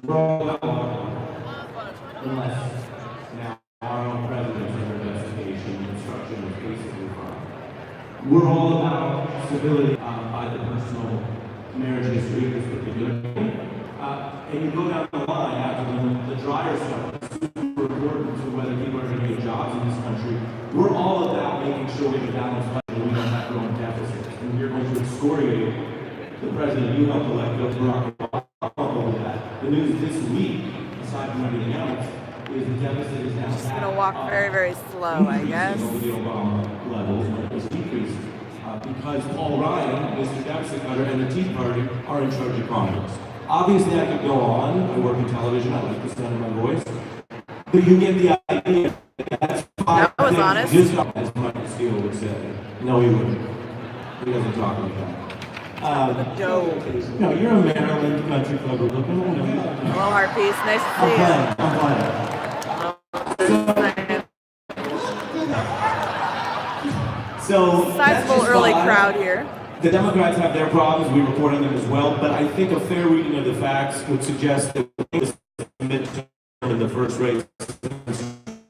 We're all about unless now our own president's under investigation, obstruction of basically crime. We're all about civility by the personal marriage history of this particular and you go down the line after the drier stuff that's super important to whether people are going to get jobs in this country. We're all about making sure we have a balanced budget and we don't have growing deficits. And we're going to excoriate the president you helped elect, Barack Obama, over that. The news this week, aside from everything else, is the deficit is now just going to walk very, very slow, I guess. Over the Obama levels when it was decreased. Because Paul Ryan, Mr. Deficit Cutter, and the Tea Party are in charge of Congress. Obviously, I could go on. I work in television. I like the sound of my voice. But you get the idea. That's that was honest. Just as Mike Steele would say. No, he wouldn't. He doesn't talk like that. No, you're a Maryland country club looking. Hello, Harpies. Nice to see you. I'm playing. So sizable early crowd here. The Democrats have their problems. We report on them as well. But I think a fair reading of the facts would suggest that the midterm in the first race,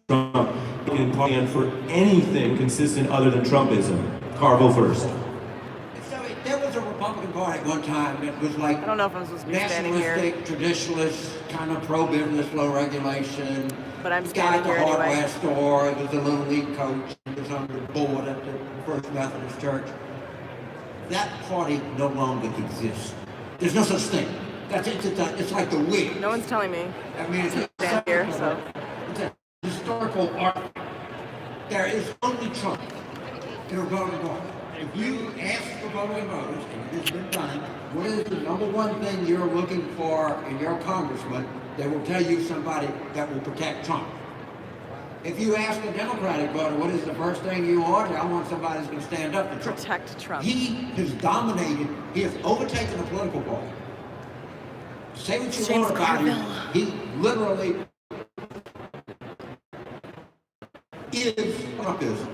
Trump and for anything consistent other than Trumpism. Carville first. So there was a Republican Party at one time that was like I don't know if I'm supposed to be standing here. Nationalistic, traditionalist, kind of pro-business, low regulation. But I'm standing here anyway. Guy at the hardware store, he was a little league coach, he was on the board at the First Methodist Church. That party no longer exists. There's no such thing. That's it. It's like the Whigs. No one's telling me. I mean, it's stand here, so. It's a historical art. There is only Trump in a Republican Party. If you ask Republican voters, and it has been done, what is the number one thing you're looking for in your congressman, they will tell you somebody that will protect Trump. If you ask a Democratic voter, what is the first thing you want? I want somebody that's going to stand up to Trump. Protect Trump. He has dominated, he has overtaken the political party. Say what you want about him, he literally is Trumpism.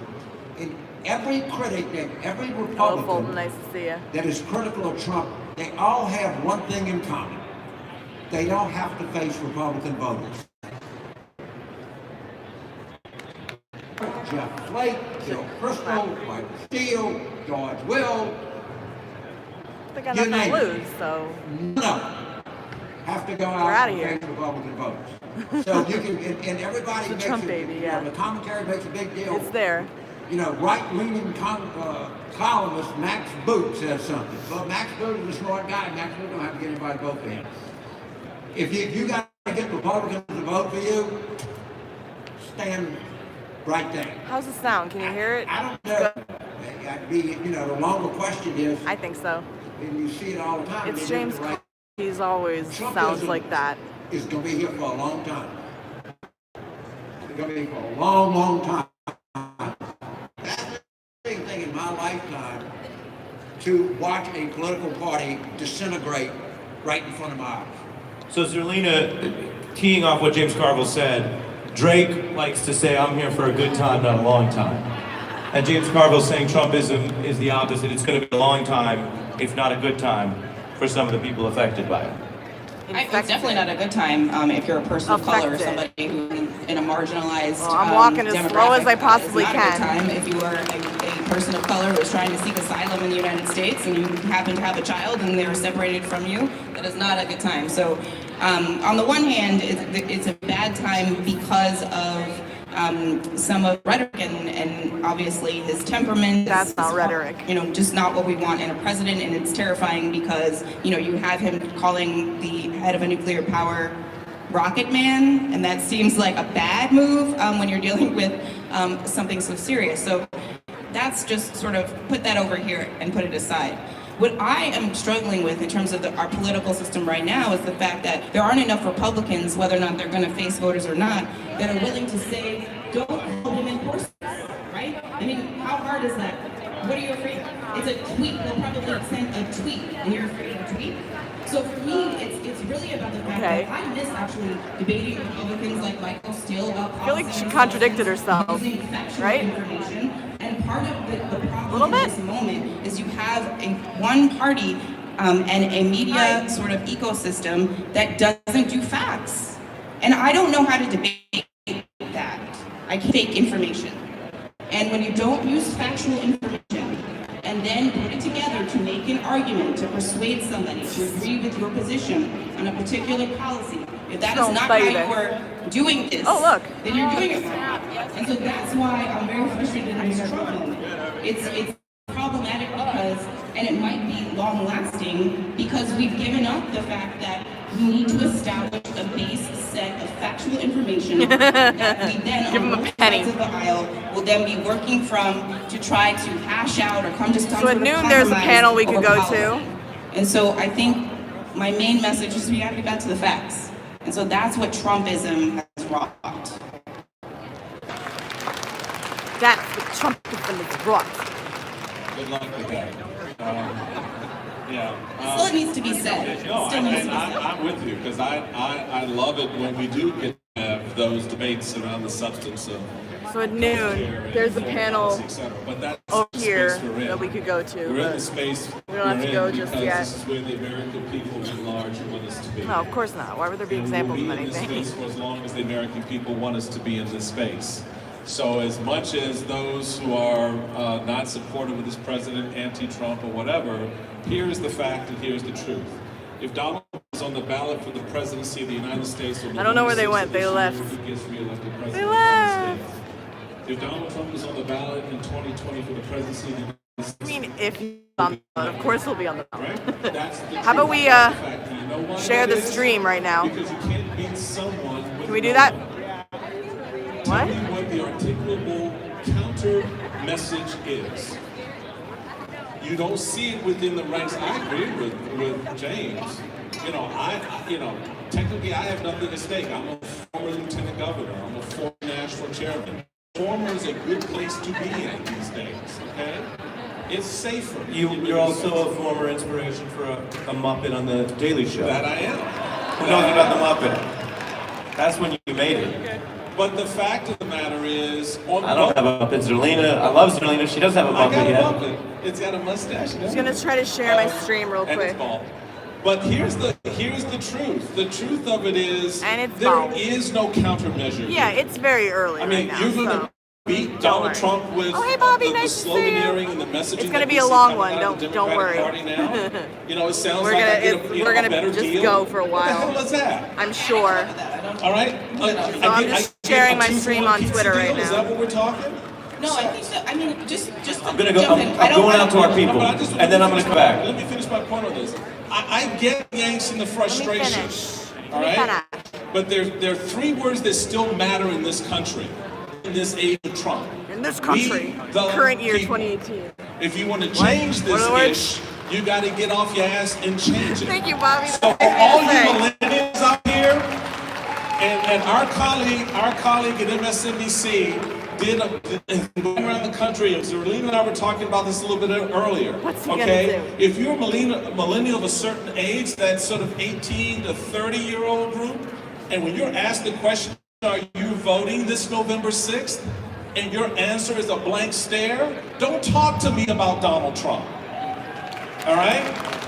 And every critic, every Republican nice to see you. that is critical of Trump, they all have one thing in common. They don't have to face Republican voters. Jeff Flake, Bill Kristol, Michael Steele, George Will. I think I'm not going to lose, so. No. Have to go out and face Republican voters. So you can, and everybody makes Trump it, baby, yeah. The commentary makes a big deal. It's there. You know, right-leaning columnist Max Boot says something. Well, Max Boot is a smart guy. Max Boot don't have to get anybody to vote for him. If you got to get Republicans to vote for you, stand right there. How's the sound? Can you hear it? I don't know. The longer question is. I think so. And you see it all the time. It's James. He's always sounds like that. It's going to be here for a long time. It's going to be here for a long, long time. That's the big thing in my lifetime, to watch a political party disintegrate right in front of my eyes. So Zerlina, keying off what James Carville said, Drake likes to say, I'm here for a good time, not a long time. And James Carville saying Trumpism is the opposite. It's going to be a long time, if not a good time, for some of the people affected by it. It's definitely not a good time if you're a person of color or somebody who in a marginalized I'm walking as slow as I possibly can. It's not a good time if you are a person of color who is trying to seek asylum in the United States and you happen to have a child and they're separated from you. That is not a good time. So on the one hand, it's a bad time because of some of rhetoric and obviously his temperament. That's not rhetoric. Just not what we want in a president, and it's terrifying because, you have him calling the head of a nuclear power rocket man, and that seems like a bad move when you're dealing with something so serious. So that's just sort of put that over here and put it aside. What I am struggling with in terms of our political system right now is the fact that there aren't enough Republicans, whether or not they're going to face voters or not, that are willing to say, don't hold him in horses, right? I mean, how hard is that? What are you afraid of? It's a tweet. They'll probably send a tweet, and you're afraid of a tweet. So for me, it's really about the fact that I miss actually debating Republicans like Michael Steele about I feel like she contradicted herself, right? And part of the problem in this moment is you have one party and a media sort of ecosystem that doesn't do facts. And I don't know how to debate that. I can fake information. And when you don't use factual information and then put it together to make an argument, to persuade somebody to agree with your position on a particular policy, if that is not how you are doing this, then you're doing it wrong. And so that's why I'm very frustrated in this trouble. It's problematic because, and it might be long lasting, because we've given up the fact that we need to establish a base set of factual information that we then on both sides of the aisle will then be working from to try to hash out or come to some So at noon there's a panel we could go to. And so I think my main message is we have to get back to the facts. And so that's what Trumpism has wrought. That's what Trumpism has wrought. Good luck with that. Still needs to be said. No, Still needs to be said. I'm with you because I love it when we do get to have those debates around the substance of. So at noon, there's a panel But that's over the here space we're in. that we could go to. We're in the But space we don't have to go just because yet. this is where the American people at large want us to be. No, of course not. Why would there be And examples we'll of be in this anything? space for as long as the American people want us to be in this space. So as much as those who are not supportive of this president, anti-Trump or whatever, here's the fact and here's the truth. If Donald Trump is on the ballot for the presidency of the United States, I don't know where they went. They left. He gets reelected president They of the United left. States. If Donald Trump is on the ballot in 2020 for the presidency of the United States, I mean, if he's on the ballot, of course he'll be on the ballot. right? That's the How about truth. we That's the fact. And you know why share that the is? stream right now? Because you can't beat someone with Can we do that? Tell What? me what the articulable counter message is. You don't see it within the ranks. I agree with James. Technically I have nothing at stake. I'm a former lieutenant governor. I'm a former national chairman. Former is a good place to be in these days, okay? It's safer. You're also a former inspiration for a Muppet on the Daily Show. That I am. Who knows about the Muppet? That's when you made it. But the fact of the matter is, on I don't have a Muppet. Zerlina, I love Zerlina. She doesn't have a I got Muppet a yet. Muppet. It's got a mustache. I'm just gonna try to share my stream real And quick. it's bald. But here's the truth. The truth of it is, And it's there bald. is no countermeasure. Yeah, it's very early I mean, right you're now. going So. to beat Don't Donald worry. Trump with Oh, hey, Bobby, the nice to see you. sloganeering and the messaging. It's gonna that be we a see long coming one. out of the Don't Democratic worry. Party now. It sounds We're like gonna- I get a, we're gonna better just deal. go for a What while. the hell is that? I'm sure. All right. I'm just sharing my stream on Twitter right Is now. that what we're talking? No, I think so. I mean, just. I'm gonna go. I'm going out to our people, But I just- and then I'm gonna come back. Let me finish my point on this. I get the angst and the frustration. All Let me right? finish. But there are three words that still matter in this country, in this age of Trump. In this country, We, the current year people. 2018. If you want to change What are this the words? ish, you got to get off your ass and change it. Thank you, Bobby. So That's for all you amazing. millennials out here, and our colleague at MSNBC did going around the country. Zerlina and I were talking about this a little bit earlier. What's he gonna okay? do? If you're a millennial of a certain age, that sort of 18 to 30-year-old group, and when you're asked the question, are you voting this November 6th? And your answer is a blank stare, don't talk to me about Donald Trump. All right?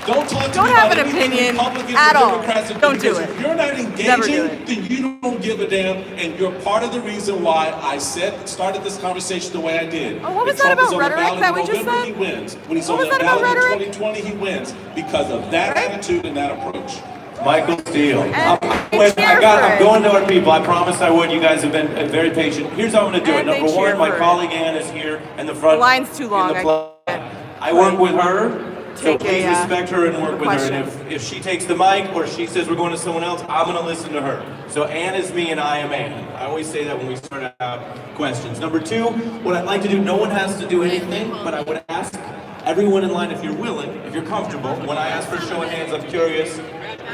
Don't talk to Don't me have about an anything opinion Republicans at or all. Democrats are Don't doing, do because it. If you're not Never do engaging, it. then you don't give a damn, and you're part of the reason why I started this conversation the way I did. Oh, what was If that Trump is about on the rhetoric ballot that in we just November, said? He wins. When he's What on was the that about ballot in rhetoric? 2020, he wins because of that Right? attitude and that approach. Michael Steele. And I'm they going to our people. I promised I would. You guys have been very patient. Here's how I'm going to do it. And they Number cheer one, my for it. colleague Ann is here in the front. The line's too long. In the I pla- can't I work with her. So take please a, respect her and work with her. And question. if she takes the mic or she says we're going to someone else, I'm going to listen to her. So Ann is me and I am Ann. I always say that when we start out questions. Number two, what I'd like to do, no one has to do anything, but I would ask everyone in line, if you're willing, if you're comfortable, when I ask for a show of hands, I'm curious,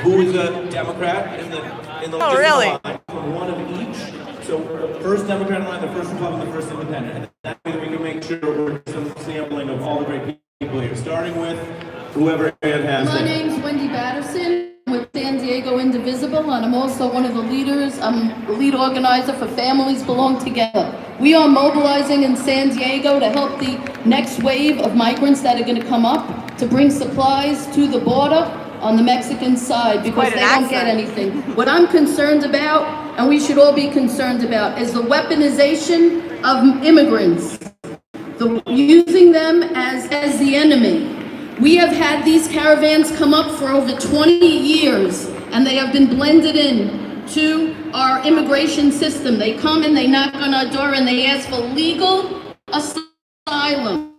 who is a Democrat in the Oh, just really? the line, from one of each. So the first Democrat in line, the first Republican, the first Independent. And that way we can make sure we're some sampling of all the great people here, starting with whoever Ann has. My there. name's Wendy Batterson. I'm with San Diego Indivisible, and I'm also one of the leaders. I'm the lead organizer for Families Belong Together. We are mobilizing in San Diego to help the next wave of migrants that are going to come up. to bring supplies to the border on the Mexican side because quite they an don't get accent. anything. What I'm concerned about, and we should all be concerned about, is the weaponization of immigrants, using them as the enemy. We have had these caravans come up for over 20 years, and they have been blended in to our immigration system. They come and they knock on our door and they ask for legal asylum.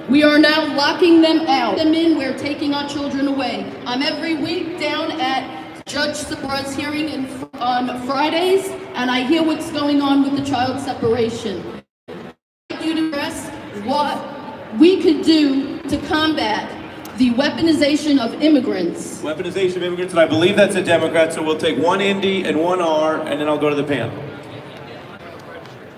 We are now locking them out. We're taking our children away. I'm every week down at Judge Sabra's hearing on Fridays, and I hear what's going on with the child separation. I'd like you to address what we could do to combat the weaponization of immigrants. Weaponization of immigrants, and I believe that's a Democrat, so we'll take one Indy and one R, and then I'll go to the panel.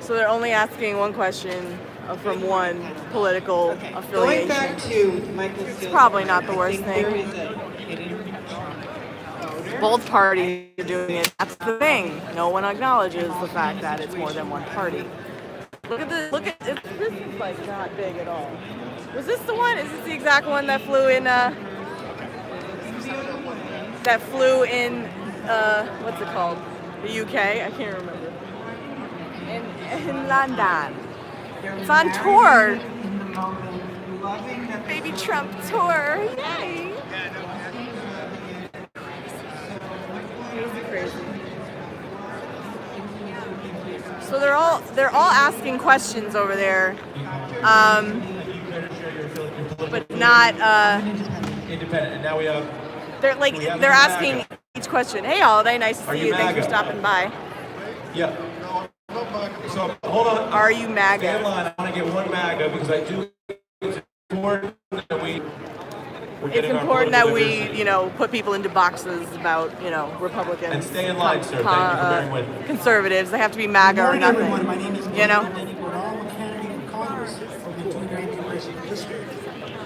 So they're only asking one question from one political affiliation. Going back to Michael Steele's probably not the worst there thing. is Both parties are doing it. That's the thing. No one acknowledges the fact that it's more than one party. Look at this. Look at this. This is like not big at all. Was this the one? Is this the exact one that flew in? What's it called? The UK? I can't remember. In London. It's on tour. Baby Trump tour. Yay! Crazy. So they're all asking questions over there, but not. Independent, and now we have. They're asking each question. Hey, Holiday, nice to Are see you you. Thanks for MAGA? stopping by. Yeah. So hold on. Are you Stay in MAGA? line. I want to get one MAGA because I do. It's important that we're It's getting our important that political we, diversity. put people into boxes about, Republicans. And stay in line, sir. Thank you for bearing with me. Conservatives. They have to be MAGA or Good nothing. morning, everyone. My name is You know? Lenny Bernal, a candidate for Congress from the 29th Congressional District.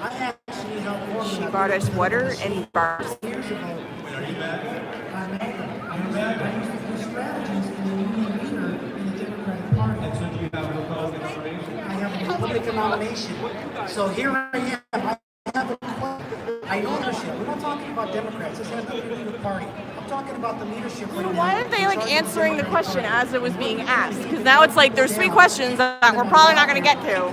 I actually helped form She bought a sweater and bars. years ago. I'm I used to do strategies in the union leader in the Democratic Party. And so do you have a Republican nomination? I have a Republican nomination. So here I am. I have a question. I know leadership. We're not talking about Democrats. This has nothing to do with the party. I'm talking about the leadership right now. Why aren't they answering the question as it was being asked? Because now it's like there's 3 questions that we're probably not going to get to.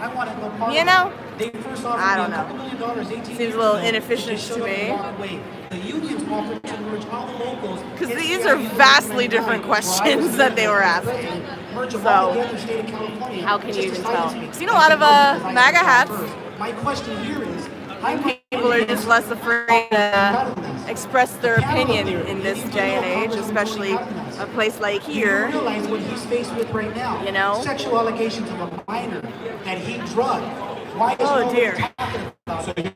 I want no part You of know? it. They first offered I me don't a couple know. $1 million 18 Seems years a little ago inefficient show to up me. and walk away. The unions offered to merge all the locals. Because It's these the are idea vastly of different 1999, questions that they were asking. merge them So, all together in the state of California. how can you Just even decided tell? to- Seen a lot of, MAGA hats. My question here is, People are just less afraid to express their opinion in this day and age, especially a place like You here. realize what he's faced with right now. You know? Sexual allegations of a minor that he drugged. Why is Oh, no one dear. talking about it?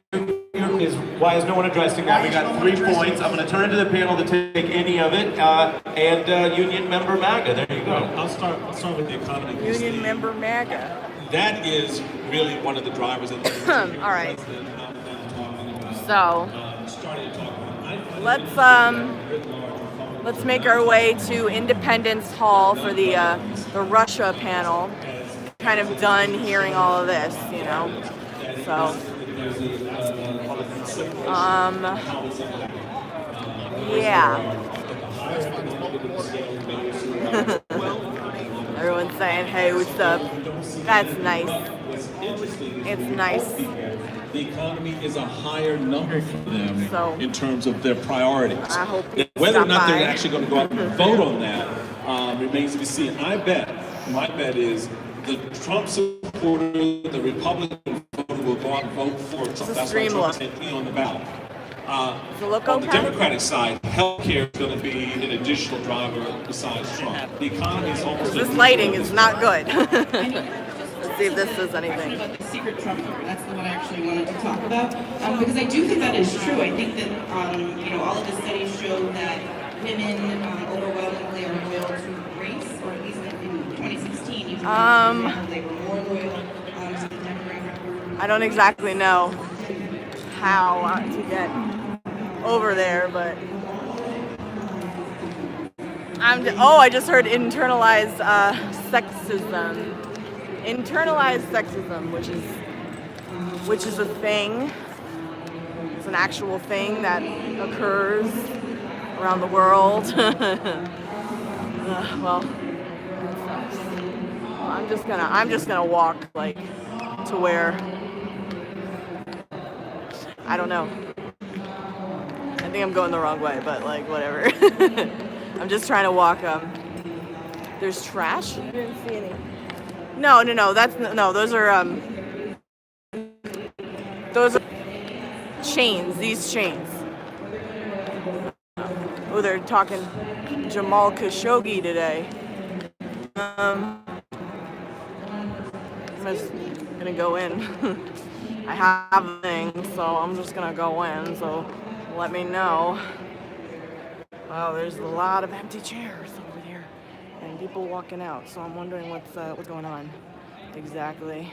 Why is no one addressing that? We got 3 points. I'm going to turn to the panel to take any of it. And union member MAGA. There you go. I'll start with the economy. Union member MAGA. That is really one of the drivers of the All right. So let's make our way to Independence Hall for the Russia panel. Kind of done hearing all of this, So yeah. Everyone's saying, "Hey, what's up?" That's nice. It's nice. The economy is a higher number for them So, in terms of their priorities. I hope you Whether or stop not by. they're actually going to go out and vote on that remains to be seen. My bet is the Trump supporter, the Republican voter will go out and vote for Trump. Does the That's why stream Trump look? is going to be on the ballot. Does it look On the okay? Democratic side, healthcare is going to be an additional driver besides Trump. The economy is almost. This lighting is not good. Let's see if this does anything. About the secret Trump voter. That's the one I actually wanted to talk about because I do think that is true. I think that all of the studies show that women overwhelmingly are loyal to race, or at least in 2016, even though they were more loyal to the Democratic group. I don't exactly know how to get over there, but I just heard internalized sexism. Internalized sexism, which is which is a thing. It's an actual thing that occurs around the world. Well, I'm just gonna walk like to where, I don't know. I think I'm going the wrong way, but like whatever. I'm just trying to walk. There's trash. You didn't see any. No. Those are chains. These chains. Oh, they're talking Jamal Khashoggi today. I'm just gonna go in. I have a thing, so I'm just gonna go in. So let me know. Wow, there's a lot of empty chairs over there and people walking out. So I'm wondering what's going on exactly.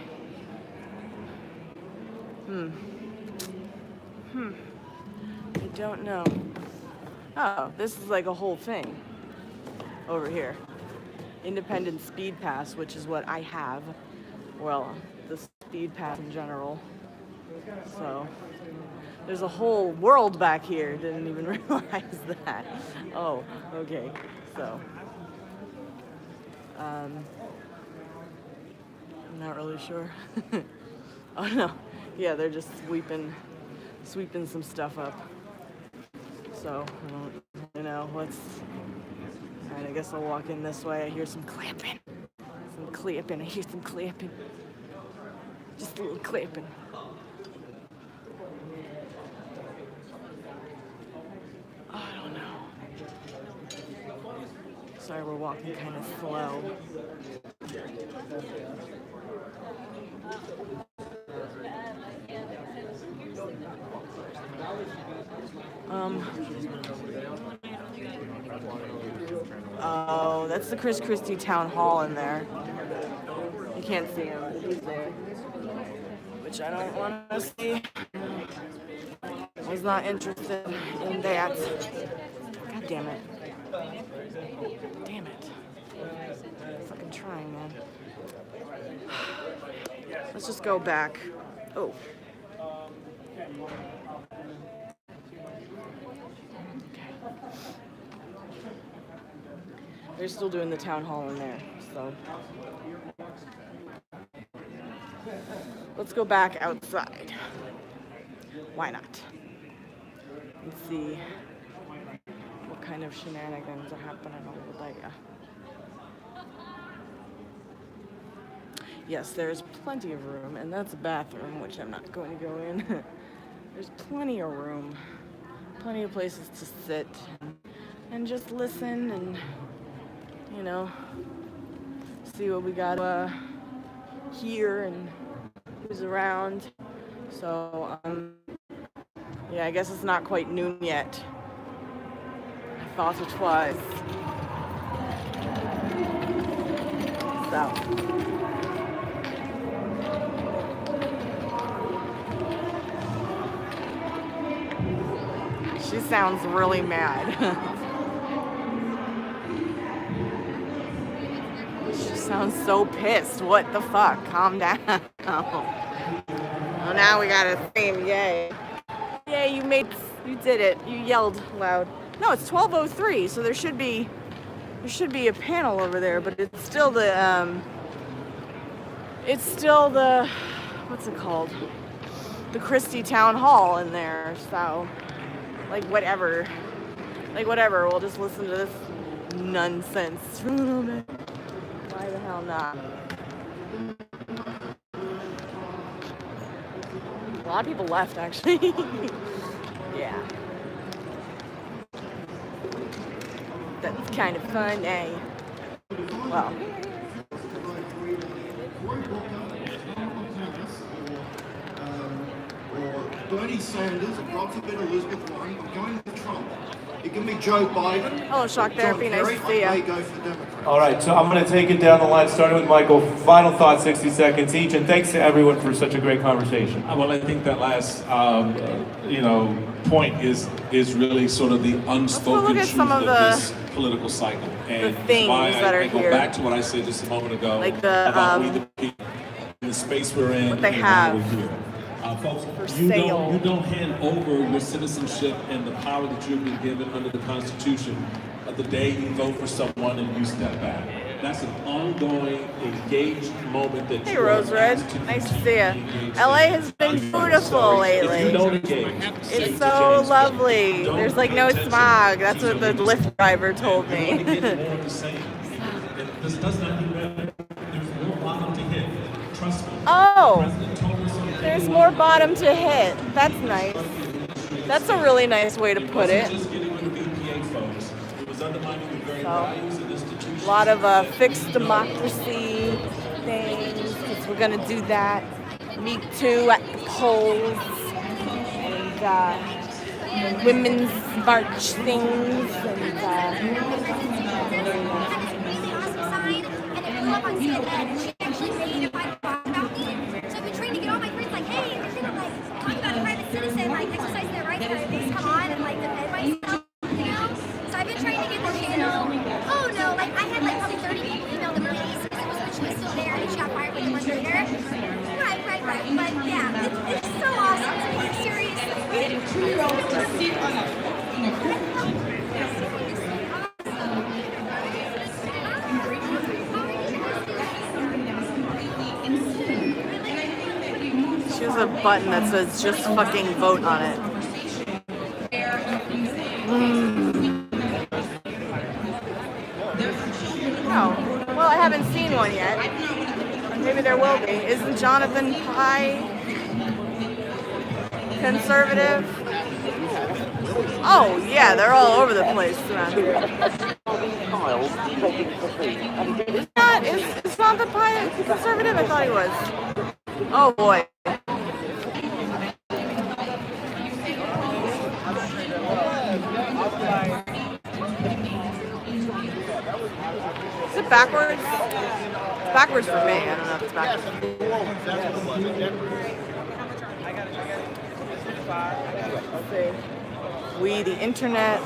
I don't know. Oh, this is like a whole thing over here. Independent Speed Pass, which is what I have. Well, the Speed Pass in general. So there's a whole world back here. Didn't even realize that. Oh, okay. So I'm not really sure. Oh no. Yeah, they're just sweeping some stuff up. So I don't, what's. Alright, I guess I'll walk in this way. I hear some clapping. I hear some clapping. Just a little clapping. I don't know. Sorry, we're walking kind of slow. Oh, that's the Chris Christie Town Hall in there. You can't see him, but he's there. Which I don't want to see. I was not interested in that. God damn it. Damn it. I'm fucking trying, man. Let's just go back. Oh. They're still doing the town hall in there, so let's go back outside. Why not? And see what kind of shenanigans are happening over there. Yes, there's plenty of room, and that's a bathroom, which I'm not going to go in. There's plenty of room, plenty of places to sit and just listen and, see what we got here and who's around. So, yeah, I guess it's not quite noon yet. I thought it was. So. She sounds really mad. She sounds so pissed. What the fuck? Calm down. Oh, now we gotta scream, yay. Yay, you did it. You yelled loud. No, it's 12:03, so there should be a panel over there, but it's still the, what's it called? The Christie Town Hall in there, so, whatever, we'll just listen to this nonsense. Why the hell not? A lot of people left, actually. Yeah. That's kind of fun, eh? Well. Or Bernie Sanders, and God forbid Elizabeth Warren, I'm going with Trump. It can be Joe Biden. Hello, Shock Therapy. Nice to see you. Go for Democrats. All right, so I'm going to take it down the line, starting with Michael. Final thoughts, 60 seconds each, and thanks to everyone for such a great conversation. Well, I think that last, point is really sort of the unspoken truth of this political cycle, and things why that are I go here. back to what I said just a moment ago Like the, about we the people in the space we're in what they and why have. we're here. Folks, For you sale. don't hand over your citizenship and the power that you've been given under the Constitution the day you vote for someone and you step back. That's an ongoing, engaged moment that Hey, you are Rose Red. asked to Nice to see continue you. to engage LA in. has been If beautiful you lately. don't engage, It's so lovely. There's like no smog. That's what the Lyft driver told You're going to get me. more of the same. This does not get better. There's more bottom to hit. Trust me. Oh, President told us on day there's one, more bottom to hit. That's nice. That's a really nice way to put it. just getting rid of EPA, folks. It was undermining the very values and institutions. A lot of fixed democracy things, because we're going to do that. Me Too at the polls. And women's march things. And sign, and it blew up on CNN, and she actually made a podcast about me. So I've been trying to get all my friends like, hey, if you're thinking like talking about a private citizen, like exercising their rights, can I please come on and like defend myself, you know? So I've been trying to get the channel. Oh no, like I had like probably 30 people email the police because it was when she was still there and she got fired like a month later. Right. But yeah, it's so awesome to be she has a button that says just fucking vote on it. No. Well, I haven't seen one yet. Maybe there will be. Isn't Jonathan Pye conservative? Oh, yeah, they're all over the place around here. Is Jonathan Pye conservative? I thought he was. Oh, boy. Is it backwards? It's backwards for me. I don't know if it's backwards. Let's see. We, the internet.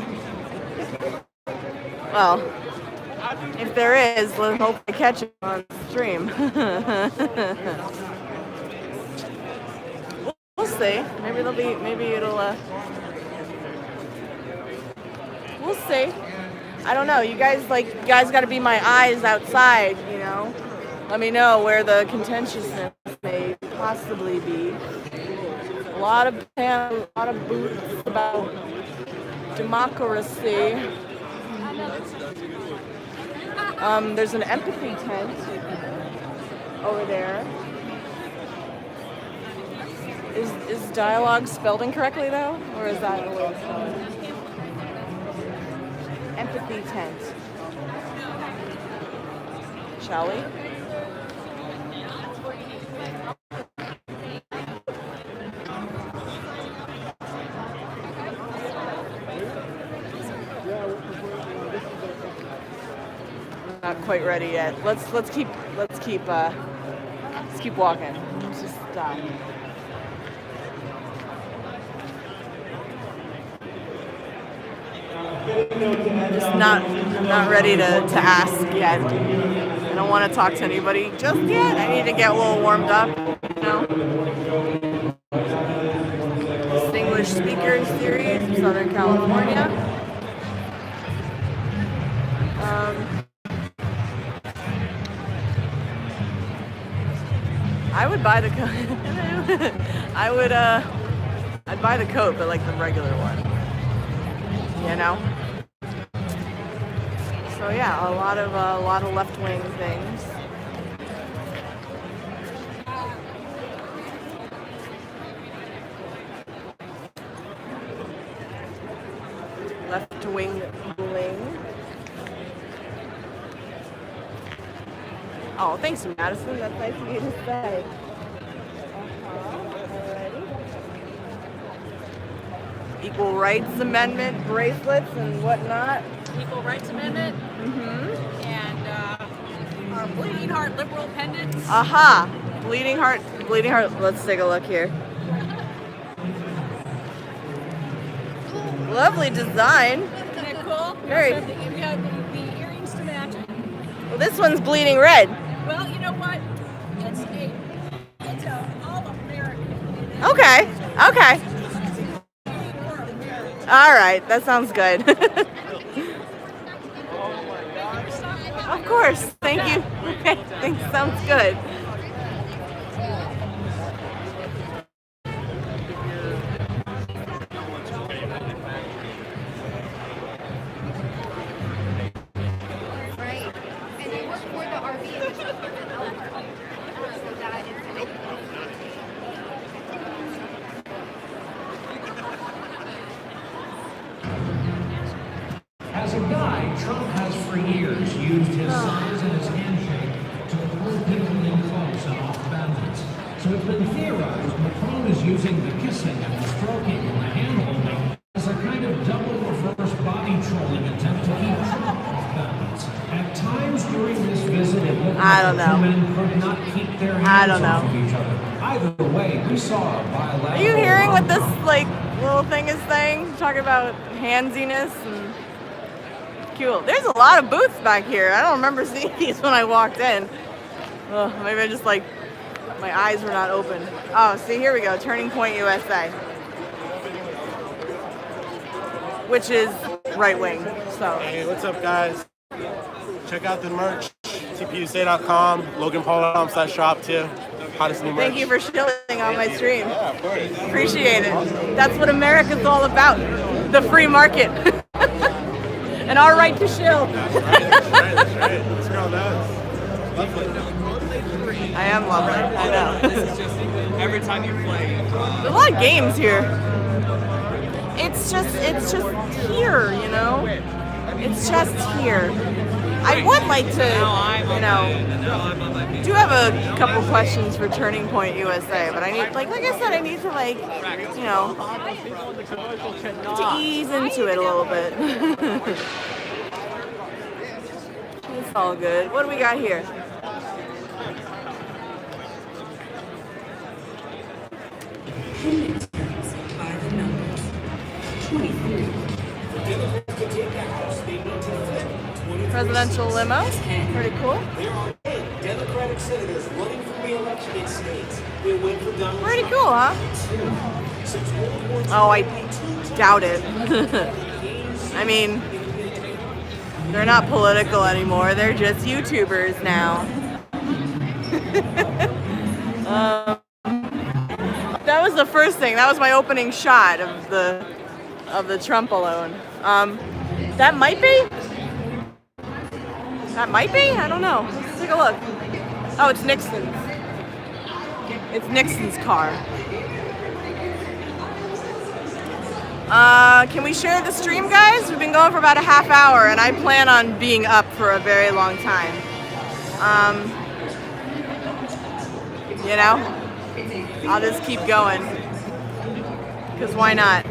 Well, if there is, let's hope I catch it on stream. We'll see. Maybe there'll be. Maybe it'll. We'll see. I don't know. You guys got to be my eyes outside. You know. Let me know where the contentiousness may possibly be. A lot of booths about democracy. There's an empathy tent over there. Is dialogue spelled incorrectly though, or is that the way it's spelled? Empathy tent. Shall we? Not quite ready yet. Let's keep walking. Let's just stop. Just not ready to ask yet. I don't want to talk to anybody just yet. I need to get a little warmed up, you know. Distinguished Speakers Series of Southern California. I would buy the coat. I'd buy the coat, but like the regular one. You know. So yeah, a lot of left-wing things. Left-wing bling. Oh, thanks, Madison. That's nice of you to say. Alrighty. Equal Rights Amendment bracelets and whatnot. Equal Rights Amendment. And our Bleeding Heart liberal pendants. Aha! Bleeding Heart. Let's take a look here. Lovely design. Isn't that cool? Very. We have the earrings to match. Well, this one's bleeding red. Well, you know what? It's a all American. Okay. Okay. All right. That sounds good. Of course. Thank you. Okay. Thanks. Sounds good. Right. And I work for the RV industry developer. So that is As a guide, Trump has for years used his size and his handshake to pull people in close and off balance. So it's been theorized Macron is using the kissing and the stroking and the hand-holding as a kind of double reverse body trolling attempt to keep Trump off balance. At times during this visit, it looked like the two men could not keep their hands off of each other. Either way, we saw a bilateral... Are you hearing what this like little thing is saying? Talking about handsiness and cool. There's a lot of booths back here. I don't remember seeing these when I walked in. Ugh, maybe I just like my eyes were not open. Oh, see, here we go. Turning Point USA, which is right wing. So. Hey, what's up, guys? Check out the merch. TPUSA.com, LoganPaul.com/shop too. Hottest new merch. Thank you for shilling on my stream. Yeah, of course. Appreciate it. That's what America's all about. The free market. And our right to shill. That's right. This girl knows. Lovely. I am lovely. I know. Every time you play. There's a lot of games here. It's just here, you know? It's just here. I would like to, you know, do have a couple questions for Turning Point USA, but I need, like I said, I need to, like, you know, to ease into it a little bit. It's all good. What do we got here? Presidential limo. Pretty cool. Democratic senators running for re-election in states. They went for Donald Pretty cool, huh? Oh, I doubt it. I mean, they're not political anymore. They're just YouTubers now. That was the first thing. That was my opening shot of the Trump alone. That might be. That might be? I don't know. Let's take a look. Oh, it's Nixon's. It's Nixon's car. Can we share the stream, guys? We've been going for about a half hour, and I plan on being up for a very long time. You know? I'll just keep going. Because why not?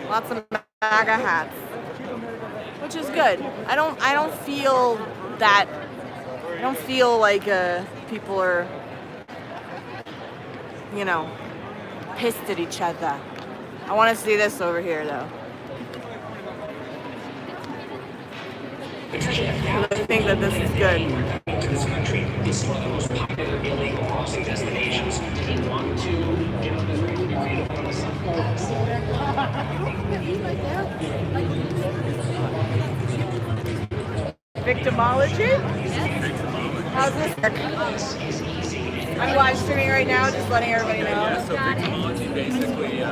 Lots of MAGA hats, which is good. I don't feel that. I don't feel like people are, you know, pissed at each other. I want to see this over here, though. I think that this is good. This country is one of the most popular illegal crossing destinations. We want to get on this Victimology? How's this work? I'm live streaming right now, just letting everybody know. Yeah, so victimology basically,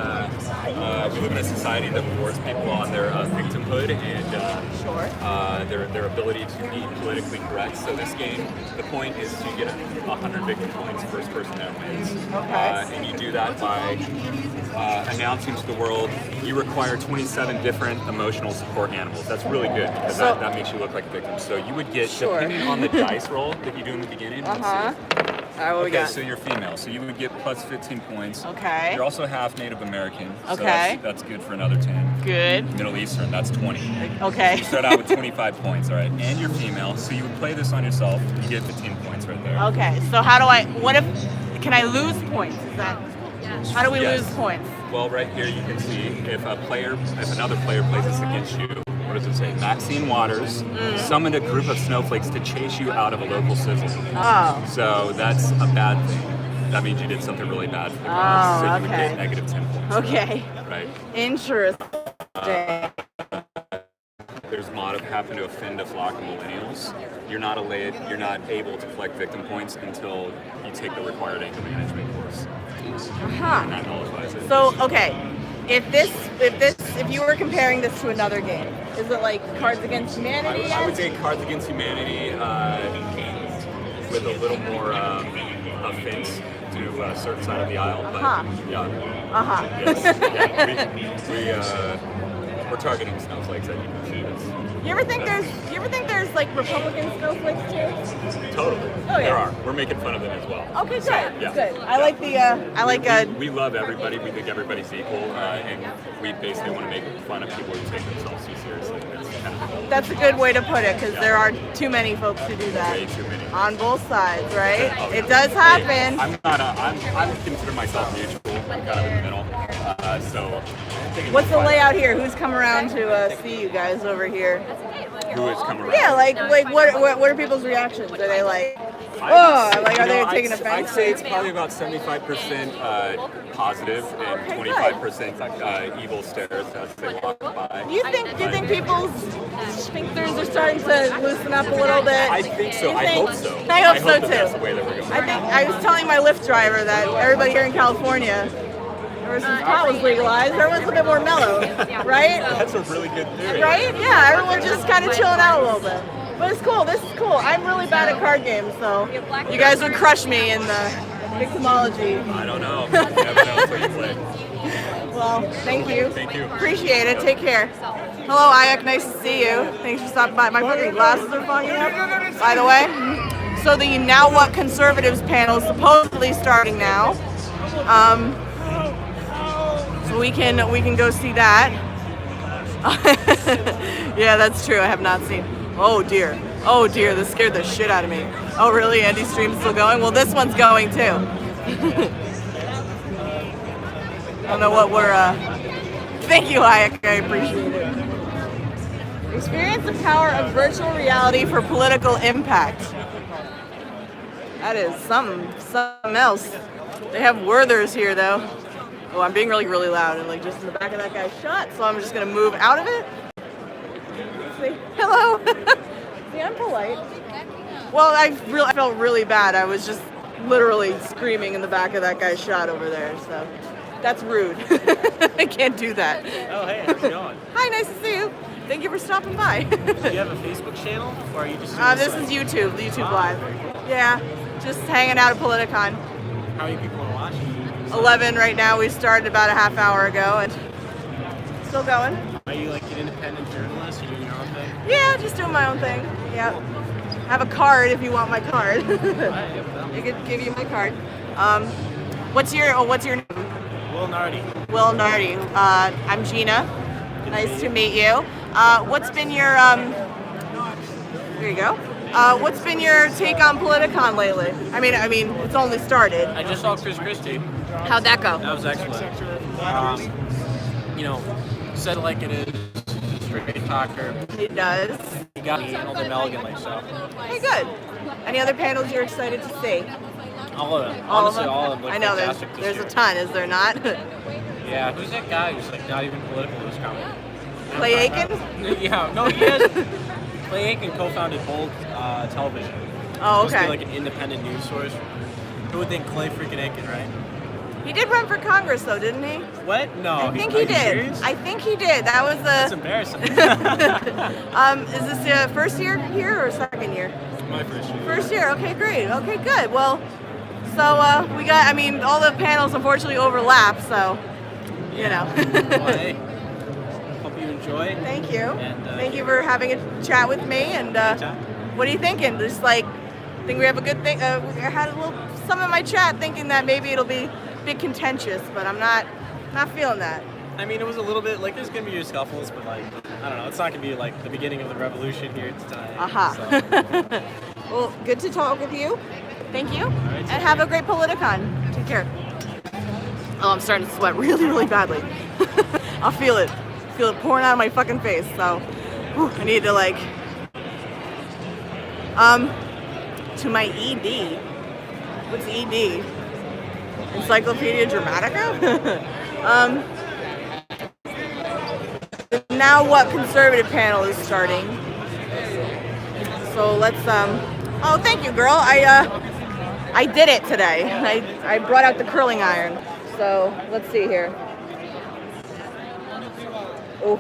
we live in a society that rewards people on their victimhood and their ability to be politically correct. So this game, the point is to get 100 victim points, first person that wins. And you do that by announcing to the world you require 27 different emotional support animals. That's really good because that makes you look like a victim. So you would get, depending on the dice roll that you do in the beginning, let's see. All right, what we got? So you're female, so you would get plus 15 points. Okay. You're also half Native American. So Okay. that's good for another 10. Good. Middle Eastern, that's 20. Okay. You start out with 25 points, all right? And you're female, so you would play this on yourself. You get 15 points right there. Okay, so how do can I lose points? Is that, how do we lose points? Well, right here you can see if another player plays this against you, what does it say? Maxine Waters summoned a group of snowflakes to chase you out of a local sizzle. Oh. So that's a bad thing. That means you did something really bad for the cause. So you would get negative 10 points. Okay. Right. Interesting. There's mod of happen to offend a flock of millennials. You're not able to collect victim points until you take the required anger management course. And that nullifies it. So okay, if you were comparing this to another game, is it like Cards Against Humanity? I would say Cards Against Humanity with a little more offense to a certain side of the aisle. But yeah. Yes. We're targeting snowflakes at you. You ever think there's like Republican snowflakes too? Totally. Oh, yeah. There are. We're making fun of them as well. Okay, good. So, yeah. Good. I like we love everybody. We think everybody's equal, and we basically want to make fun of people who take themselves too seriously. That's a good way to put it, because there are too many folks who do that. Way too many. On both sides, right? It does happen. I consider myself neutral. I'm kind of in the middle. So. What's the layout here? Who's come around to see you guys over here? Who has come around? Yeah, like what are people's reactions? Are they like, oh, like are they taking offense? I'd say it's probably about 75% positive and 25% evil stares as they walk by. Do you think people's sphincters are starting to loosen up a little bit? I think so. I hope so. I hope so too. That's the way that we're going. I was telling my Lyft driver that everybody here in California, ever since pot was legalized, everyone's a bit more mellow, right? That's a really good theory. Right? Yeah, everyone's just kind of chilling out a little bit. But it's cool. This is cool. I'm really bad at card games, so you guys would crush me in the victimology. I don't know. You never know until you play. Well, thank you. Thank you. Appreciate it. Take care. Hello, Ayak. Nice to see you. Thanks for stopping by. My fucking glasses are fogging up, by the way. So the Now What Conservatives panel is supposedly starting now. So we can go see that. Yeah, that's true. I have not seen. Oh dear, this scared the shit out of me. Oh really? Andy's stream's still going? Well, this one's going too. I don't know what we're. Thank you, Hayek. I appreciate it. Experience the power of virtual reality for political impact. That is something else. They have Werthers here though. Oh, I'm being really, really loud and like just in the back of that guy's shot, so I'm just gonna move out of it. See, hello. See, I'm polite. Well, I felt really bad. I was just literally screaming in the back of that guy's shot over there, so that's rude. I can't do that. Oh, hey, how's it going? Hi, nice to see you. Thank you for stopping by. Do you have a Facebook channel, or are you just? This is YouTube, Live. Yeah, just hanging out at Politicon. How many people are watching? 11 right now. We started about a half hour ago and still going. Are you like an independent journalist? Are you doing your own thing? Yeah, just doing my own thing. Yeah. I have a card if you want my card. I could give you my card. What's your name? Will Nardi. Will Nardi. I'm Gina. Nice to meet you. What's been your There you go. What's been your take on Politicon lately? I mean, it's only started. I just saw Chris Christie. How'd that go? That was excellent. Said it like it is. Straight talker. He does. He got handled him elegantly, so. Hey, good. Any other panels you're excited to see? All of them. All Honestly, of them? all of them look I know fantastic there's this a year. ton, is there not? Yeah, who's that guy who's like not even political who's coming? Clay Aiken? Yeah, no, he is. Clay Aiken co-founded Bold Television. Oh, It's supposed to okay. be like an independent news source. Who would think Clay freaking Aiken, right? He did run for Congress, though, didn't he? What? No. I think are he you did. serious? I think he did. That was That's a. embarrassing. Is this your first year here or second year? My first year. First year. Okay, great. Okay, good. Well, so we got. I mean, all the panels unfortunately overlap, so you know. Well, hey, hope you enjoy. Thank you. And, Thank you for having a chat with me. And what are you thinking? Just like, think we have a good thing. I had a little some in my chat thinking that maybe it'll be a bit contentious, but I'm not feeling that. I mean, it was a little bit like there's gonna be your scuffles, but like I don't know, it's not gonna be like the beginning of the revolution here tonight. Aha. So. Well, good to talk with you. Thank you. And have a great Politicon. Take care. Oh, I'm starting to sweat really, really badly. I'll feel it. Feel it pouring out of my fucking face. So, I need to like, to my ED. What's ED? Encyclopedia Dramatica? Now what conservative panel is starting? So let's, oh, thank you, girl. I did it today. I brought out the curling iron. So let's see here. Oh,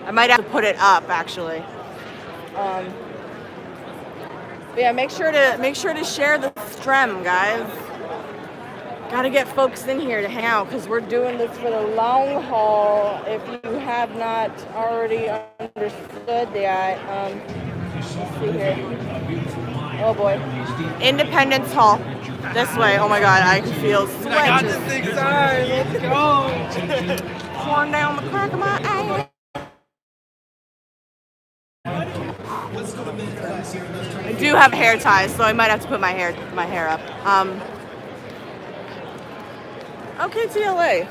I might have to put it up actually. But yeah, make sure to share the stream, guys. Gotta get folks in here to hang out because we're doing this for the long haul. If you have not already understood that, let's see here. Oh boy, Independence Hall. This way. Oh my God, I can feel sweat. I got this thing signed. Let's go. Pouring down the crack of my eye. I do have hair ties, so I might have to put my hair up. Okay, TLA.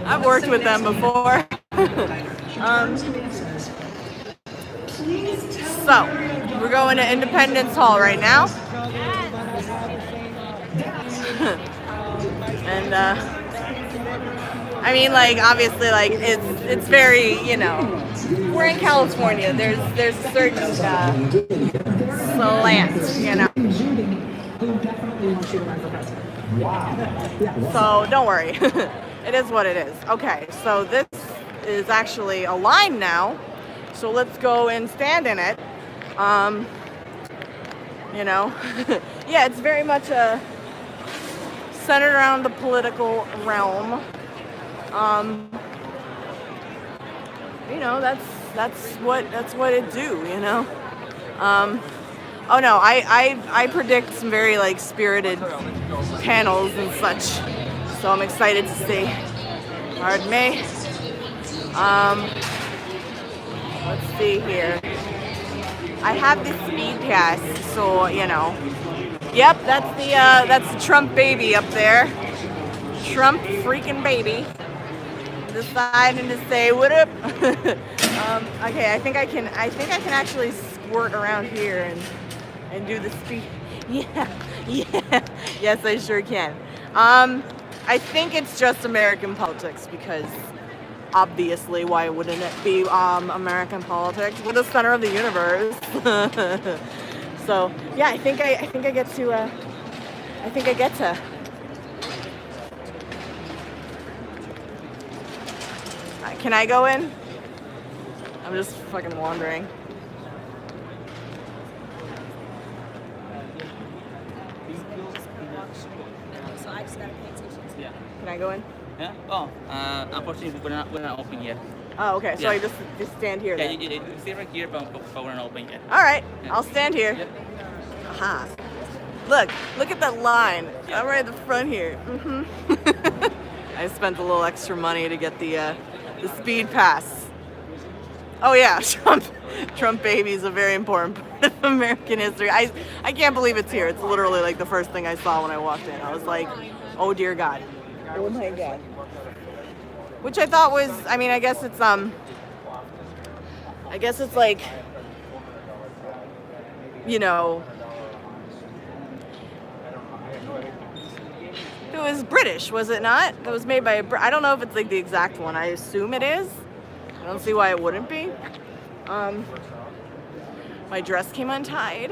I've worked with them before. So, we're going to Independence Hall right now. And, I mean, like, obviously, like, it's very, you know, we're in California. There's a certain slant, you know. So don't worry, it is what it is. Okay, so this is actually a line now. So let's go and stand in it. You know, yeah, it's very much centered around the political realm. You know, that's what it do. You know. Oh no, I predict some very like spirited panels and such, so I'm excited to see. Pardon me. Let's see here. I have the speed pass, so you know. Yep, that's the Trump baby up there. Trump freaking baby. Deciding to say what up. Okay, I think I can actually squirt around here and do the speed. Yeah, yes, I sure can. I think it's just American politics because obviously, why wouldn't it be American politics? We're the center of the universe. So yeah, I think I get to. Can I go in? I'm just fucking wandering. So I just gotta pay attention. Yeah. Can I go in? Yeah. Oh, unfortunately, we're not open yet. Oh, okay. So Yeah. I just stand here. Yeah, Then. you stay right here, but we're not open yet. All right. Yeah. I'll stand here. Yep. Aha. Look at that line. I'm right at the front here. I spent a little extra money to get the speed pass. Oh yeah, Trump baby is a very important part of American history. I can't believe it's here. It's literally like the first thing I saw when I walked in. I was like, oh dear God. Oh my God. Which I thought was, I mean, I guess it's like, you know, it was British, was it not? It was made by I don't know if it's like the exact one. I assume it is. I don't see why it wouldn't be. My dress came untied.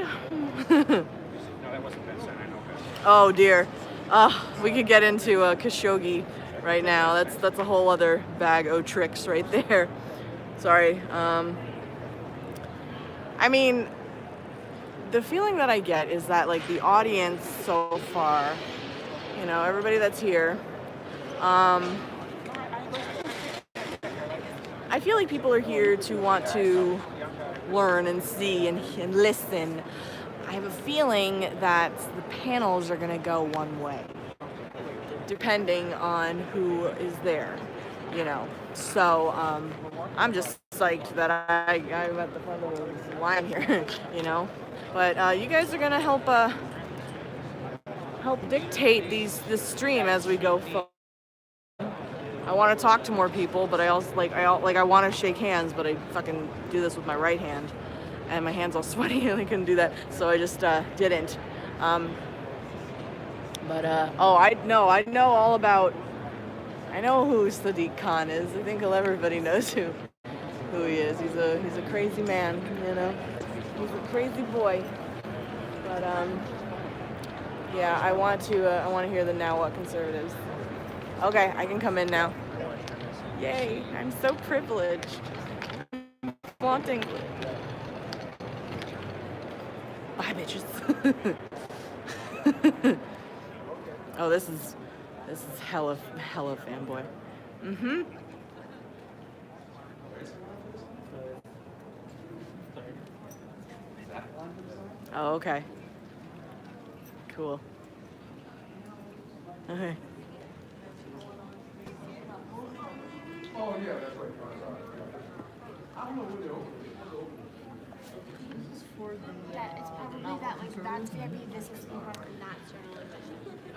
Oh dear. We could get into Khashoggi right now. That's a whole other bag of tricks right there. Sorry. I mean, the feeling that I get is that like the audience so far, you know, everybody that's here, I feel like people are here to want to learn and see and listen. I have a feeling that the panels are going to go one way, depending on who is there, you know. So I'm just psyched that I'm at the front of the line here, you know. But you guys are going to help dictate this stream as we go forward. I want to talk to more people, but I also I want to shake hands, but I fucking do this with my right hand, and my hand's all sweaty, and I couldn't do that, so I just didn't. Oh, I know all about. I know who Sadiq Khan is. I think everybody knows who he is. He's a crazy man, you know. He's a crazy boy. But yeah, I want to hear the Now What Conservatives. Okay, I can come in now. Yay! I'm so privileged. Flaunting. Bye, bitches. Oh, this is hella fanboy. Mm-hmm. Oh, okay. Cool. Okay. Oh, yeah, that's right. I don't know who they're open. Yeah, it's probably that, like, that's VIP, this is part, and that's general admission. I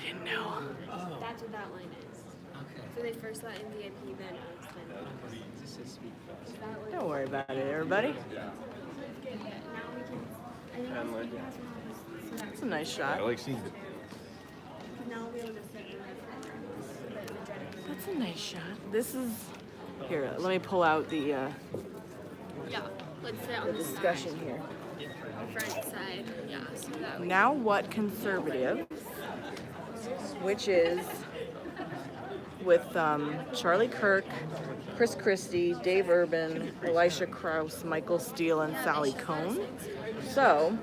didn't know. Oh. That's what that line is. Okay. So they first let in VIP, then us, then. Don't worry about it, everybody. That's a nice shot. I like seeing it. That's a nice shot. This is... Here, let me pull out the Yeah, let's sit on the discussion side. here. Front side, yeah, so that way. Now What Conservatives, which is with Charlie Kirk, Chris Christie, Dave Urban, Elisha Krauss, Michael Steele, and Sally Cohn. So,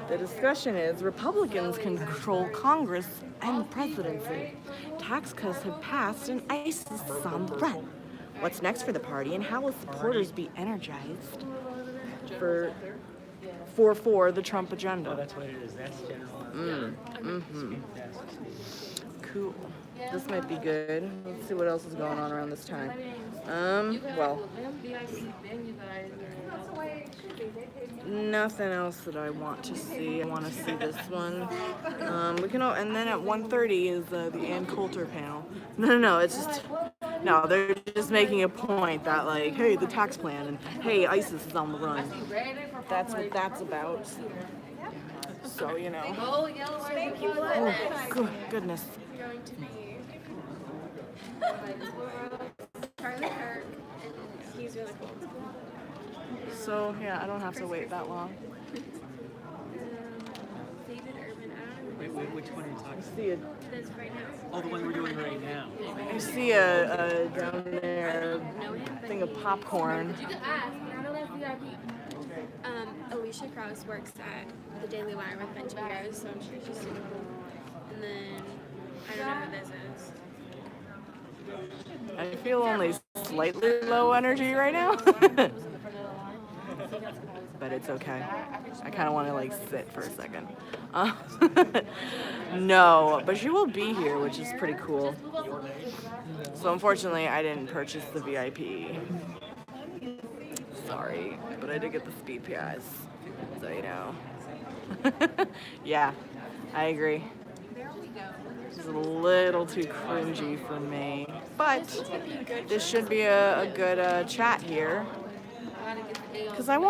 the discussion is Republicans control Congress and presidency. Tax cuts have passed and ISIS is on the run. What's next for the party, and how will supporters be energized for the Trump agenda? Oh, that's what it is. That's general. Mm-hmm. Cool. This might be good. Let's see what else is going on around this time. Well, nothing else that I want to see. I want to see this one. We can, and then at 1:30 is the Ann Coulter panel. No, it's just, no, they're just making a point that, like, hey, the tax plan, and hey, ISIS is on the run. That's what that's about. So, you know. Oh, goodness. Going to be Charlie Kirk, and he's really cool. So, yeah, I don't have to wait that long. David Urban, I don't know. Wait, which one are you talking about? See it. This right now. Oh, the one we're doing right now. I see a down there thing of popcorn. You could ask, but I don't know if VIP. Alicia Krauss works at the Daily Wire with Benji Harris, so I'm sure she's super cool. And then, I don't know who this is. I feel only slightly low energy right now. But it's okay. I kind of want to, like, sit for a second. No, but she will be here, which is pretty cool. So unfortunately, I didn't purchase the VIP. Sorry, but I did get the speed pass, so you know. Yeah, I agree. It's a little too cringy for me, but this should be a good chat here. Because I'm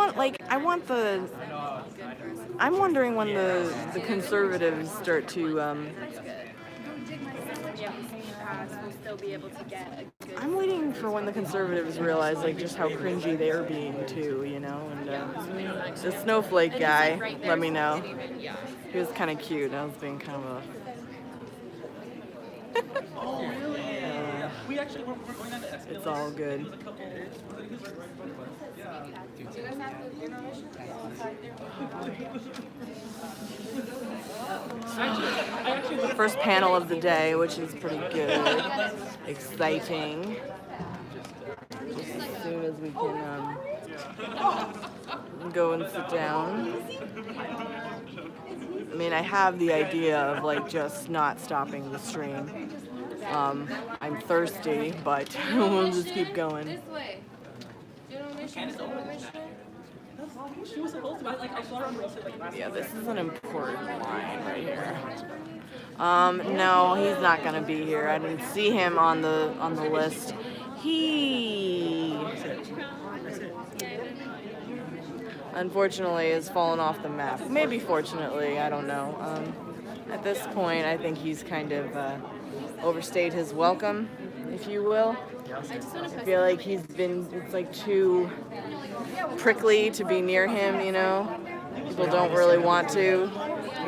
wondering when the conservatives start to, I'm waiting for when the conservatives realize, like, just how cringy they're being too, you know, and the snowflake guy, let me know. He was kind of cute. I was being kind of a... It's all good. First panel of the day, which is pretty good, exciting. Just as soon as we can go and sit down. I mean, I have the idea of, like, just not stopping the stream. I'm thirsty, but we'll just keep going. Yeah, this is an important line right here. No, he's not gonna be here. I didn't see him on the list. He unfortunately has fallen off the map. Maybe fortunately, I don't know. At this point, I think he's kind of overstayed his welcome, if you will. I feel like it's like too prickly to be near him, you know? People don't really want to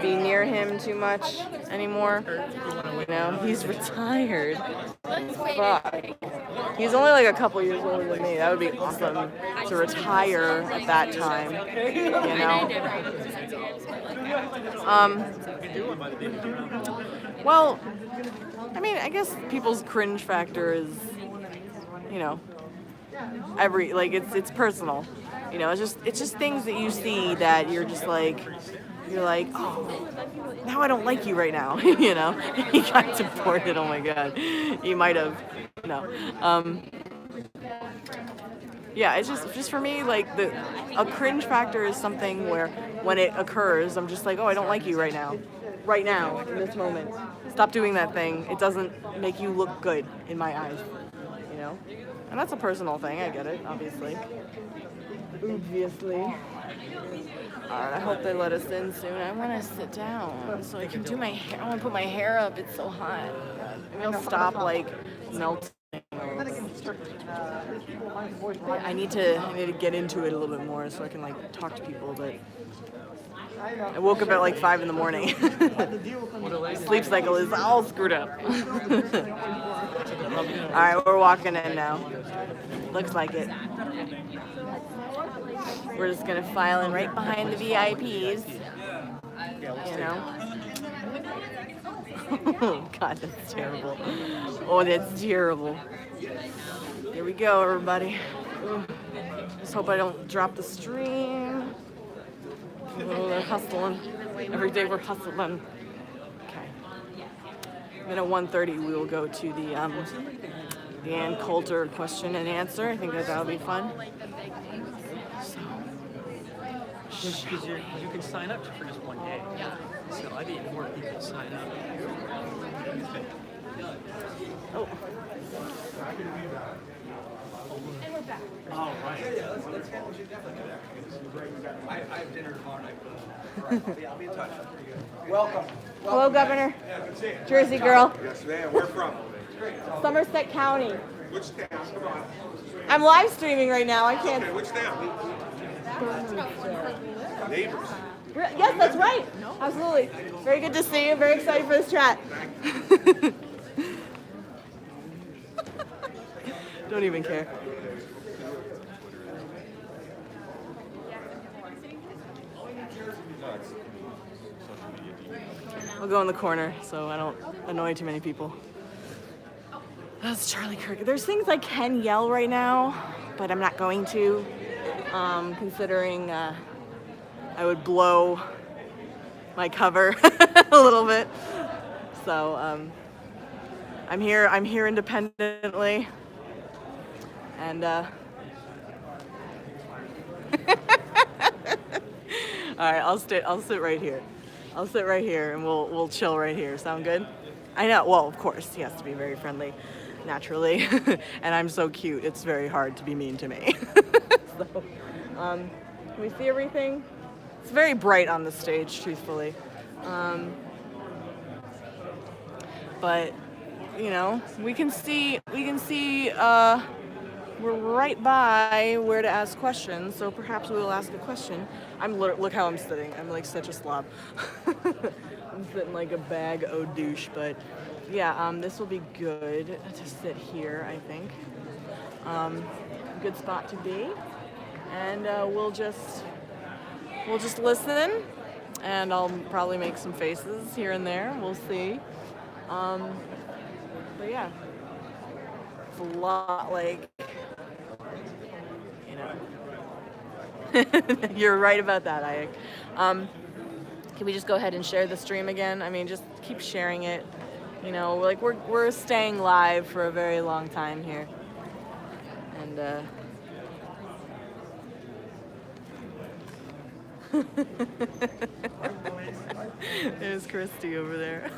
be near him too much anymore. You know, he's retired. Fuck. He's only like a couple years older than me. That would be awesome to retire at that time, you know? Well, I mean, I guess people's cringe factor is, you know, it's personal. You know, it's just things that you see that you're like, oh, now I don't like you right now. You know, he got deported. Oh my God, he might have. No. Yeah, it's just for me, like a cringe factor is something where when it occurs, I'm just like, oh, I don't like you right now, in this moment. Stop doing that thing. It doesn't make you look good in my eyes. You know, and that's a personal thing. I get it, obviously. Alright, I hope they let us in soon. I want to sit down so I can do my hair. I want to put my hair up. It's so hot. Maybe I'll stop like melting. I need to get into it a little bit more so I can like talk to people. But I woke up at like 5 in the morning. Sleep cycle is all screwed up. Alright, we're walking in now. Looks like it. We're just gonna file in right behind the VIPs. You know? Oh God, that's terrible. Oh, that's terrible. Here we go, everybody. Ooh. Just hope I don't drop the stream. Oh, they're hustling. Every day we're hustling. Okay. Then at 1:30 we will go to the Ann Coulter question and answer. I think that'll be fun. Because you can sign up for just one day. So I need more people to sign up. Oh. And we're back. All right. I have dinner tomorrow night. I'll be in touch. Welcome. Hello, Governor. Jersey girl. Yes, ma'am. Where from? Somerset County. Which town? Come on. I'm live streaming right now. I can't. Okay, which town? Neighbors. Yes, that's right. Absolutely. Very good to see you. Very excited for this chat. Don't even care. I'll go in the corner so I don't annoy too many people. That's Charlie Kirk. There's things I can yell right now, but I'm not going to, considering I would blow my cover a little bit. So I'm here independently, and all right, I'll sit right here. I'll sit right here and we'll chill right here. Sound good? I know. Well, of course, he has to be very friendly, naturally, and I'm so cute. It's very hard to be mean to me. So, can we see everything? It's very bright on the stage, truthfully. But you know, we can see. We're right by where to ask questions, so perhaps we will ask a question. Look how I'm sitting. I'm like such a slob. I'm sitting like a bag o' douche, but yeah, this will be good to sit here, I think. Good spot to be, and we'll just listen, and I'll probably make some faces here and there. We'll see. But yeah, it's a lot like. You're right about that, Ayek. Can we just go ahead and share the stream again? I mean, just keep sharing it. You know, like we're staying live for a very long time here, and There's Christy over there.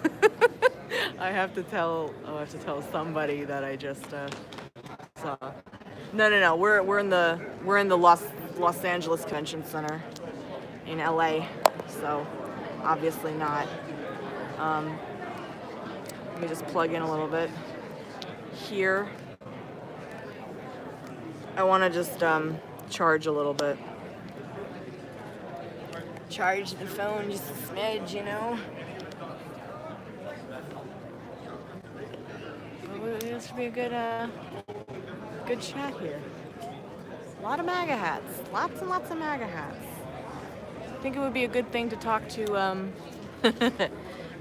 I have to tell somebody that I just saw. No. We're in the Los Angeles Convention Center in LA. So obviously not. Let me just plug in a little bit here. I want to just charge a little bit. Charge the phone just a smidge, you know. This should be a good chat here. A lot of MAGA hats, lots and lots of MAGA hats. I think it would be a good thing to talk to.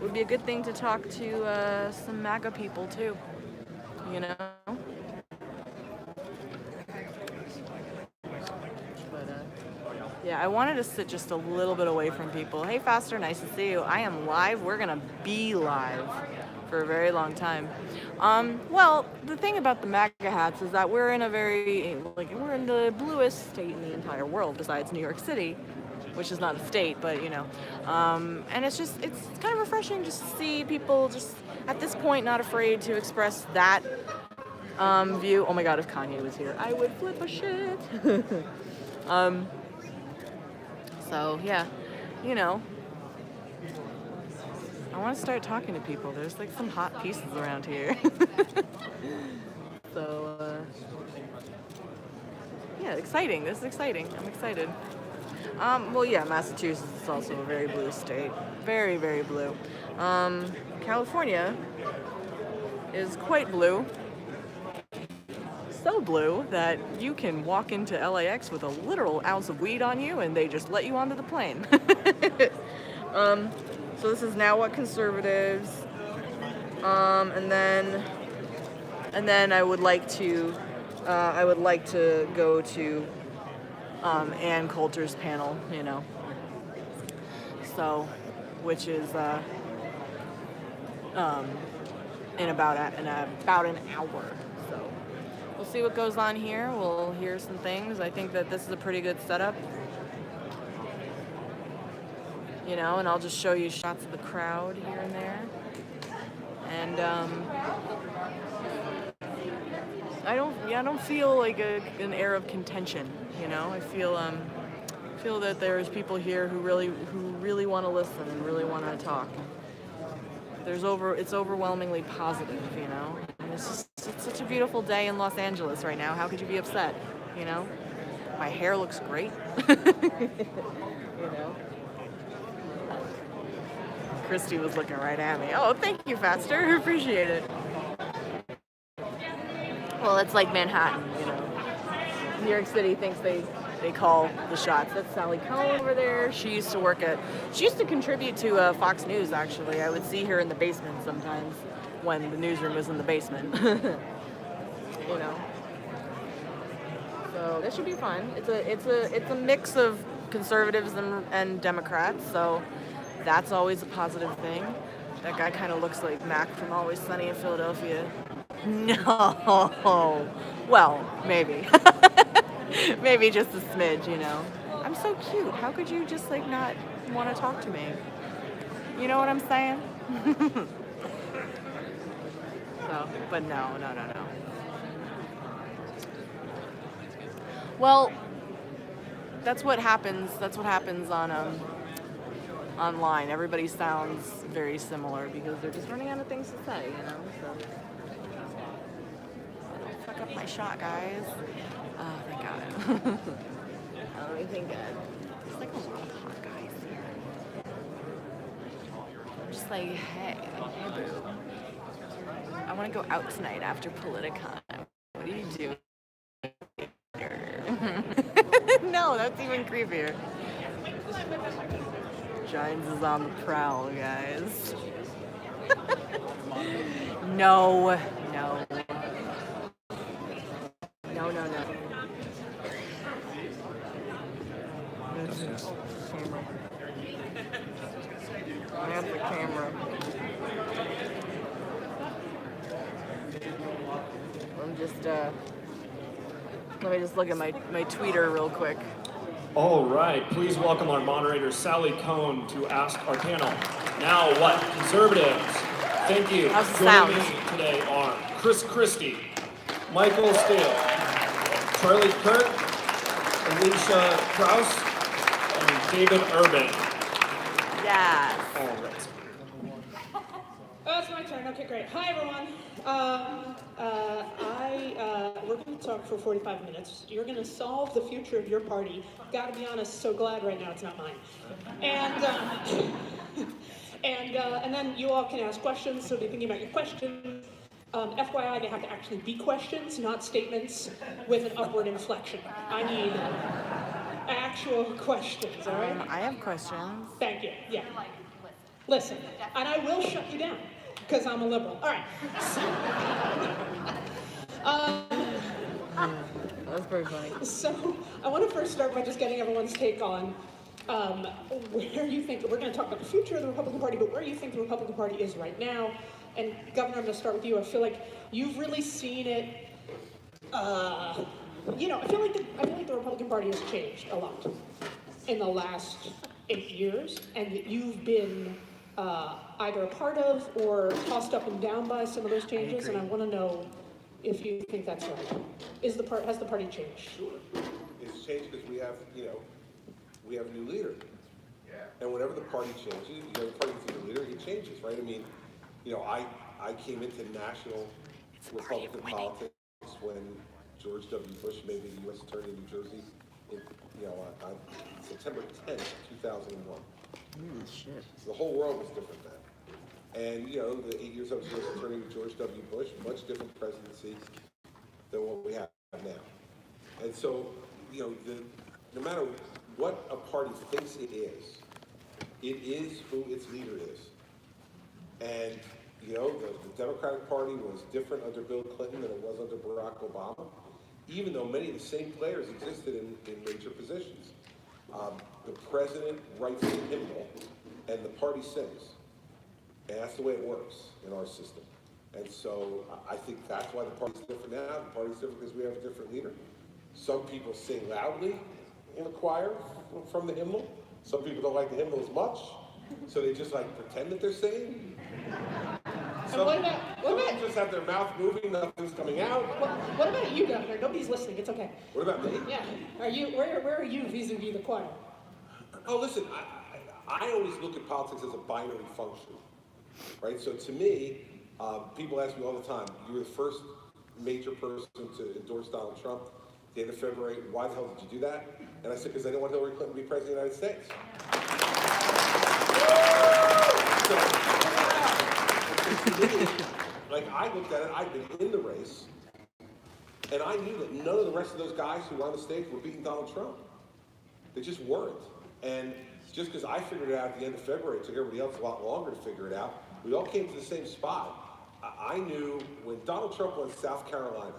Would be a good thing to talk to some MAGA people too. You know. Yeah, I wanted to sit just a little bit away from people. Hey, Faster, nice to see you. I am live. We're gonna be live for a very long time. Well, the thing about the MAGA hats is that we're in we're in the bluest state in the entire world besides New York City, which is not a state, but you know. And it's kind of refreshing just to see people just at this point not afraid to express that view. Oh my God, if Kanye was here, I would flip a shit. So yeah, you know, I want to start talking to people. There's like some hot pieces around here. So yeah, exciting. This is exciting. I'm excited. Well, yeah, Massachusetts is also a very blue state. Very, very blue. California is quite blue. So blue that you can walk into LAX with a literal ounce of weed on you and they just let you onto the plane. So this is Now What Conservatives. And then I would like to go to Ann Coulter's panel, you know. So, which is in about an hour. So we'll see what goes on here. We'll hear some things. I think that this is a pretty good setup. You know, and I'll just show you shots of the crowd here and there. And I don't feel like an air of contention. You know, I feel that there's people here who really want to listen and really want to talk. It's overwhelmingly positive, you know. And it's such a beautiful day in Los Angeles right now. How could you be upset? You know, my hair looks great. You know. Christy was looking right at me. Oh, thank you, Faster. Appreciate it. Well, it's like Manhattan, you know. New York City thinks they call the shots. That's Sally Cohn over there. She used to contribute to Fox News, actually. I would see her in the basement sometimes when the newsroom was in the basement. You know. So this should be fun. It's a mix of conservatives and Democrats, so that's always a positive thing. That guy kind of looks like Mac from Always Sunny in Philadelphia. No. Well, maybe. Maybe just a smidge, you know. I'm so cute. How could you just like not want to talk to me? You know what I'm saying? So, but no. Well, that's what happens. That's what happens on online. Everybody sounds very similar because they're just running out of things to say, you know. So don't fuck up my shot, guys. Oh, thank God. Let me think. There's like a lot of hot guys here. I'm just like, hey boo. I want to go out tonight after Politicon. What are you doing? No, that's even creepier. Gines is on the prowl, guys. No. I have the camera. Let me just look at my tweeter real quick. All right, please welcome our moderator, Sally Cohn, to ask our panel. Now what? Conservatives. Thank you. Joining me today are Chris Christie, Michael Steele, Charlie Kirk, Alicia Krause, and David Urban. Yes. All right. Oh, it's my turn. Okay, great. Hi, everyone. We're going to talk for 45 minutes. You're going to solve the future of your party. Got to be honest, so glad right now it's not mine. And then you all can ask questions, so be thinking about your questions. FYI, they have to actually be questions, not statements with an upward inflection. I need actual questions, all right? I have questions. Thank you. Yeah. Listen, and I will shut you down because I'm a liberal. All right. That's pretty funny. So I want to first start by just getting everyone's take on where you think, we're going to talk about the future of the Republican Party, but where you think the Republican Party is right now. And Governor, I'm going to start with you. I feel like you've really seen it, I feel like the Republican Party has changed a lot in the last 8 years, and that you've been either a part of or tossed up and down by some of those changes, and I want to know if you think that's right. Has the party changed? Sure. It's changed because we have a new leader. Yeah. And whenever the party changes, the party gets a new leader, it changes, right? I mean, I came into national Republican politics when George W. Bush made me the U.S. Attorney in New Jersey on September 10th, 2001. Shit. So the whole world was different then. And, the 8 years I was U.S. Attorney with George W. Bush, much different presidency than what we have now. And so, no matter what a party thinks it is who its leader is. And, the Democratic Party was different under Bill Clinton than it was under Barack Obama, even though many of the same players existed in major positions. The president writes the hymnal, and the party sings. And that's the way it works in our system. And so I think that's why the party's different now. The party's different because we have a different leader. Some people sing loudly in the choir from the hymnal. Some people don't like the hymnal as much, so they just pretend that they're singing. Some people just have their mouth moving, nothing's coming out. What about you, Governor? Nobody's listening. It's okay. What about me? Yeah. Where are you vis-a-vis the choir? Oh, listen, I always look at politics as a binary function, right? So to me, people ask me all the time, you were the first major person to endorse Donald Trump at the end of February. Why the hell did you do that? And I said, because I didn't want Hillary Clinton to be president of the United States. So to me, I looked at it, I'd been in the race, and I knew that none of the rest of those guys who were on the stage were beating Donald Trump. They just weren't. And just because I figured it out at the end of February, it took everybody else a lot longer to figure it out. We all came to the same spot. I knew when Donald Trump won South Carolina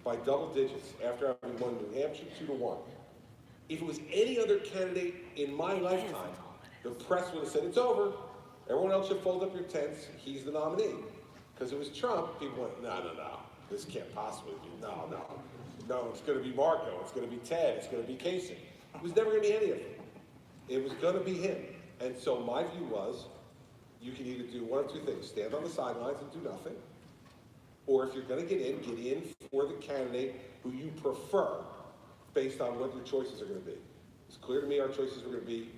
by double digits after having won New Hampshire 2-1, if it was any other candidate in my lifetime, the press would have said, it's over. Everyone else should fold up your tents. He's the nominee. Because it was Trump, people went, no. This can't possibly be. No, it's going to be Marco. It's going to be Ted. It's going to be Kasich. It was never going to be any of them. It was going to be him. And so my view was, you can either do one of two things, stand on the sidelines and do nothing, or if you're going to get in for the candidate who you prefer based on what your choices are going to be. It's clear to me our choices were going to be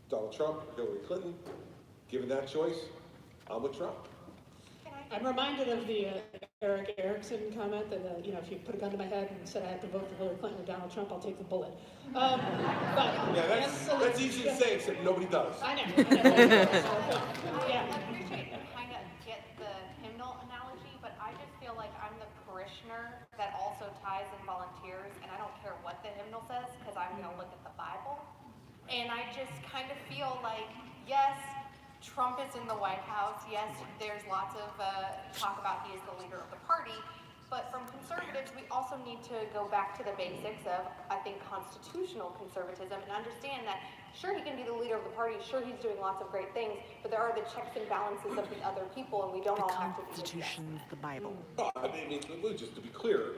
Donald Trump or Hillary Clinton. Given that choice, I'm with Trump. I'm reminded of the Eric Erickson comment that, if you put a gun to my head and said I had to vote for Hillary Clinton or Donald Trump, I'll take the bullet. But yeah, that's easy to say, except nobody does. I know. Yeah. I appreciate and kind of get the hymnal analogy, but I just feel like I'm the parishioner that also ties and volunteers, and I don't care what the hymnal says because I'm going to look at the Bible. And I just kind of feel like, yes, Trump is in the White House. Yes, there's lots of talk about he is the leader of the party, But from conservatives, we also need to go back to the basics of, I think, constitutional conservatism and understand that, sure, he can be the leader of the party, sure, he's doing lots of great things, but there are the checks and balances of the other people, and we don't all have to be. The Constitution's the Bible. Oh, I mean, just to be clear,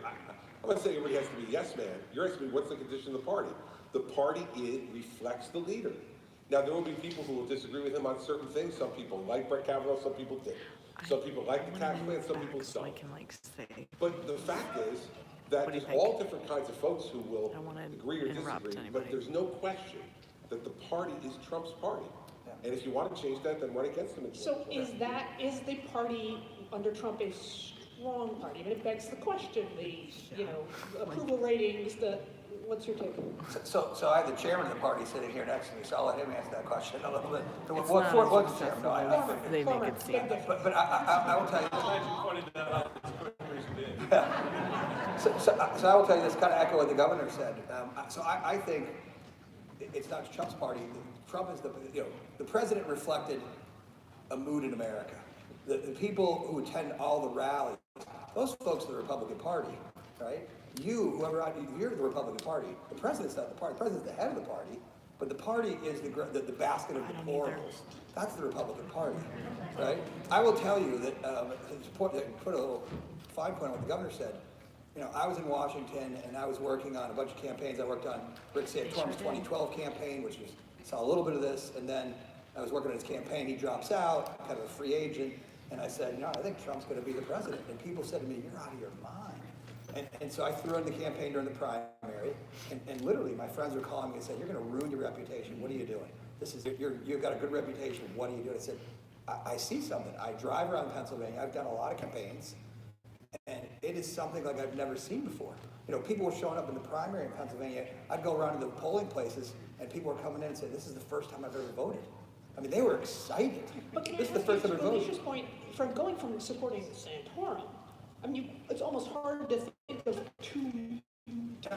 I'm not saying everybody has to be a yes man. You're asking me what's the condition of the party. The party reflects the leader. Now, there will be people who will disagree with him on certain things. Some people like Brett Kavanaugh, some people didn't. Some people like the tax plan, some people don't. But the fact is that there's all different kinds of folks who will agree or disagree, but there's no question that the party is Trump's party. And if you want to change that, then run against him. So is the party under Trump a strong party? I mean, it begs the question, approval ratings, what's your take? So I have the chairman of the party sitting here next to me, so I'll let him answer that question a little bit. It's What's not the chairman? No, they make it seem. But I will tell you. So I will tell you this, kind of echo what the governor said. So I think it's not Trump's party. Trump is the president reflected a mood in America. The people who attend all the rallies, those folks are the Republican Party, right? You're the Republican Party. The president's not the party. The president's the head of the party, but the party is the basket of deplorables. That's the Republican Party, right? I will tell you that, to put a little fine point on what the governor said, I was in Washington and I was working on a bunch of campaigns. I worked on Rick Santorum's 2012 campaign, which saw a little bit of this, and then I was working on his campaign. He drops out, kind of a free agent, and I said, I think Trump's going to be the president. And people said to me, you're out of your mind. And so I threw in the campaign during the primary, and literally my friends were calling me and said, you're going to ruin your reputation. What are you doing? You've got a good reputation. What are you doing? I said, I see something. I drive around Pennsylvania. I've done a lot of campaigns, and it is something like I've never seen before. People were showing up in the primary in Pennsylvania. I'd go around to the polling places, and people were coming in and saying, this is the first time I've ever voted. I mean, they were excited. But can this is I the first time I've voted. Alicia's point, from going from supporting Santorum, I mean, it's almost hard to think of two.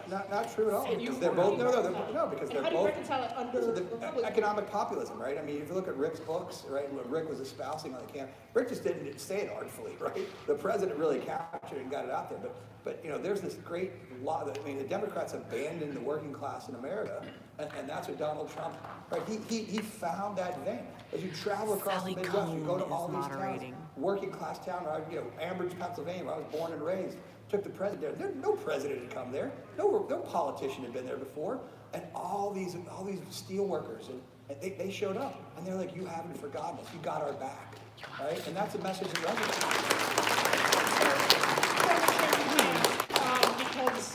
Not true at all. Because they're both because they're how do you both. reconcile it under Economic populism, right? I mean, if you look at Rick's books, right, what Rick was espousing on the camp, Rick just didn't say it artfully, right? The president really captured it and got it out there. But there's this great law that, I mean, the Democrats abandoned the working class in America, and that's what Donald Trump, right? He found that vein. As you travel across the Midwest, you go to all these towns, working class town, Ambridge, Pennsylvania, where I was born and raised. Took the president there. No president had come there. No politician had been there before. And all these steel workers, and they showed up. And they're like, you haven't forgotten us. You got our back. Right? And that's a message that resonates. Because,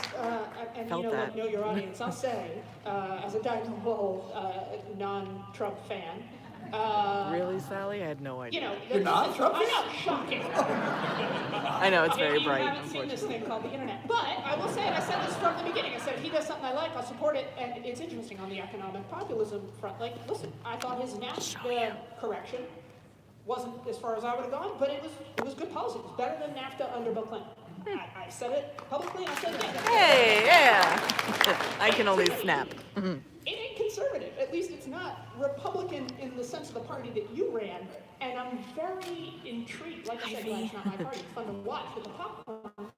know your audience, I'll say, as a dyed-in-the-wool non-Trump fan, really, Sally? I had no idea. You're not a Trump fan? I know, shocking. I know, it's very bright. You haven't seen this thing called the internet. But I will say, and I said this from the beginning, I said, if he does something I like, I'll support it. And it's interesting on the economic populism front. Like, listen, I thought his NAFTA correction wasn't as far as I would have gone, but it was good policy. It was better than NAFTA under Bill Clinton. I said it publicly, and I said it again. Hey, yeah. I can only snap. It ain't conservative. At least it's not Republican in the sense of the party that you ran. And I'm very intrigued. Like I said, it's not my party. It's fun to watch with the popcorn.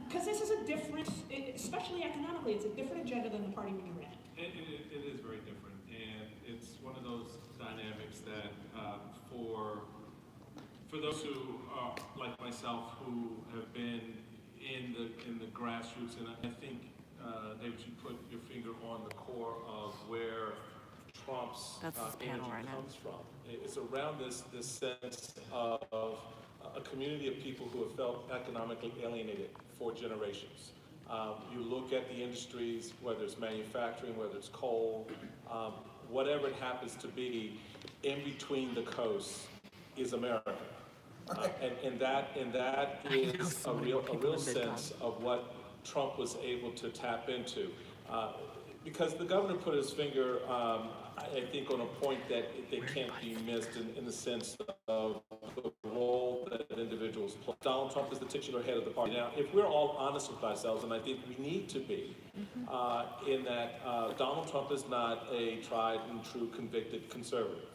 Because this is a different, especially economically, it's a different agenda than the party when you ran. It is very different. And it's one of those dynamics that for those who are like myself who have been in the grassroots, and I think David, you put your finger on the core of where Trump's energy comes from. It's around this sense of a community of people who have felt economically alienated for generations. You look at the industries, whether it's manufacturing, whether it's coal, whatever it happens to be, in between the coasts is America. And that is a real sense of what Trump was able to tap into. Because the governor put his finger, I think, on a point that can't be missed in the sense of the role that individuals play. Donald Trump is the titular head of the party. Now, if we're all honest with ourselves, and I think we need to be, in that Donald Trump is not a tried and true convicted conservative.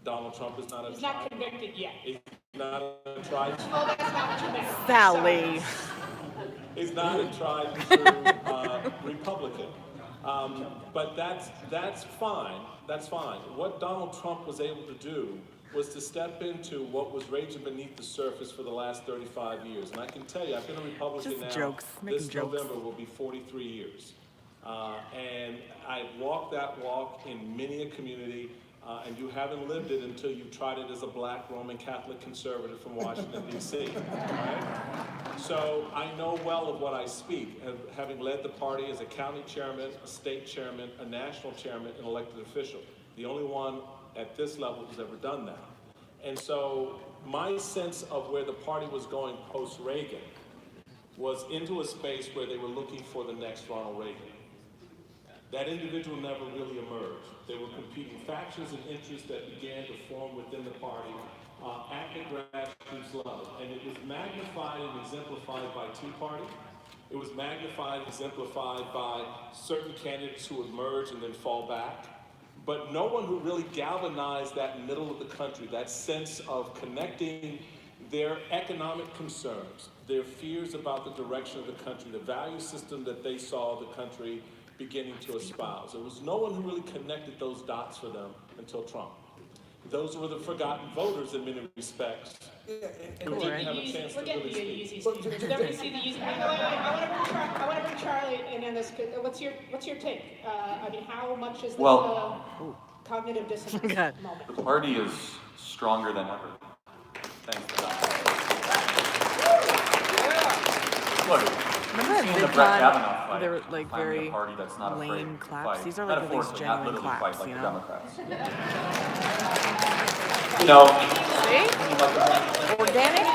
Donald Trump is not a He's not convicted yet. not a tried. Oh, that's not what you meant. Sally. He's not a tried and true Republican. But that's fine. That's fine. What Donald Trump was able to do was to step into what was raging beneath the surface for the last 35 years. And I can tell you, I've been a Republican Just now. jokes, making This jokes. November will be 43 years. And I've walked that walk in many a community, and you haven't lived it until you've tried it as a black Roman Catholic conservative from Washington, D.C. Right? So I know well of what I speak, having led the party as a county chairman, a state chairman, a national chairman, an elected official. The only one at this level who's ever done that. And so my sense of where the party was going post-Reagan was into a space where they were looking for the next Ronald Reagan. That individual never really emerged. There were competing factions and interests that began to form within the party at the grassroots level. And it was magnified and exemplified by Tea Party. It was magnified and exemplified by certain candidates who would emerge and then fall back. But no one who really galvanized that middle of the country, that sense of connecting their economic concerns, their fears about the direction of the country, the value system that they saw the country beginning to espouse. There was no one who really connected those dots for them until Trump. Those were the forgotten voters in many respects. Who didn't have a chance to really speak. I want to bring Charlie in on this. What's your take? I mean, how much is this cognitive dissonance moment? The party is stronger than ever. Thanks to that. Look, Remember seeing the at Brett VidCon, Kavanaugh fight, they were like finding very a party that's not afraid lame to claps. fight. These are like at least Metaphorically, not genuine literally claps, fight like you the know? Democrats. You know, See? Organic?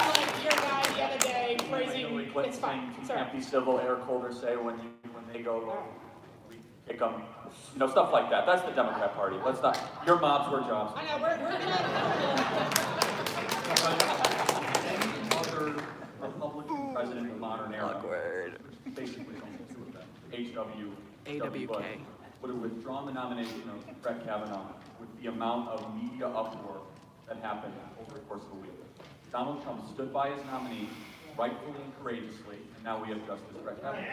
Your guy the other day praising. what It's fine. you Sorry. can't be civil, Eric Holder say when they go, we pick them. You know, stuff like that. That's the Democrat Party. Let's not. Your mobs were jobs. I know we're Any other Republican president in the modern era, basically only two of them, H.W. Bush, would have withdrawn the nomination of Brett Kavanaugh with the amount of media uproar that happened over the course of a week. Donald Trump stood by his nominee rightfully and courageously, and now we have Justice Brett Kavanaugh.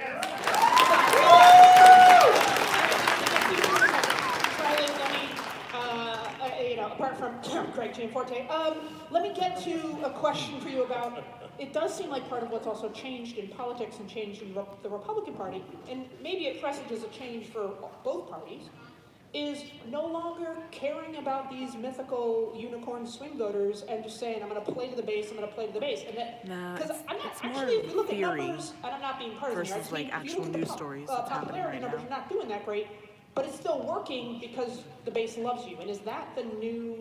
Charlie, apart from Greg Gianforte, let me get to a question for you about, it does seem like part of what's also changed in politics and changed in the Republican Party, and maybe it presages a change for both parties, is no longer caring about these mythical unicorn swing voters and just saying, I'm going to play to the base, I'm going to play to the base. And that, because I'm not actually, if you look at numbers, and I'm not being partisan here, versus like actual news stories that's happening popularity right numbers now. are not doing that great, but it's still working because the base loves you. And is that the new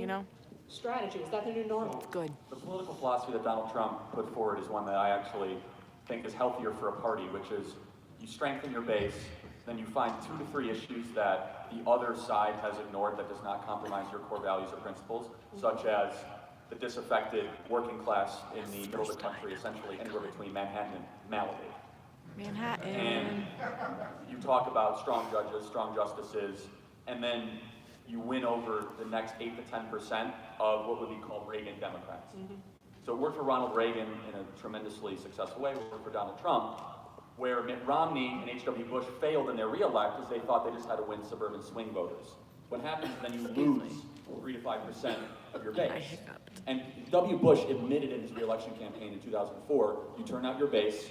strategy? Is that the new normal? Good. The political philosophy that Donald Trump put forward is one that I actually think is healthier for a party, which is you strengthen your base, then you find 2 to 3 issues that the other side has ignored that does not compromise your core values or principles, such as the disaffected working class in the middle of the country, essentially anywhere between Manhattan and Malibu. Manhattan. And you talk about strong judges, strong justices, and then you win over the next 8 to 10% of what would be called Reagan Democrats. So it worked for Ronald Reagan in a tremendously successful way. It worked for Donald Trump, where Mitt Romney and H.W. Bush failed in their re-elect because they thought they just had to win suburban swing voters. What happens is then you lose 3 to 5% of your base. And W. Bush admitted in his re-election campaign in 2004, you turn out your base,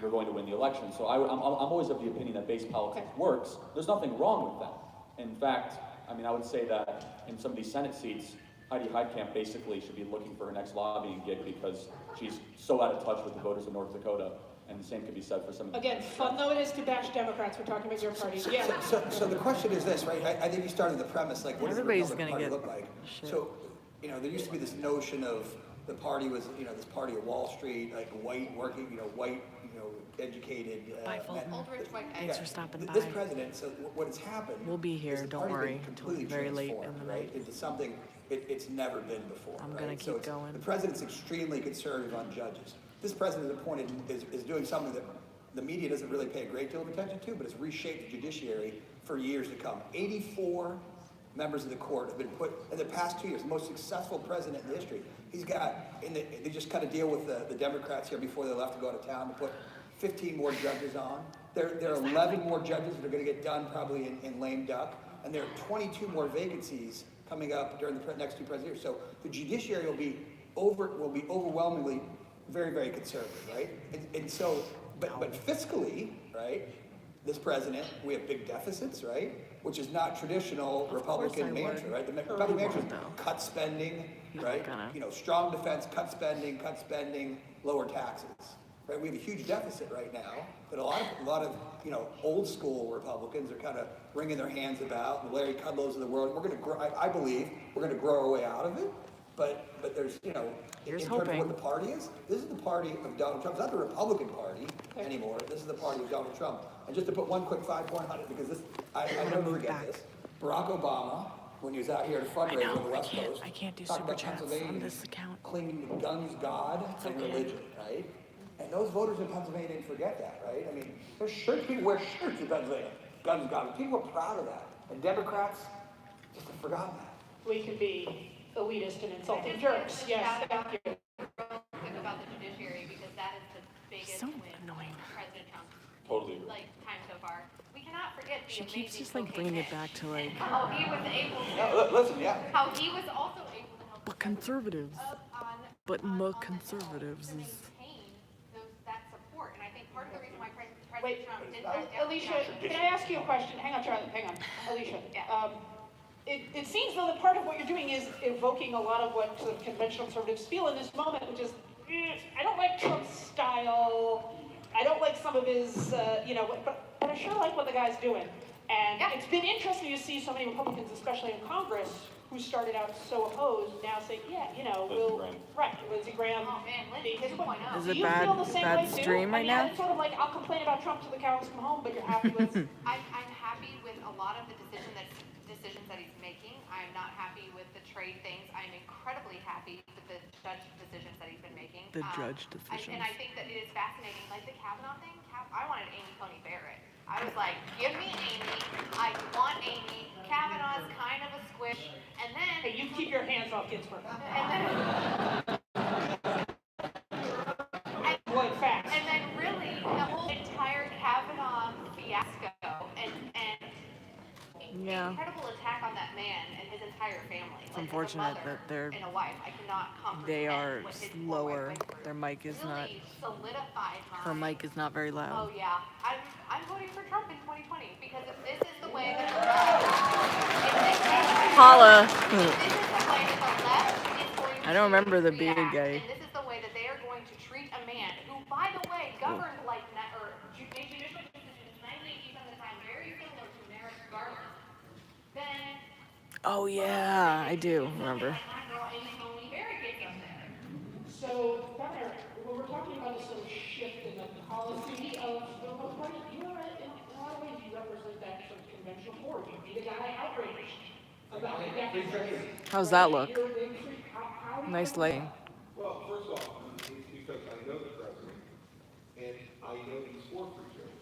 you're going to win the election. So I'm always of the opinion that base politics works. There's nothing wrong with that. In fact, I mean, I would say that in some of these Senate seats, Heidi Heitkamp basically should be looking for her next lobbying gig because she's so out of touch with the voters of North Dakota. And the same could be said for some of the... Again, fun though it is to bash Democrats. We're talking about your party. Yeah. So the question is this, right? I think you started the premise, like, what does the Republican Party look like? shit. So, there used to be this notion of the party was, this party of Wall Street, like white working, white, educated. Bye, Fulton. Thanks for stopping by. This president, so what has happened... We'll be here, is the don't party's worry, been until completely very late in transformed, the right, night. into something it's never been before. I'm right? gonna keep So going. The president's extremely conservative on judges. This president appointed is doing something that the media doesn't really pay a great deal of attention to, but it's reshaped the judiciary for years to come. 84 members of the court have been put, in the past 2 years, the most successful president in history. He's got, they just cut a deal with the Democrats here before they left to go to town to put 15 more judges on. There are 11 more judges that are going to get done probably in lame duck, and there are 22 more vacancies coming up during the next two presidential years. So the judiciary will be overwhelmingly very, very conservative, right? And so, but fiscally, right? This president, we have big deficits, right? Which is not traditional Republican mantra, right? The Republican mantra is cut spending, right? You know, strong defense, cut spending, lower taxes, right? We have a huge deficit right now that a lot of you know, old school Republicans are kind of wringing their hands about, the Larry Kudlows of the world. We're going to grow, I believe, we're going to grow our way out of it. But there's, you know, in terms of what the party is, this is the party of Donald Trump. It's not the Republican Party anymore. This is the party of Donald Trump. And just to put one quick 5-point on it, because this, I never forget this. Barack Obama, when he was out here to fundraise on the West Coast, talked about Pennsylvania clinging to guns, God, and religion, right? And those voters in Pennsylvania didn't forget that, right? I mean, there's shirts, people wear shirts in Pennsylvania, guns, God. People are proud of that. And Democrats just have forgotten that. We can be elitist and insulting jerks. Yes, thank you. About the judiciary, because that is the biggest win President Trump time so far. We cannot forget the She amazing keeps just bringing it back to how he was able to. How he was also able to help. But conservatives. But more conservatives is. That support, and I think part of the reason why President Trump didn't have Alicia, can I ask you a question? Hang on, Charlie. Hang on, Alicia. It seems though that part of what you're doing is evoking a lot of what sort of conventional conservatives feel in this moment, which is, I don't like Trump's style. I don't like some of his, you know, but I sure like what the guy's doing. And it's been interesting to see so many Republicans, especially in Congress, who started out so opposed, now say, yeah, you know, Lindsey Graham. Oh man, Lindsey 2.0. Is it bad stream right now? It's sort of like, I'll complain about Trump till the cows come home, but you're happy with. I'm happy with a lot of the decisions that he's making. I'm not happy with the trade things. I'm incredibly happy with the judge decisions that he's been making. The judge decisions. And I think that it is fascinating, like the Kavanaugh thing. I wanted Amy Coney Barrett. I was like, give me Amy. I want Amy. Kavanaugh's kind of a squish. And then hey, you keep your hands off Ginsburg. And then really the whole entire Kavanaugh fiasco and incredible attack on that man and his entire family. It's unfortunate that they're and a wife. I cannot comprehend they are what his slower. Their mic is not. Solidified Her mic is not very loud. Oh yeah, I'm voting for Trump in 2020 because if this is the way that Paula. this is the way that the left is going to I don't remember the beard guy. and this is the way that they are going to treat a man who, by the way, governed like or made judicial decisions 98% of the time very similar to Merrick Garland. Then Oh yeah, I do remember. So, Governor, when we're talking about this sort of shift in the policy of the Republican Party, you are, in a lot of ways, you represent that sort of conventional board. You'd be the guy outraged about the deficit. How's that look? Nice lighting. Well, first off, it's because I know the president, and I know he's for free trade.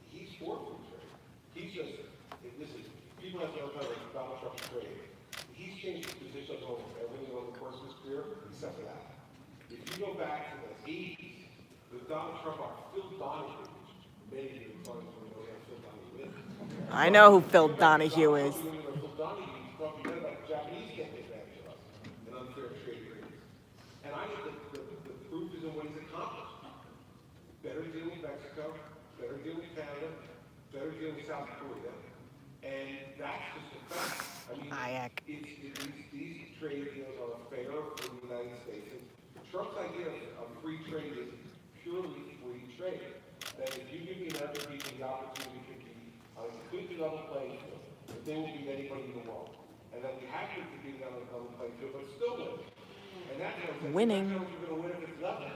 He's for free trade. He's just, listen, people have to know how Donald Trump's trade. He's changed his position on almost everything over the course of his career, except for that. If you go back to the 80s, with Donald Trump, Phil Donahue, many of you probably don't know who Phil Donahue is. I know who Phil Donahue is. Phil Donahue talking about the Japanese getting advantage of us and unfair trade agreements. And I think the proof is in what he's accomplished. Better deal with Mexico, better deal with Canada, better deal with South Korea. And that's just a fact. I mean, these trade deals are fair for the United States. And Trump's idea of free trade is purely free trade. That if you give the American people the opportunity to be on a completely level playing field, that they will beat anybody in the world. And that we have to compete on a level playing field, but still win. And that's winning. That's how you're going to win if it's level.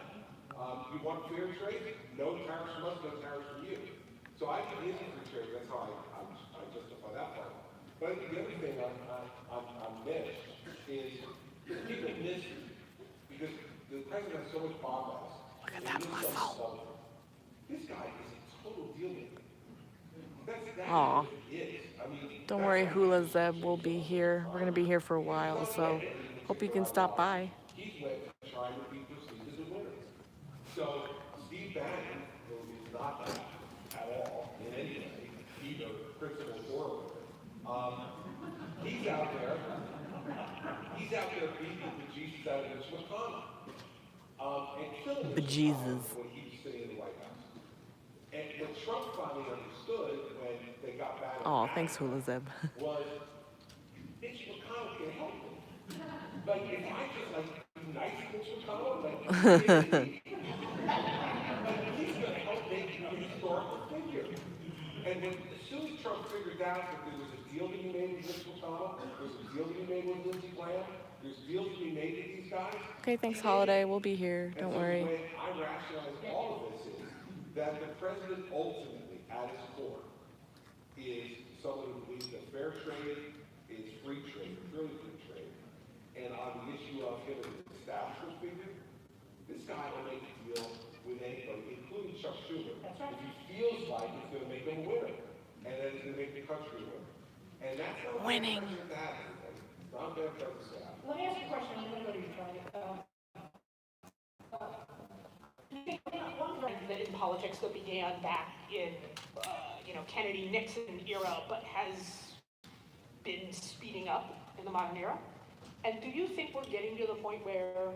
You want fair trade? No tariffs from us, no tariffs from you. So I think it is free trade. That's how I justify that part. But I think the other thing on this is people miss, because the president has so much bombast. Look at that muscle. This guy is a total deal maker. That's what he is. I mean, Don't worry, Hula Zeb will be here. We're gonna be here for a while, so hope you can stop by. He's trying to be perceived as a winner. So Steve Bannon, who is not that at all in any way, either principal or winner, he's out there beating the Jesus out of Mitch McConnell. And killing Bejesus. when he was sitting in the White House. And what Trump finally understood when they got back Oh, thanks, Hula Zeb. was Mitch McConnell can help me. Like, if I just, be nice to Mitch McConnell, he's going to help make a historical figure. And as soon as Trump figured out that there was a deal to be made with Mitch McConnell, there was a deal to be made with Lindsey Graham, there's deals to be made with these guys. Okay, thanks, Holiday. We'll be here. Don't worry. The way I rationalize all of this is that the president ultimately, at his core, is someone who believes that fair trade is free trade, really free trade. And on the issue of him as an establishment figure, this guy will make a deal with anybody, including Chuck Schumer, if he feels like it's going to make him a winner, and then it's going to make the country a winner. And that's not winning. Not bad president to have. Let me ask you a question. I'm going to go to you, Charlie. One trend that in politics that began back in, Kennedy-Nixon era, but has been speeding up in the modern era. And do you think we're getting to the point where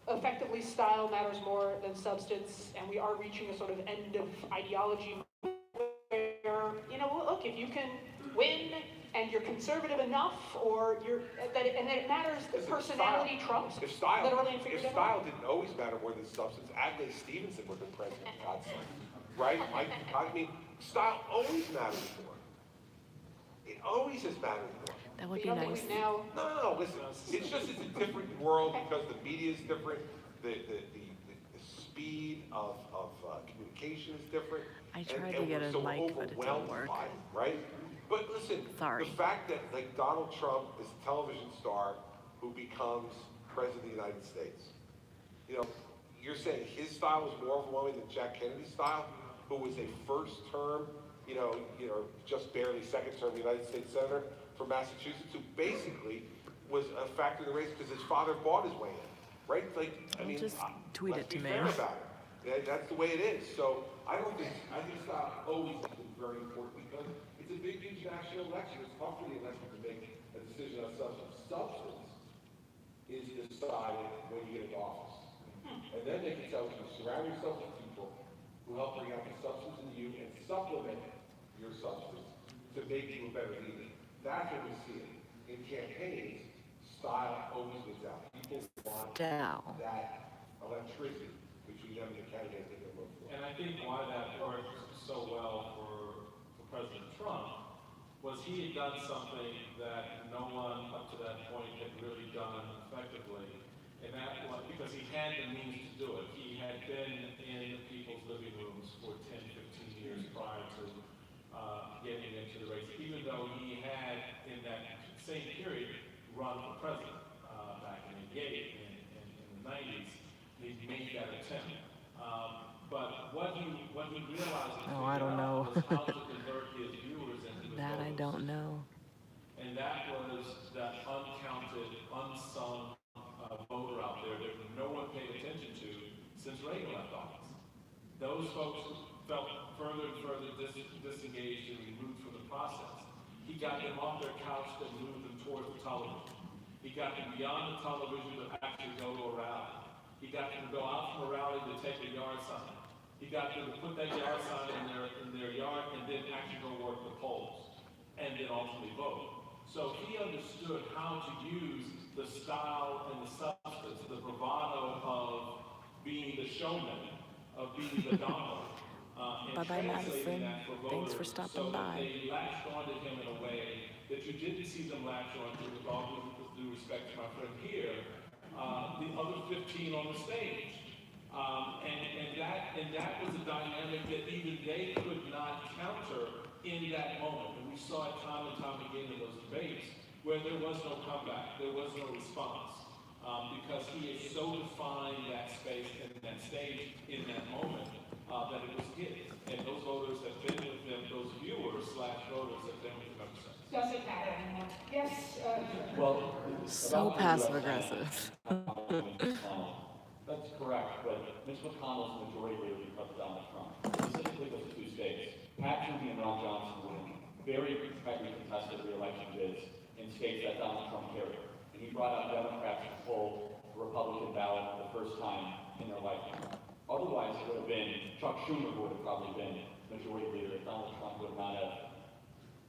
effectively style matters more than substance, and we are reaching a sort of end of ideology where, look, if you can win and you're conservative enough, or that it matters the personality trumps literally and If style didn't always matter more than substance, Adlai Stevenson would have been president, for God's sake. Right? I mean, style always matters more. It always has mattered more. That would be nice. No, listen. It's a different world because the media is different. The speed of communication is different. I tried to get a mic, but it didn't work. Right? But listen, Sorry. the fact that Donald Trump is a television star who becomes president of the United States, you're saying his style was more overwhelming than Jack Kennedy's style, who was a first term, just barely second term United States senator from Massachusetts, who basically was a factor in the race because his father bought his way in, right? Just tweet it to me. Fair about it. That's the way it is. So I think style always has been very important because it's a big, huge national election. It's tough for the election to make a decision on substance. Substance is decided when you get into office. And then they can tell you to surround yourself with people who help bring out the substance in you and supplement your substance to make you a better leader. That's what we see in campaigns. Style always wins out. People want that electricity, which we never the candidates that they're looking for. And I think why that worked so well for President Trump was he had done something that no one up to that point had really done effectively. And that was because he had the means to do it. He had been in people's living rooms for 10, 15 years prior to getting into the race, even though he had, in that same period, run for president back in '88 and in the '90s. He made that attempt. But what he realized I don't know. was how to convert his viewers into the That I voters. don't know. And that was that uncounted, unsung voter out there that no one paid attention to since Reagan left office. Those folks felt further and further disengaged and removed from the process. He got them off their couch and moved them towards the television. He got them beyond the television to actually go to a rally. He got them to go out from a rally to take a yard sign. He got them to put that yard sign in their yard and then actually go work the polls and then ultimately vote. So he understood how to use the style and the substance, the bravado of being the showman, of being the Donald. Bye-bye, Madison. Thanks for stopping by. They latched onto him in a way that you didn't see them latch onto, with all due respect to my friend here, the other 15 on the stage. And that was a dynamic that even they could not counter in that moment. And we saw it time and time again in those debates where there was no comeback, there was no response, because he had so defined that space and that stage in that moment that it was his. And those voters have been with him, those viewers / voters have been with him ever since. Doesn't matter anymore. Yes. Well, So passive aggressive. That's correct, but Mitch McConnell's the majority leader because of Donald Trump. Specifically those two states. Pat Toomey and Ron Johnson were in very tightly contested re-election bids in states that Donald Trump carried. And he brought out Democrats to pull the Republican ballot for the first time in their lifetime. Otherwise, it would have been Chuck Schumer who would have probably been majority leader if Donald Trump would not have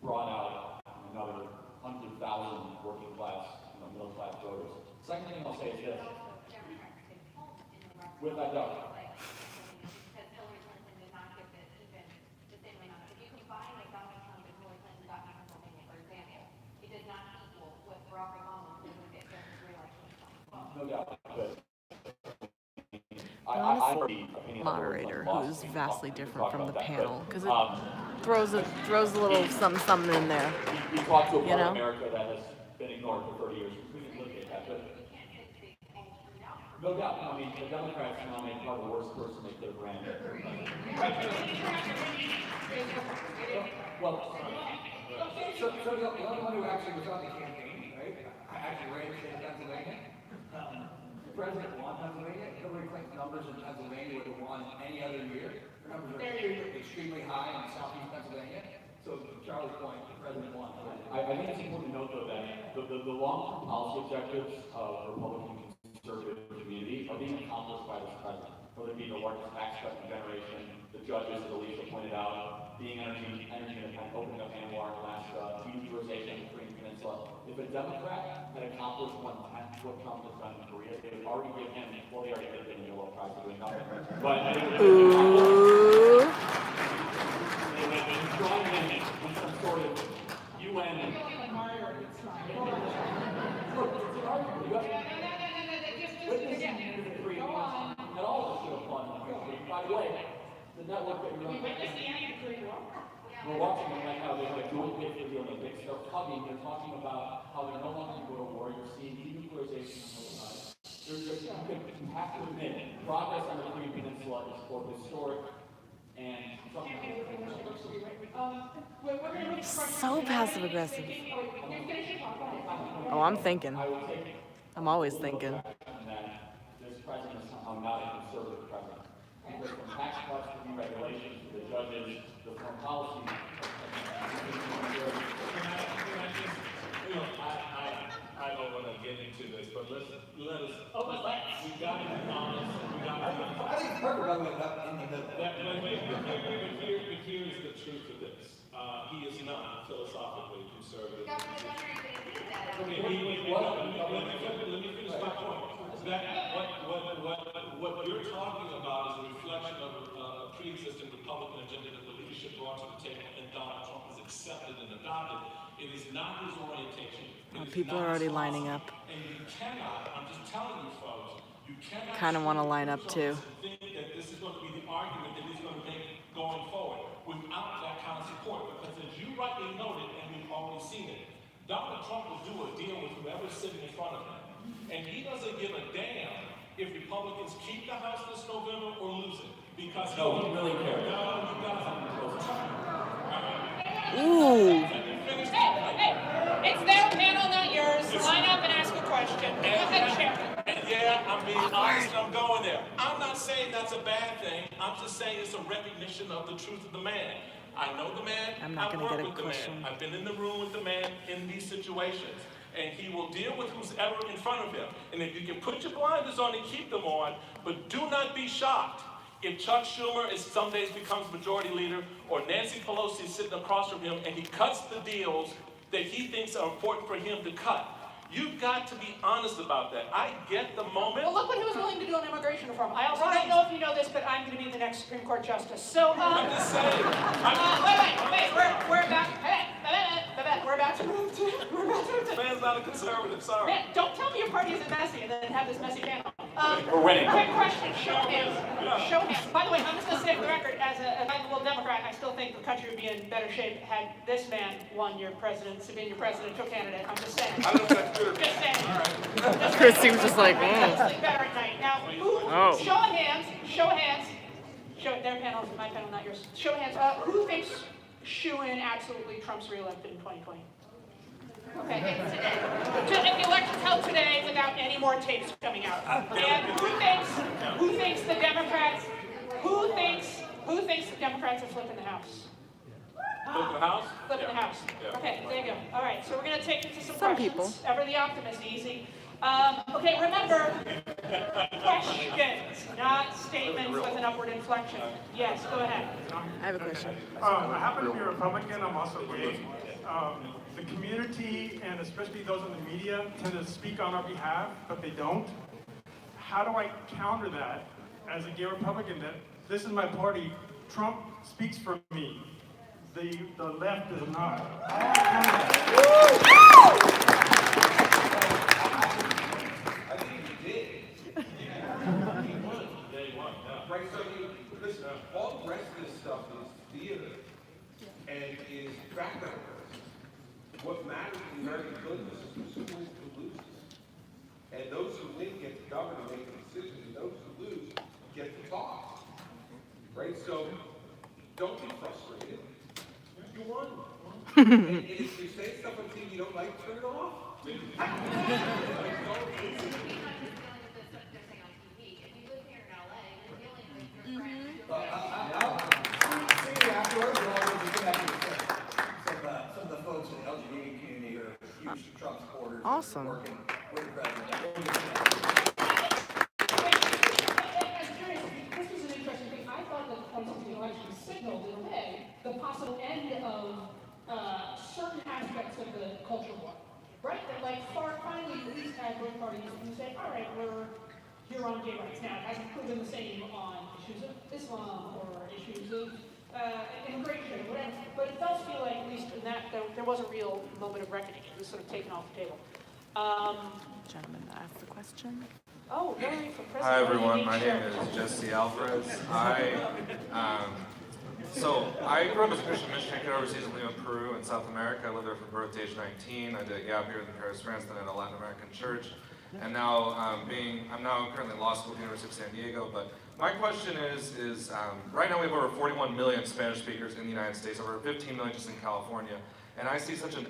brought out another 100,000 working class, middle class voters. Second thing I'll say is this. With that doubt. Because Hillary Clinton did not give it even the same amount. If you combine what Donald Trump and Hillary Clinton got in Pennsylvania, for example, it does not equal what Barack Obama was able to get during his re-election. No doubt, but Honestly, moderator who is vastly different from the panel because it throws a little something in there. We talked to a You part know? of America that has been ignored for 30 years. We can look at that, but no doubt. I mean, the Democrats nominate probably the worst person they could have ran. Well, So the only one who actually was on the campaign, right? I actually ran in Pennsylvania. The president won Pennsylvania. Hillary Clinton's numbers in Pennsylvania would have won any other year. Her numbers are extremely high in southeast Pennsylvania. So to Charlie's point, the president won. I think it's important to note, though, that the long-term policy objectives of the Republican conservative community are being accomplished by this president. Whether it be the largest tax cut in a generation, the judges, as Alicia pointed out, being energy independent, opening up Anwar, Alaska, denuclearization of the Korean Peninsula. If a Democrat had accomplished 1/10 what Trump has done in Korea, they would already give him, well, they already did give him the Nobel Prize for doing nothing. But they would have destroyed him in some sort of UN. That all should have won. By the way, the network that you're on. We're watching them right now. They have a dual hit for the Olympics. They're hugging. They're talking about how they're no longer going to go to war. You're seeing denuclearization on both sides. You have to admit, progress on the Korean Peninsula is both historic and So passive aggressive. Oh, I'm thinking. I'm always thinking. This president is somehow not a conservative president. Because from tax cuts to deregulations to the judges, the foreign policy. I don't want to get into this, but let us. We got to be honest. I think it's perfect rather than up in the middle. But here's the truth of this. He is not philosophically conservative. Let me finish my point. That what you're talking about is a reflection of a pre-existing Republican agenda that the leadership brought to the table and Donald Trump has accepted and adopted. It is not his orientation. People are already lining up. And you cannot, I'm just telling you folks, you cannot Kind of want to line up too. think that this is going to be the argument that he's going to make going forward without that kind of support. Because as you rightly noted, and we've already seen it, Donald Trump will do a deal with whoever's sitting in front of him. And he doesn't give a damn if Republicans keep the House this November or lose it. Because No, he really cares. No, he doesn't. Ooh. Hey, it's their panel, not yours. Line up and ask a question. Go ahead, Chairman. And yeah, I'm being honest, I'm going there. I'm not saying that's a bad thing. I'm just saying it's a recognition of the truth of the man. I know the man. I'm not I've gonna get worked a with the question. man. I've been in the room with the man in these situations. And he will deal with who's ever in front of him. And if you can put your blinders on and keep them on, but do not be shocked if Chuck Schumer is some days becomes majority leader, or Nancy Pelosi is sitting across from him and he cuts the deals that he thinks are important for him to cut. You've got to be honest about that. I get the moment. Well, look what he was willing to do on immigration reform. I also don't know if you know this, but I'm going to be the next Supreme Court justice. So, I'm just saying. wait, we're about to move to. Man's not a conservative, sorry. Man, don't tell me your party isn't messy and then have this messy panel. We're winning. Quick question, show hands. Show hands. By the way, I'm just going to say for the record, as a likable Democrat, I still think the country would be in better shape had this man won your presidency, been your presidential candidate. I'm just saying. I don't know if that's good or Just saying. Christy was just like, Sleep better at night. Now, who? Oh. Show of hands. show their panels, my panel, not yours. Show of hands. Who thinks shoo-in absolutely Trump's reelected in 2020? Okay. If the election's held today without any more tapes coming out. And who thinks the Democrats? Who thinks the Democrats are flipping the House? Flip the House? Flipping the House. Yeah. Okay, there you go. All right, so we're going to take it to some Some questions. people. Ever the optimist, easy. Okay, remember, questions, not statements with an upward inflection. Yes, go ahead. I have a question. I happen to be a Republican. I'm also gay. The community, and especially those in the media, tend to speak on our behalf, but they don't. How do I counter that as a gay Republican, that this is my party, Trump speaks for me, the left does not? I think you did. Right, so listen, all the rest of this stuff is theater and is background. What matters in American politics is who wins and who loses. And those who win get to govern and make the decisions, and those who lose get to talk. Right? So don't be frustrated. You won. And if you say stuff on TV you don't like, turn it off. Afterwards, we'll always be connected with some of the folks in the LGBT community who are huge Trump supporters. Awesome. Working with the president. I'm curious, this was an interesting thing. I thought that the 2016 election signaled, in a way, the possible end of certain aspects of the culture war. Right? That, like, finally, at least had both parties who say, all right, we're here on gay rights. Now, it hasn't proven the same on issues of Islam or issues of immigration, whatever. But it does feel like, at least in that, there was a real moment of reckoning. It was sort of taken off the table. Gentleman that asked the question. Oh, Hillary for president. Hi everyone, my name is Jesse Alvarez. I grew up as a Christian missionary kid overseas in Lima, Peru, in South America. I lived there from birth to age 19. I did a gap year in Paris, France, then at a Latin American church. And now I'm now currently in law school at the University of San Diego. But my question is right now we have over 41 million Spanish speakers in the United States, over 15 million just in California. And I see such an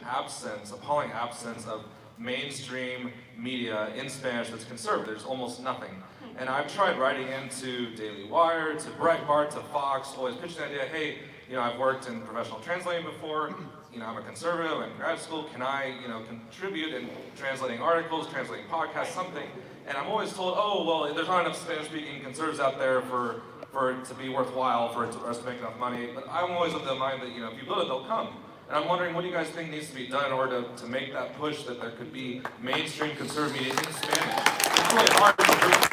appalling absence of mainstream media in Spanish that's conservative. There's almost nothing. And I've tried writing into Daily Wire, to Breitbart, to Fox, always pitching the idea, hey, I've worked in professional translating before, I'm a conservative, I'm in grad school, can I, contribute in translating articles, translating podcasts, something? And I'm always told, oh, well, there's not enough Spanish-speaking conservatives out there for it to be worthwhile, for us to make enough money. But I'm always of the mind that, if you build it, they'll come. And I'm wondering, what do you guys think needs to be done in order to make that push that there could be mainstream conservative media in Spanish? It's really hard to realize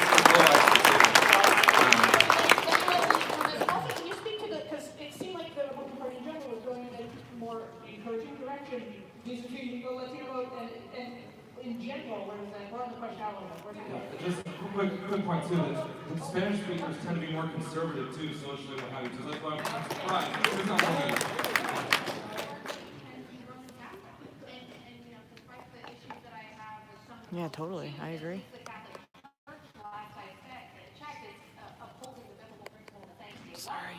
Can you speak to because it seemed like the Republican Party in general was going in a more encouraging direction vis-a-vis the Latino vote, and in general, where on the question, how where's it going? Just a quick point too, that Spanish speakers tend to be more conservative too, socially, what have you. So that's why I'm surprised. It's not only Yeah, totally. I agree. Sorry.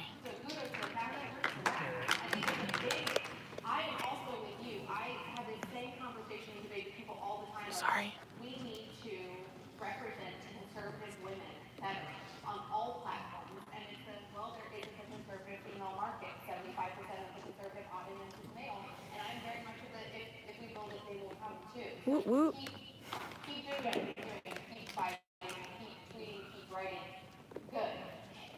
I am also with you. I have the same conversation and debate with people all the time. Sorry. We need to represent conservative women better on all platforms. And it says, well, there isn't a conservative female market. 75% of the conservative audience is male. And I'm very much of the, if we build it, they will come too. Woot woot. Keep doing what you're doing. Keep fighting. Keep tweeting. Keep writing. Good.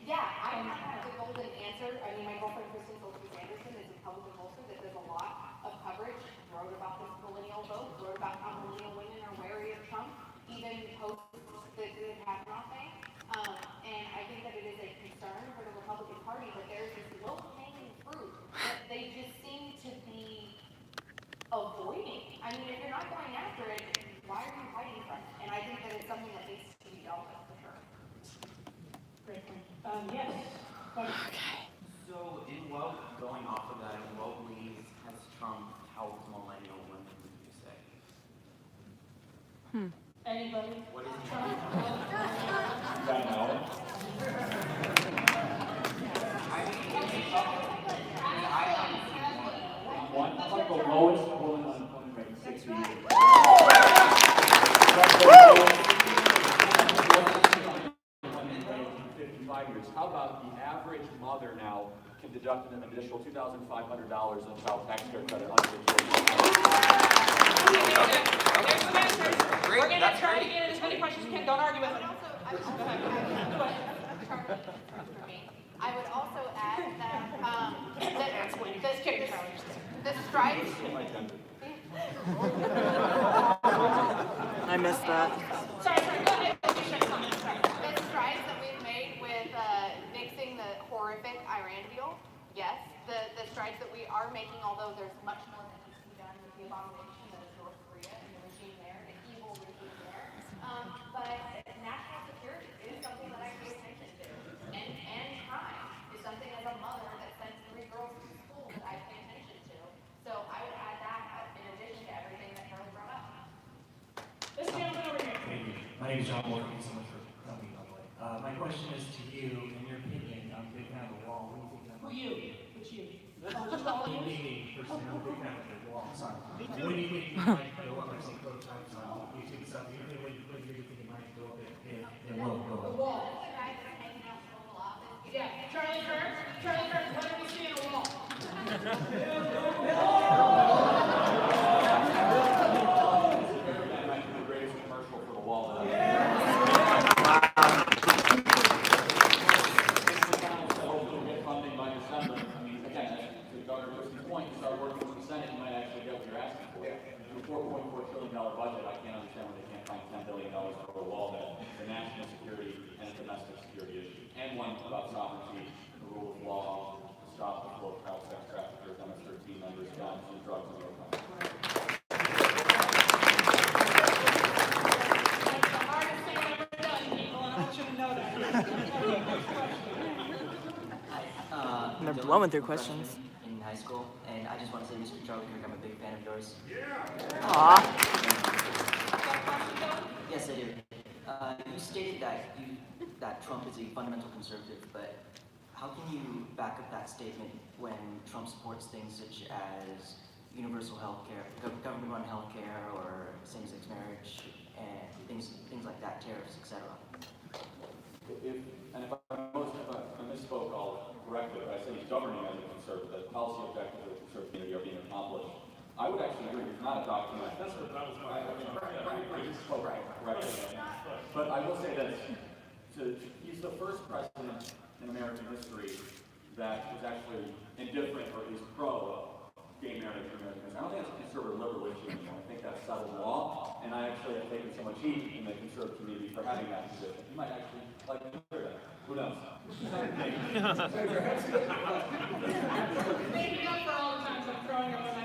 Yeah, I don't have the golden answer. I mean, my girlfriend Kristen Anderson is a Republican pollster that does a lot of coverage. Wrote about this millennial vote. Wrote about how millennial women are wary of Trump. Even posts the Kavanaugh thing. And I think that it is a concern for the Republican Party that there's this low-hanging fruit that they just seem to be avoiding. I mean, if you're not going after it, why are you fighting from it? And I think that it's something that needs to be dealt with for sure. Great point. Yes. Okay. So, going off of that, in what ways has Trump helped millennial women, would you say? Anybody? What is Trump? lowest woman unemployment rate in 60 years. How about the average mother now can deduct an additional $2,500 in child tax care credit under the We're going to try to get in as many questions as you can. Don't argue with it. I would also add that the stripes. I missed that. Sorry, go ahead. The strides that we've made with fixing the horrific Iran deal, yes. The strides that we are making, although there's much more that needs to be done with the abomination that is North Korea and the regime there, the evil regime there. But national security is something that I pay attention to. And crime is something as a mother that sends 3 girls to school that I pay attention to. So I would add that in addition to everything that Charlie brought up. This gentleman over here. Thank you. My name is John Moore. Thank you so much for coming, by the way. My question is to you. In your opinion, I'm a big fan of the wall. What do you think that? Who you? Which you? Me, personally, I'm a big fan of the wall. Sorry. What do you think you might go up? I've seen prototypes on YouTube and stuff. What do you think it might go up if it will go up? The wall. Yeah, Charlie Kirk. Charlie Kirk, what do we see in a wall? The greatest commercial for the wall. Funding by December. I mean, again, to Governor Christie's point, you start working with the Senate, you might actually get what you're asking for. With a $4.4 trillion budget, I can't understand why they can't find $10 billion for a wall that is a national security and a domestic security issue. And one about sovereignty, the rule of law, to stop the flow of child sex traffickers, MS-13 members, guns, and drugs in our country. They're blowing through questions. In high school, and I just want to say, Mr. Charlie Kirk, I'm a big fan of yours. Aw. Yes, I do. You stated that Trump is a fundamental conservative, but how can you back up that statement when Trump supports things such as universal health care, government-run health care, or same-sex marriage, and things like that, tariffs, etc.? If I misspoke, I'll correct it. I said he's governing as a conservative, that policy objectives of the conservative community are being accomplished. I would actually agree, he's not a document. But I will say that he's the first president in American history that is actually indifferent or at least pro-gay marriage for Americans. I don't think it's a conservative liberal issue anymore. I think that's settled law, and I actually have taken so much heat in the conservative community for having that position. You might actually like to hear that. Who knows? Maybe not for all the times I'm throwing up on my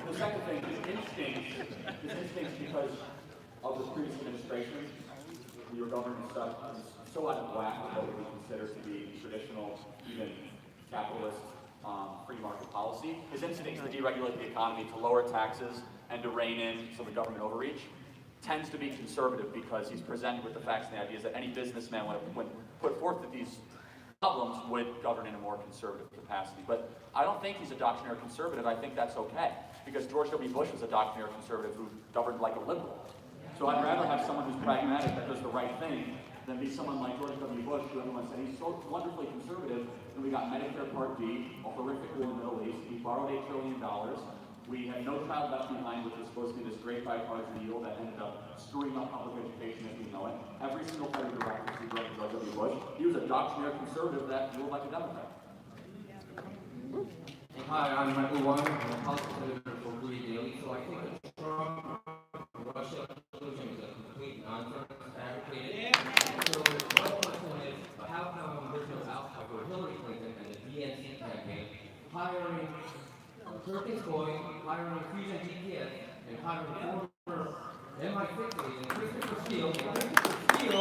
The second thing is instincts because of the previous administration, your government stuff is so out of whack with what we consider to be traditional, even capitalist, free market policy. His instincts to deregulate the economy, to lower taxes, and to rein in some of the government overreach tends to be conservative because he's presented with the facts and the ideas that any businessman when put forth that these problems would govern in a more conservative capacity. But I don't think he's a doctrinaire conservative. I think that's okay because George W. Bush was a doctrinaire conservative who governed like a liberal. So I'd rather have someone who's pragmatic that does the right thing than be someone like George W. Bush who everyone said he's so wonderfully conservative. And we got Medicare Part D, a horrific war in the Middle East. We borrowed $8 trillion. We had no child left behind, which was supposed to be this great bipartisan deal that ended up screwing up public education as we know it. Every single federal director who George W. Bush, he was a doctrinaire conservative that ruled like a Democrat. Hi, I'm Michael Wong. I'm a policy editor for Louis Daily. So I think the Trump-Russia collusion is a complete nonsense, fabricated. So my question is, how come there's no outcry for Hillary Clinton and the DNC campaign hiring Turkish Boy, hiring Fusion GPS, and hiring former MI6 agent Christopher Steele, fabricated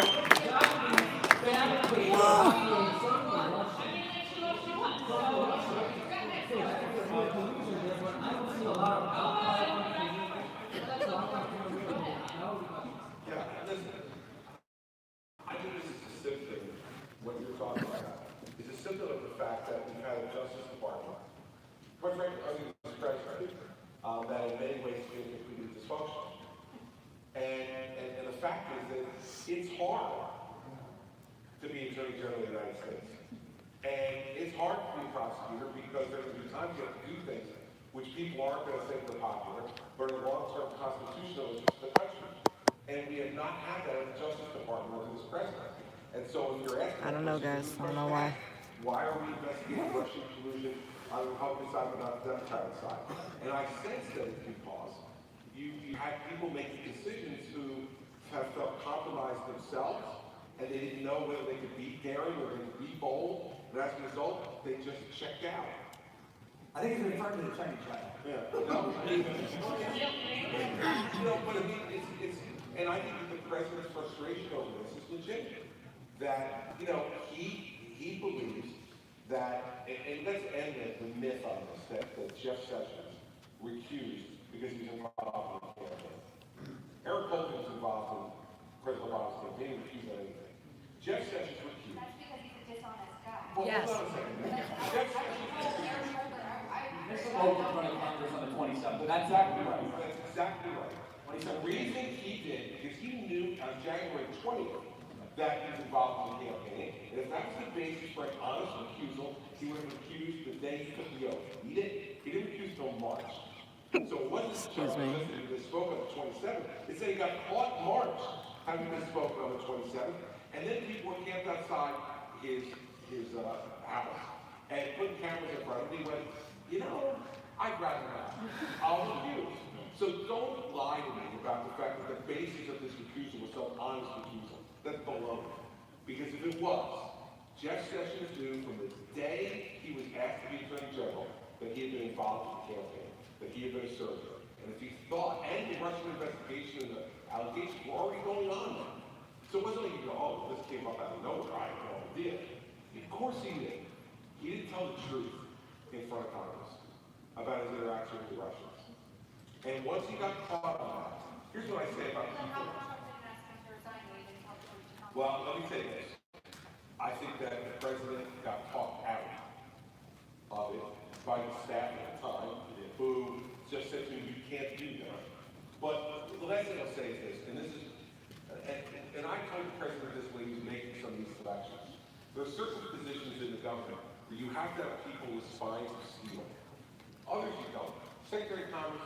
I think this is a symptom, what you're talking about, is a symptom of the fact that we've had a Justice Attorney General of the United States. And it's hard to be a prosecutor because there will be times you have to do things which people aren't going to think are popular, but are long-term constitutional interests of the country. And we have not had that in the Justice Department under this president. And so if you're asking, I don't know, guys. I don't know why. Why are we investigating Russian collusion on the Republican side but not the Democratic side? And I sense that it's because you have people making decisions who have felt compromised themselves, and they didn't know whether they could be daring or they could be bold, and as a result, they just checked out. I think it's referring to the Chinese channel. Yeah. No, but I mean, it's, and I think that the president's frustration over this is legitimate. That, he believes that, and let's end the myth on this, that Jeff Sessions recused because he was involved in the campaign. Eric Holder was involved in President Obama's campaign, he recused on anything. Jeff Sessions recused. That's because he's a dishonest guy. Well, Yes. hold on a second. Jeff Sessions This is over in front of Congress on the 27th, but that's exactly right. That's exactly right. The reason he did, because he knew on January 20th that he was involved in the campaign, and if that was the basis for an honest recusal, he would have recused the day he took the oath. He didn't recuse till March. So it wasn't he spoke on the 27th. It said he got caught March having misspoken on the 27th, and then people were camped outside his house and put cameras in front of him. He went, I'd rather not. I'll refuse. So don't lie to me about the fact that the basis of this recusal was some honest recusal. That's baloney. Because if it was, Jeff Sessions knew from the day he was asked to be Attorney General that he had been involved in the campaign, that he had been a surrogate. And if he thought, and the Russian investigation and the allegations were already going on then. So it wasn't like you go, this came up out of nowhere, I had no idea. Of course he did. He didn't tell the truth in front of Congress about his interaction with the Russians. And once he got caught on that, here's what I say about people. Well, let me say this. I think that the president got talked out of it by the staff at the time, who just said to him, you can't do that. But the last thing I'll say is this, and this is, and I told the president this when he was making some of these selections. There are certain positions in the government where you have to have people with spines of steel. Others you don't. Secretary of Commerce,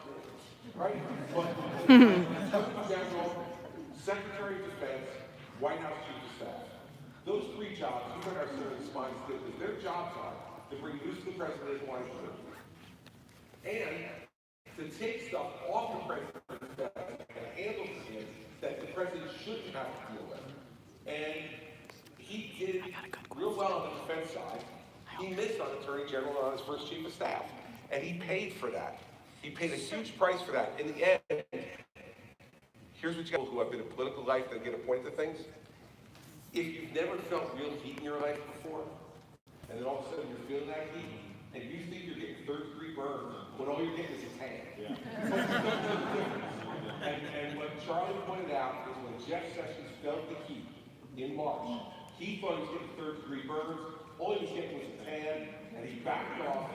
right? But Attorney General, Secretary of Defense, White House Chief of Staff. Those three jobs, you better have certain spines because their jobs are to bring news to the president's wife and to take stuff off the president's desk and handle things that the president shouldn't have to deal with. And he did real well on the defense side. He missed on Attorney General and on his first Chief of Staff. And he paid for that. He paid a huge price for that. In the end, here's what you got who have been in political life that get appointed to things. If you've never felt real heat in your life before, and then all of a sudden you're feeling that heat, and you think you're getting third-degree burns, when all you're getting is a tan. Yeah. and what Charlie pointed out is when Jeff Sessions felt the heat in March, he thought he was getting third-degree burns, all he was getting was a tan, and he backed off.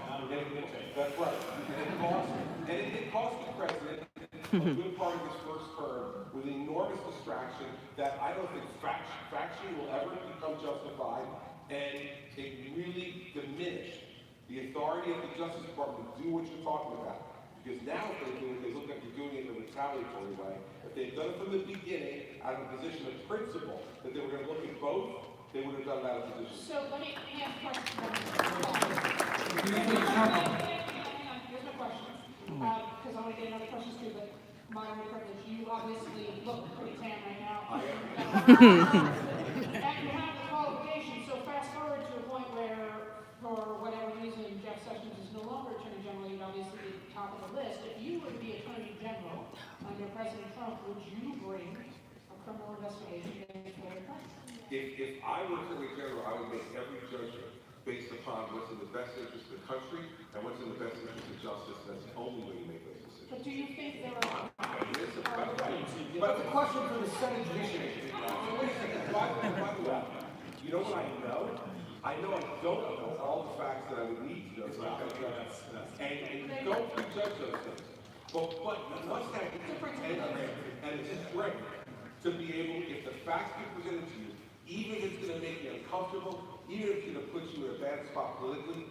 That's right. And it cost the president a good part of his first term with enormous distraction that I don't think faction will ever become justified, and it really diminished the authority of the Justice Department to do what you're talking about. Because now if they do it, they look like they're doing it in a retaliatory way. If they'd done it from the beginning out of a position of principle that they were going to look at both, they would have done that out of position. So let me ask a question. Here's my question. Because I want to get another question too, but my own privilege. You obviously look pretty tan right now. I am. And you have the qualifications. So fast forward to a point where, for whatever reason, Jeff Sessions is no longer Attorney General. You'd obviously be at the top of the list. If you were to be Attorney General under President Trump, would you bring a criminal investigation against Hillary Clinton? If I were Attorney General, I would make every judgment based upon what's in the best interest of the country and what's in the best interest of justice. That's the only way you make those decisions. But do you think there are... But the question for the Senate Judiciary. Wait a second. By the way, you know what I know? I know I don't know all the facts that I would need to know about that judge. And you don't prejudge those things. But you must have the intent and the strength to be able, if the facts be presented to you, Even if it's gonna make you uncomfortable, even if it's gonna put you in a bad spot politically,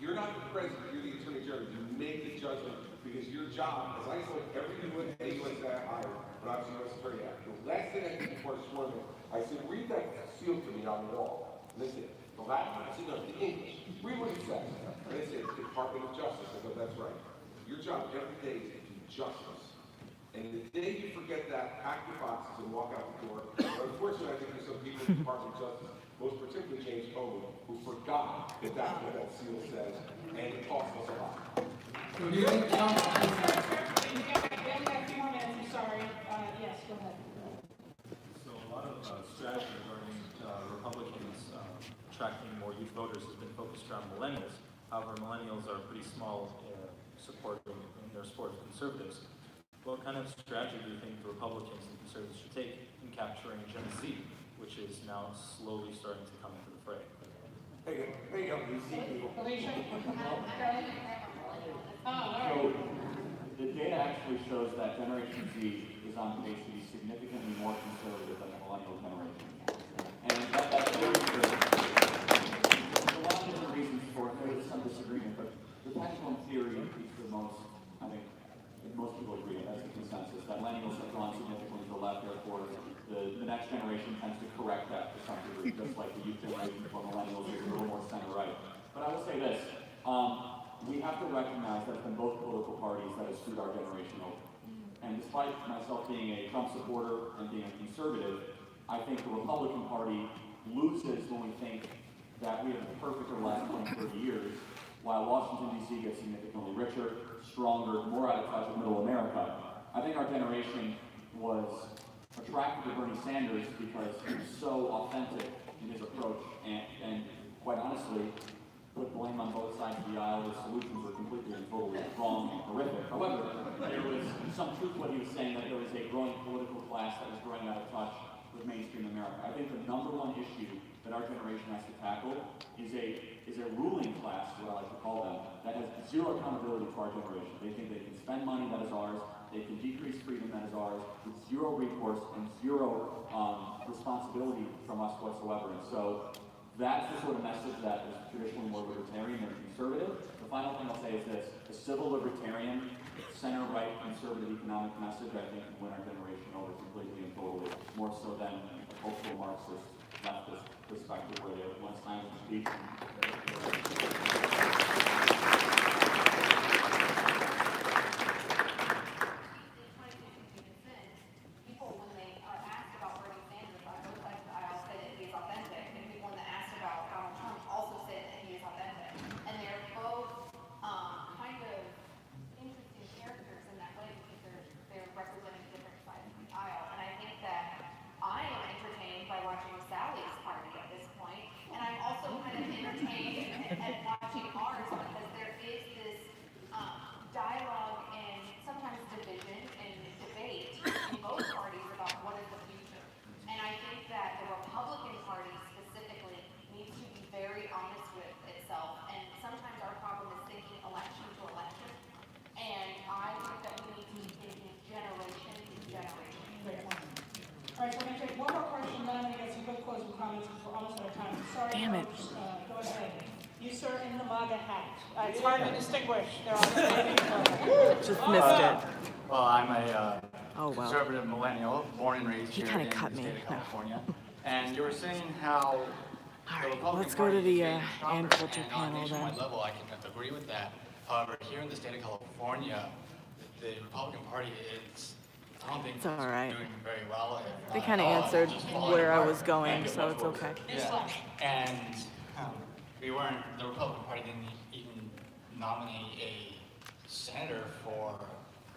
you're not the president, you're the attorney general. You make the judgment because your job, as I told every U.S. that I hired when I was U.S. Attorney, the last thing I did before I swore in, I said, read that seal to me on the wall. And they said, the Latin, I said, no, the English. Read what it says. And they said, Department of Justice. I go, that's right. Your job every day is to do justice. And the day you forget that, pack your boxes and walk out the door. But unfortunately, I think there's some people in the Department of Justice, most particularly James Comey, who forgot that that's what that seal says, and it costs us a lot. Ben, we have a few more minutes, I'm sorry. Yes, go ahead. So a lot of strategy regarding Republicans attracting more youth voters has been focused around millennials. However, millennials are pretty small in their support of conservatives. What kind of strategy do you think the Republicans and conservatives should take in capturing Gen Z, which is now slowly starting to come into the fray? Hey, you see people. So the data actually shows that Generation Z is on pace to be significantly more conservative than the millennial generation. And that's very good. There's a lot of different reasons for it. There is some disagreement, but the pendulum theory is the most, I think, most people agree, that's the consensus, that millennials have gone significantly to the left, therefore the next generation tends to correct that to some degree, just like the youth generation for millennials is a little more center-right. But I will say this, we have to recognize that it's been both political parties that have screwed our generation over. And despite myself being a Trump supporter and being a conservative, I think the Republican Party loses when we think that we have the perfect or last 20, 30 years, while Washington, D.C. gets significantly richer, stronger, more out of touch with middle America. I think our generation was attracted to Bernie Sanders because he was so authentic in his approach and quite honestly, put blame on both sides of the aisle. The solutions were completely and totally wrong and horrific. However, there was some truth to what he was saying, that there was a growing political class that was growing out of touch with mainstream America. I think the number one issue that our generation has to tackle is a ruling class, what I like to call them, that has zero accountability to our generation. They think they can spend money that is ours, they can decrease freedom that is ours, with zero recourse and zero responsibility from us whatsoever. And so that's the sort of message that is traditionally more libertarian than conservative. The final thing I'll say is this: a civil libertarian, center-right conservative economic message, I think, can win our generation over completely and totally, more so than a cultural Marxist leftist perspective where they want time to speak. People, when they are asked about Bernie Sanders on both sides of the aisle, say that he is authentic, and people, when they're asked about Donald Trump, also say that he is authentic. And they're both kind of interesting characters in that way because they're representing different sides of the aisle. And I think that I am entertained by watching Sally's party at this point, and I'm also kind of entertained at watching ours because there is this dialogue and sometimes division and debate in both parties about what is the future. And I think that the Republican Party specifically needs to be very honest with itself. And sometimes our problem is thinking election to election. And I think that we need to be thinking generation to generation. Great point. All right, so we're going to take one more question, then I'm going to get some quick closing comments because we're almost out of time. Sorry, Damn it. folks. Go ahead. You, sir, in the MAGA hat. It's hard to distinguish. They're all the Just missed it. Well, I'm a Oh, wow. conservative millennial, born and raised He here kinda in cut the me. state of No. California. And you were saying how All right, let's go to the Ann Culture panel then. On a nationwide level, I can agree with that. However, here in the state of California, the Republican Party is, I don't think It's all right. doing very well. if They not kind of at all, answered just falling where I apart. was going, so it's okay. Yeah. And we weren't, the Republican Party didn't even nominate a senator for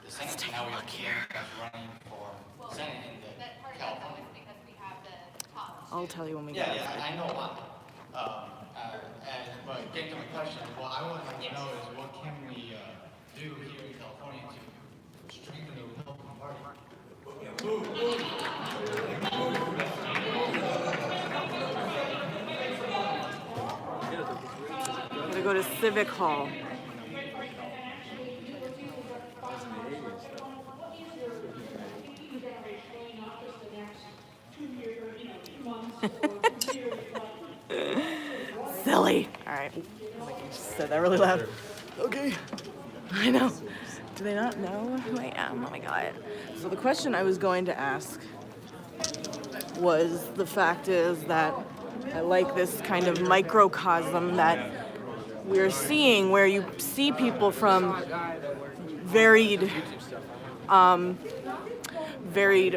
the Senate. Now we have Democrats running for Senate in the California. Because we have the top. I'll tell you when we Yeah, get yeah, outside. I know why. But getting to my question, what I would like to know is what can we do here in California to strengthen the Republican Party? I'm gonna go to Civic Hall. not just the next 2 years or 2 months Silly. All right. I just said that really loud. Okay. I know. Do they not know who I am? Oh my god. So the question I was going to ask was, the fact is that I like this kind of microcosm that we're seeing, where you see people from varied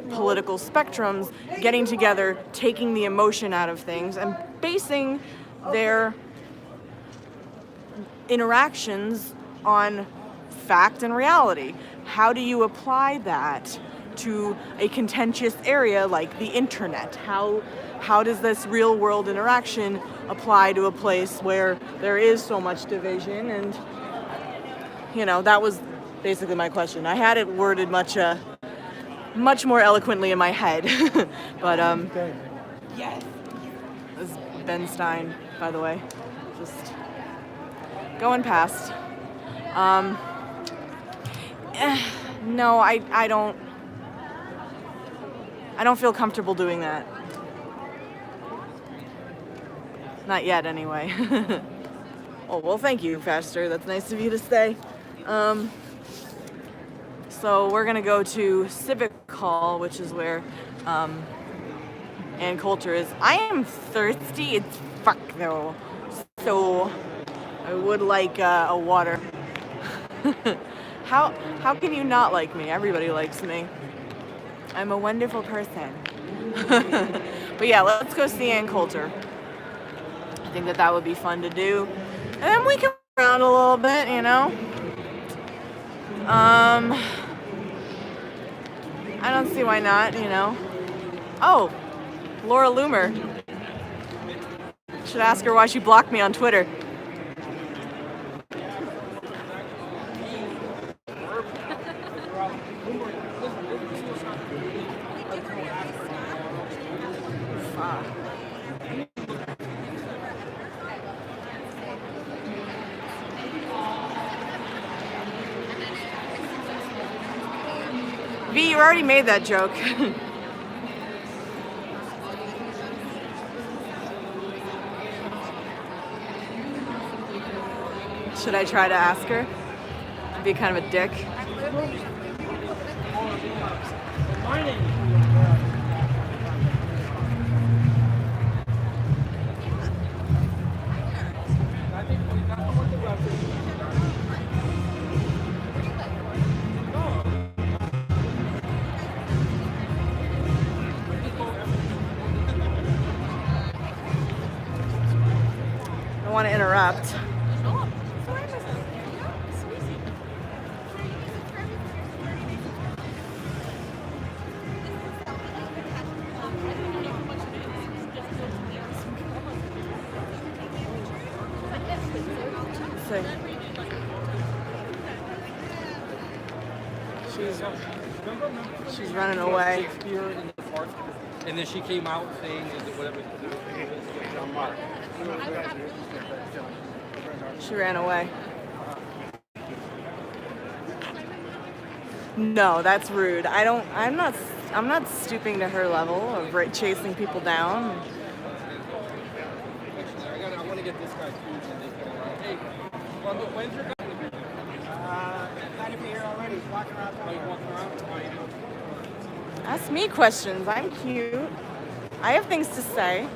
political spectrums getting together, taking the emotion out of things, and basing their interactions on fact and reality. How do you apply that to a contentious area like the internet? How does this real world interaction apply to a place where there is so much division? And, you know, that was basically my question. I had it worded much more eloquently in my head. But, yes. This is Ben Stein, by the way. Just going past. No, I don't feel comfortable doing that. Not yet, anyway. Oh, well, thank you, Faster. That's nice of you to stay. So we're gonna go to Civic Hall, which is where Ann Coulter is. I am thirsty. It's fuck though. So I would like a water. How can you not like me? Everybody likes me. I'm a wonderful person. But yeah, let's go see Ann Coulter. I think that would be fun to do. And then we can around a little bit, you know. I don't see why not, you know. Oh, Laura Loomer. Should ask her why she blocked me on Twitter. V, you already made that joke. Should I try to ask her? Be kind of a dick. I want to interrupt. She's running away. And then she came out saying whatever. She ran away. No, that's rude. I'm not stooping to her level of chasing people down. I want to get this guy food and they go around. Hey, when's your guy? Not even here already. He's walking around. Ask me questions. I'm cute. I have things to say.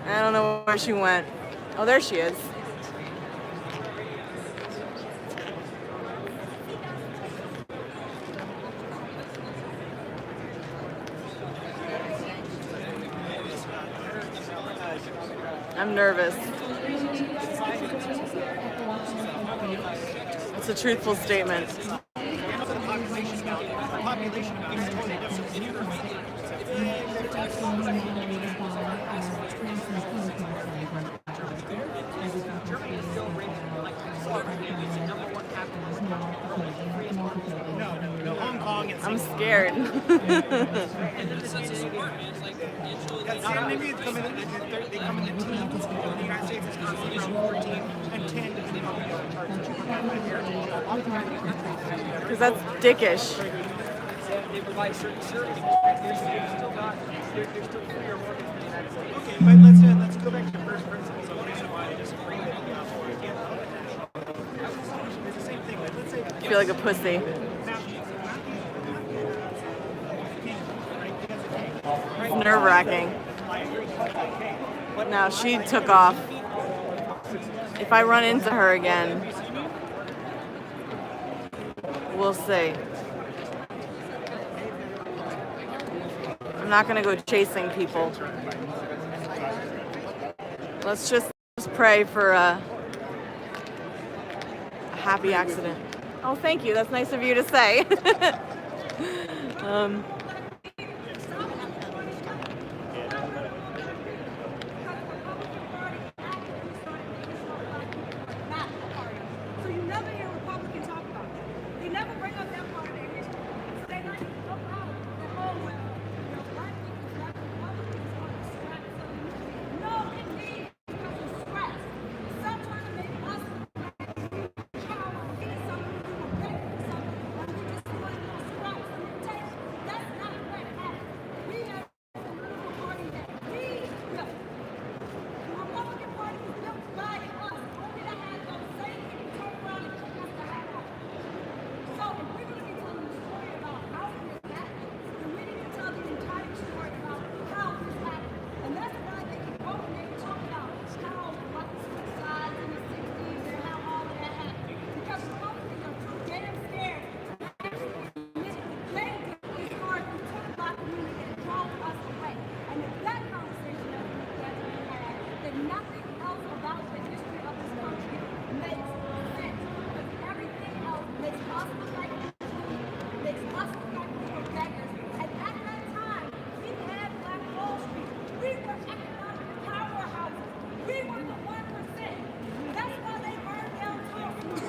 I don't know where she went. Oh, there she is. I'm nervous. It's a truthful statement. I'm scared. Maybe it's coming in, they come in the teams. The United States is Constitution 14 and 10 is the Because that's dickish. they provide certain services. There's still not, there's still free or workers in the United States. Okay, but let's go back to first principles of the reason why I disagree with you. It's the same thing. Like, let's say I feel like a pussy. It's nerve-wracking. Now she took off. If I run into her again, we'll see. I'm not gonna go chasing people. Let's just pray for a happy accident. Oh, thank you. That's nice of you to say. So you never hear Republicans talk about it. They never bring up that part of their history. So they're not even so proud that, oh, well, you know, black people, black Republicans are the stress of the movement. No, indeed, because of stress. Some trying to make us proud of being something, we were begging for something, and we just want more scraps on the table. That's not what happened. We have a political party that we built. The Republican Party was built by us, only to have those same people turn around and kick us the heck out. So if we're going to be telling the story about how this happened, then we need to tell the entire story about how this happened. And that's why they can go and they can talk about how what the suicides in the 60s and how all of that happened. Because Republicans are too damn scared to actually admit that they did this hard to the black community and drove us away. And if that conversation doesn't get to be had, then nothing else about the history of this country makes sense. Because everything else makes us look like makes us look like we were beggars. And at that time, we had Black Wall Street. We were economic powerhouses. We were the 1%. That's why they burned down Tulsa.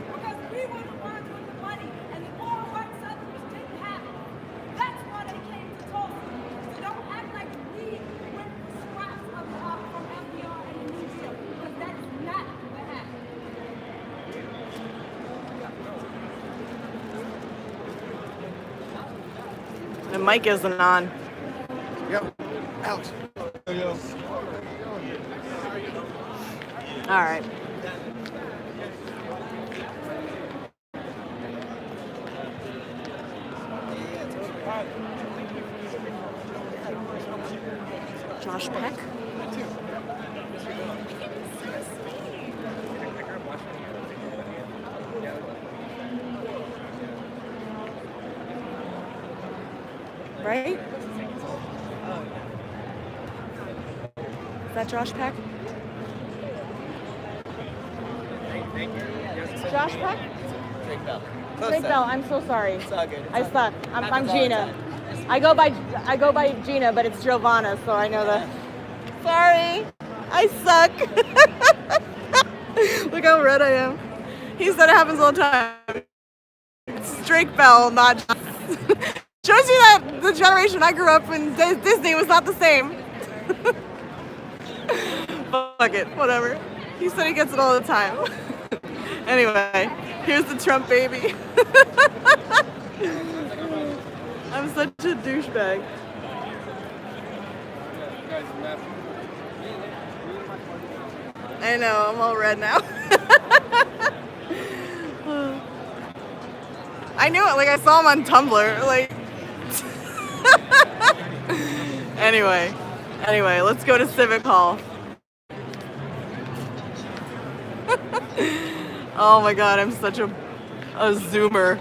Because we were the ones with the money and the poor white Southerners didn't have it. That's why they came to Tulsa. So don't act like we went for scraps of from FDR and the New Deal. Because that is not what happened. The mic isn't on. Yep. Alex. All right. Josh Peck? Right? Is that Josh Peck? Josh Peck? Drake Bell. Drake Bell, I'm so sorry. It's all good. I suck. I'm Happens all the Gina. time. I go by Gina, but it's Giovanna, so I know the. Sorry, I suck. Look how red I am. He said it happens all the time. It's Drake Bell, not. Shows you that the generation I grew up in, Disney was not the same. Fuck it, whatever. He said he gets it all the time. Anyway, here's the Trump baby. I'm such a douchebag. I know, I'm all red now. I knew it, like I saw him on Tumblr, like. Anyway, let's go to Civic Hall. Oh my god, I'm such a zoomer.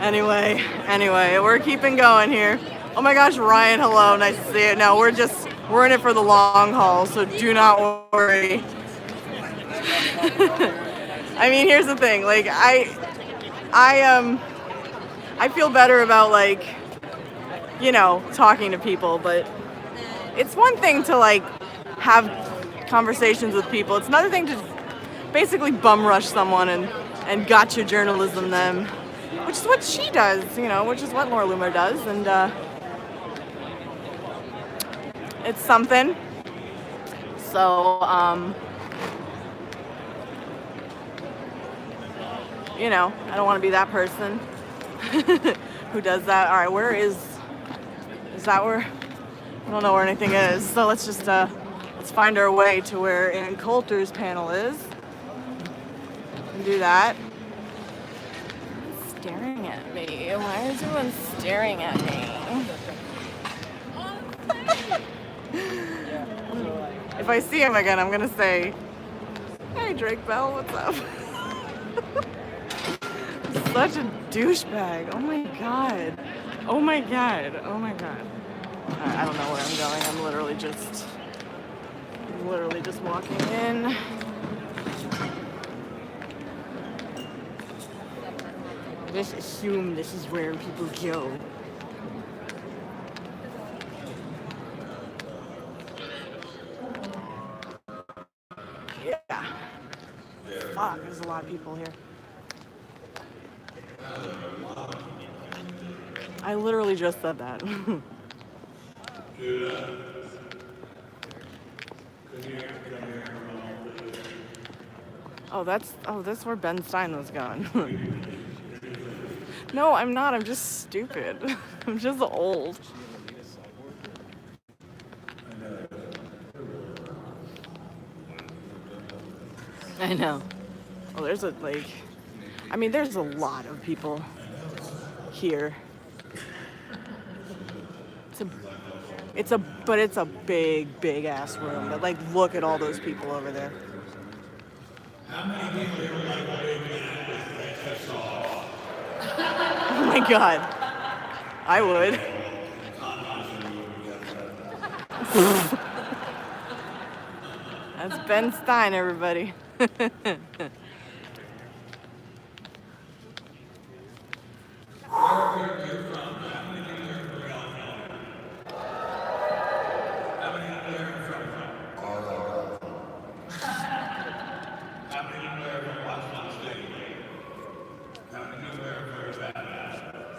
Anyway, we're keeping going here. Oh my gosh, Ryan, hello, nice to see you. No, we're in it for the long haul, so do not worry. I mean, here's the thing, like I feel better about, like, you know, talking to people, but it's one thing to, like, have conversations with people. It's another thing to basically bum rush someone and gotcha journalism them, which is what she does, you know, which is what Laura Loomer does, and it's something. So, you know, I don't want to be that person who does that. All right, where is that where? I don't know where anything is. So let's just, let's find our way to where Ann Coulter's panel is. And do that. Staring at me. Why is everyone staring at me? If I see him again, I'm gonna say, "Hey, Drake Bell, what's up?" Such a douchebag. Oh my god. Oh my god. Oh my god. I don't know where I'm going. I'm literally just walking in. Just assume this is where people go. Yeah. Fuck, there's a lot of people here. I literally just said that. That's where Ben Stein was going. No, I'm not. I'm just stupid. I'm just old. I know. Well, there's a lot of people here. It's a big ass room. But like, look at all those people over there. Oh my god. I would. That's Ben Stein, everybody.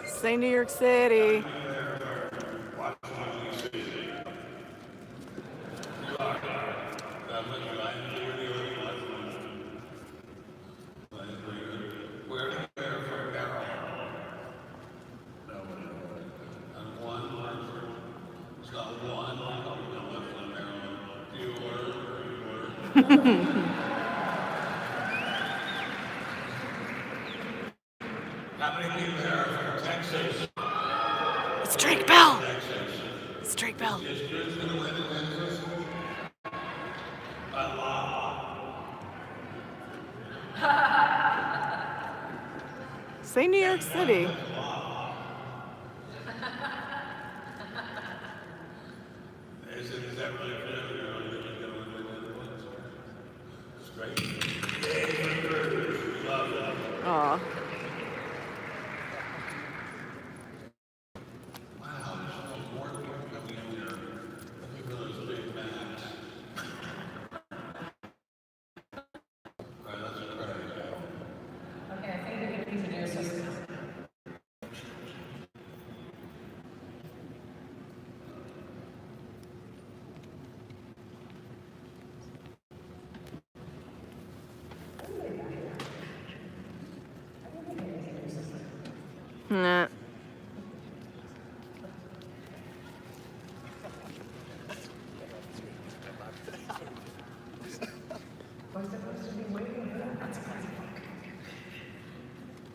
Say New York City. It's Drake Bell. It's Drake Bell. Say New York City. Aw. Nah.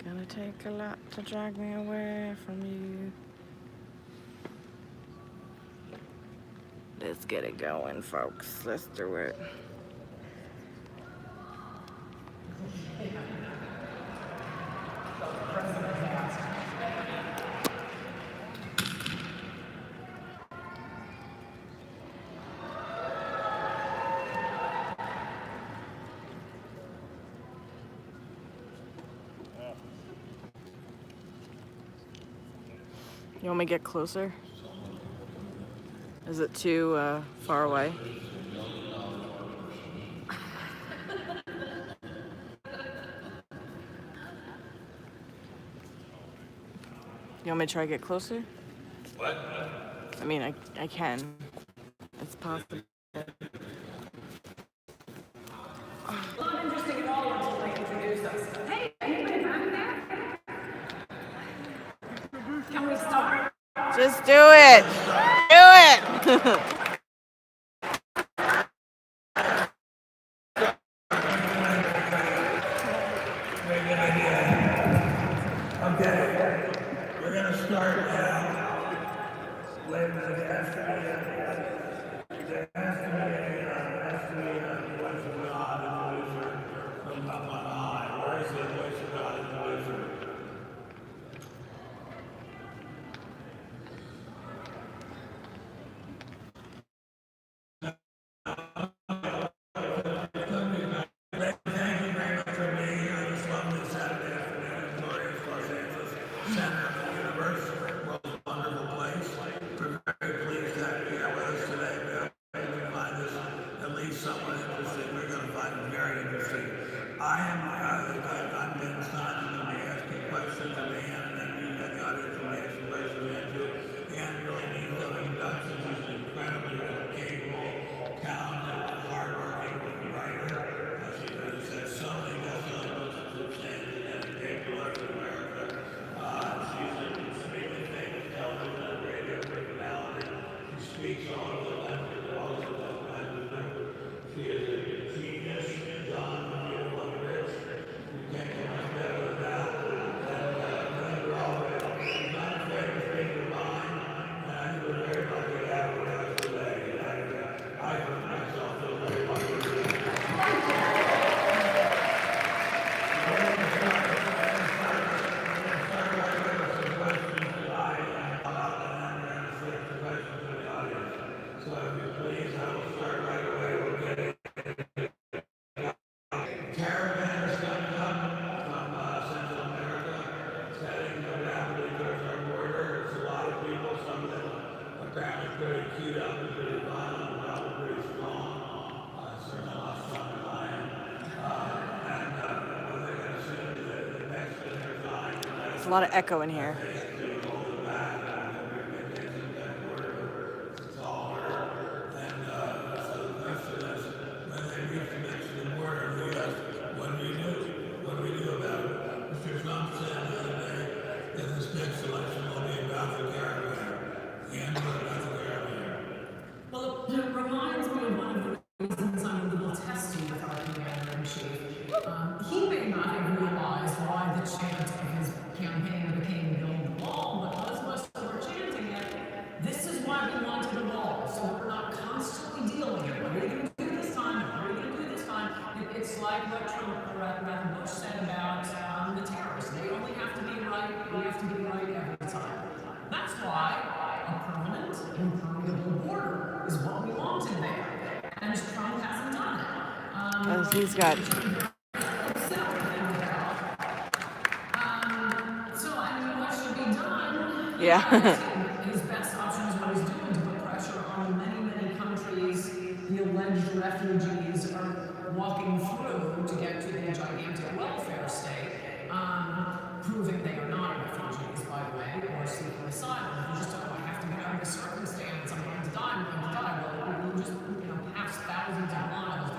Gonna take a lot to drag me away from you. Let's get it going, folks. Let's do it. You want me to get closer? Is it too far away? You want me to try to get closer? What? I mean, I can. It's possible. Not interesting at all until they introduce us. Hey, anybody back Just do it. Do it. Okay, we're gonna start now. Wait a minute, there has to be a voice of God in the wizard from up on high. Where is the voice of God in the wizard? Thank you very much for being here on this lovely Saturday afternoon in glorious Los Angeles, center of the universe, world's wonderful place. We're very pleased to have you here with us today. We hope you can find this at least somewhat interesting. We're going to find it very interesting. I'm Ben Stein. I'm going to be asking questions of Ann, and then you and the audience will be asking questions of Andrew. Ann really needs no introduction. She's an incredibly capable, talented, hardworking writer. She's had so many best-selling books to stand in the capable of America. She's an extremely famous television and radio personality. She speaks all of the languages, all of the languages. She is a genius, John, beautiful and rich. You can't get much better than that. And we're all she's not afraid to speak her mind. And I think we're very lucky to have her with us today. And I, for myself, feel very lucky to be here. So if you please, I will start right away. We'll get it. Caravan is coming up from Central America. It's heading rapidly towards our border. It's a lot of people. Some of them apparently pretty queued up and pretty violent, and probably pretty strong. Certainly a lot stronger than I am. And what they're going to say is that the Mexicans are dying. There's a lot of echo in here. Well, it reminds me of one of the reasons I'm a little testy with our commander-in-chief. He may not have realized why the chant of his campaign became build the wall, but those of us who were chanting it, this is why we wanted a wall, so we're not constantly dealing with what are you going to do this time, what are you going to do this time. It's like what Trump, Bush said about the terrorists. They only have to be right, we have to be right every time. That's why a permanent, impermeable border is what we wanted there. And Trump hasn't done it. He's got. So, I mean, what should be done? Yeah. His best option is what he's doing to put pressure on many, many countries the alleged refugees are walking through to get to the gigantic welfare state, proving they are not refugees, by the way, or seeking asylum. If you just don't have to get out of this circumstance, I'm going to die, I'm going to die. Well, you just, pass thousands of miles.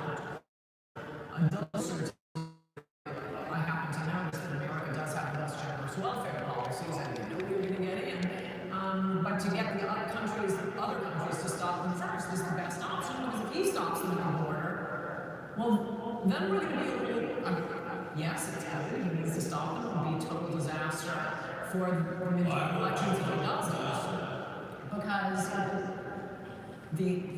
I happen to notice that America does have less generous welfare policies, and you know you're going to get in. But to get the other countries to stop them first is the best option, because if he stops them at the border, well, then we're going to be a little. Yes, it's heavy. He needs to stop them. It would be a total disaster for the midterm elections if he doesn't. Because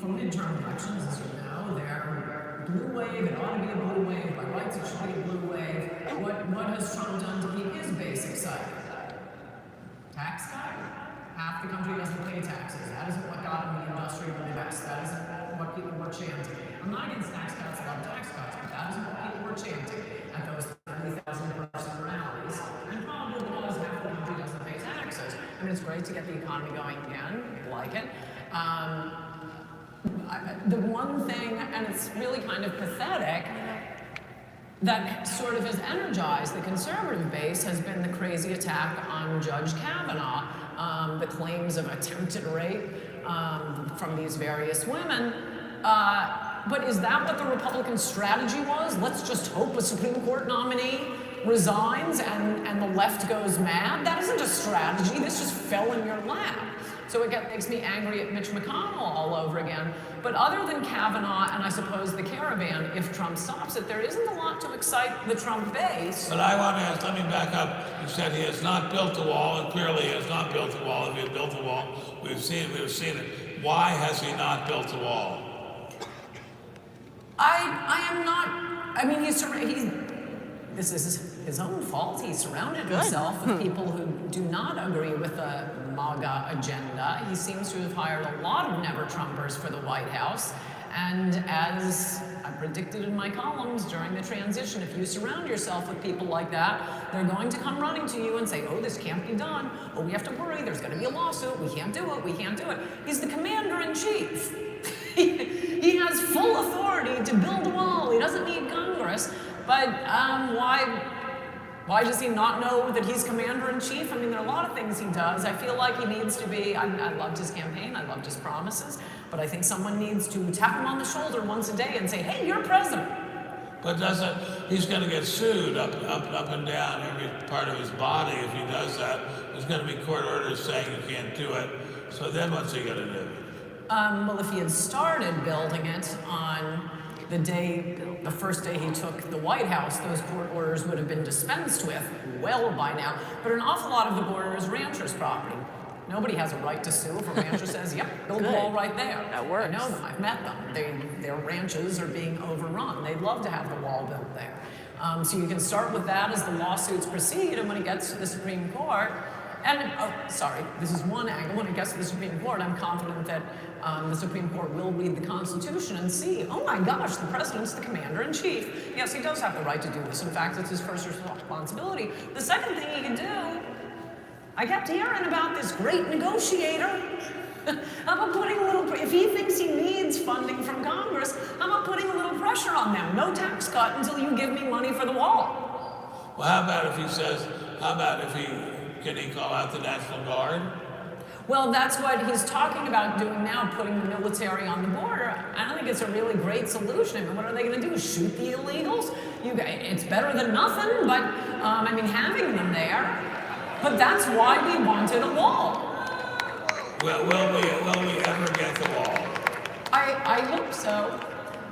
for midterm elections, as you know, they're blue wave. It ought to be a blue wave. By rights, it should be a blue wave. What has Trump done to keep his base excited? Tax cut? Half the country doesn't pay taxes. That isn't what got him the industrial best. That isn't what people were chanting. I'm not against tax cuts, I love tax cuts, but that isn't what people were chanting at those 30,000-person rallies. And probably because half the country doesn't pay taxes. I mean, it's great to get the economy going again. I like it. The one thing, and it's really kind of pathetic, that sort of has energized the conservative base has been the crazy attack on Judge Kavanaugh, the claims of attempted rape from these various women. But is that what the Republican strategy was? Let's just hope a Supreme Court nominee resigns and the left goes mad? That isn't a strategy. This just fell in your lap. So it makes me angry at Mitch McConnell all over again. But other than Kavanaugh and I suppose the caravan, if Trump stops it, there isn't a lot to excite the Trump base. But I want to ask, let me back up. You said he has not built the wall, and clearly he has not built the wall. If he had built the wall, we've seen it. Why has he not built the wall? I am not, I mean, this is his own fault. He surrounded himself with people who do not agree with the MAGA agenda. He seems to have hired a lot of never-Trumpers for the White House. And as I predicted in my columns during the transition, if you surround yourself with people like that, they're going to come running to you and say, oh, this can't be done. Oh, we have to worry. There's going to be a lawsuit. We can't do it. We can't do it. He's the commander-in-chief. He has full authority to build a wall. He doesn't need Congress. But why does he not know that he's commander-in-chief? I mean, there are a lot of things he does. I feel like he needs to be, I loved his campaign, I loved his promises, but I think someone needs to tap him on the shoulder once a day and say, hey, you're president. But he's going to get sued up and down every part of his body if he does that. There's going to be court orders saying he can't do it. So then what's he going to do? Well, if he had started building it on the first day he took the White House, those court orders would have been dispensed with well by now. But an awful lot of the border is ranchers' property. Nobody has a right to sue if a rancher says, yep, build the wall right there. That works. I know them, I've met them. Their ranches are being overrun. They'd love to have the wall built there. So you can start with that as the lawsuits proceed, and when it gets to the Supreme Court, this is one angle. When it gets to the Supreme Court, I'm confident that the Supreme Court will read the Constitution and see, oh my gosh, the president's the commander-in-chief. Yes, he does have the right to do this. In fact, it's his first responsibility. The second thing he can do, I kept hearing about this great negotiator. How about putting a little, if he thinks he needs funding from Congress, how about putting a little pressure on them? No tax cut until you give me money for the wall. Well, how about can he call out the National Guard? Well, that's what he's talking about doing now, putting the military on the border. I don't think it's a really great solution. I mean, what are they going to do? Shoot the illegals? It's better than nothing, but I mean, having them there. But that's why we wanted a wall. Well, will we ever get the wall? I hope so.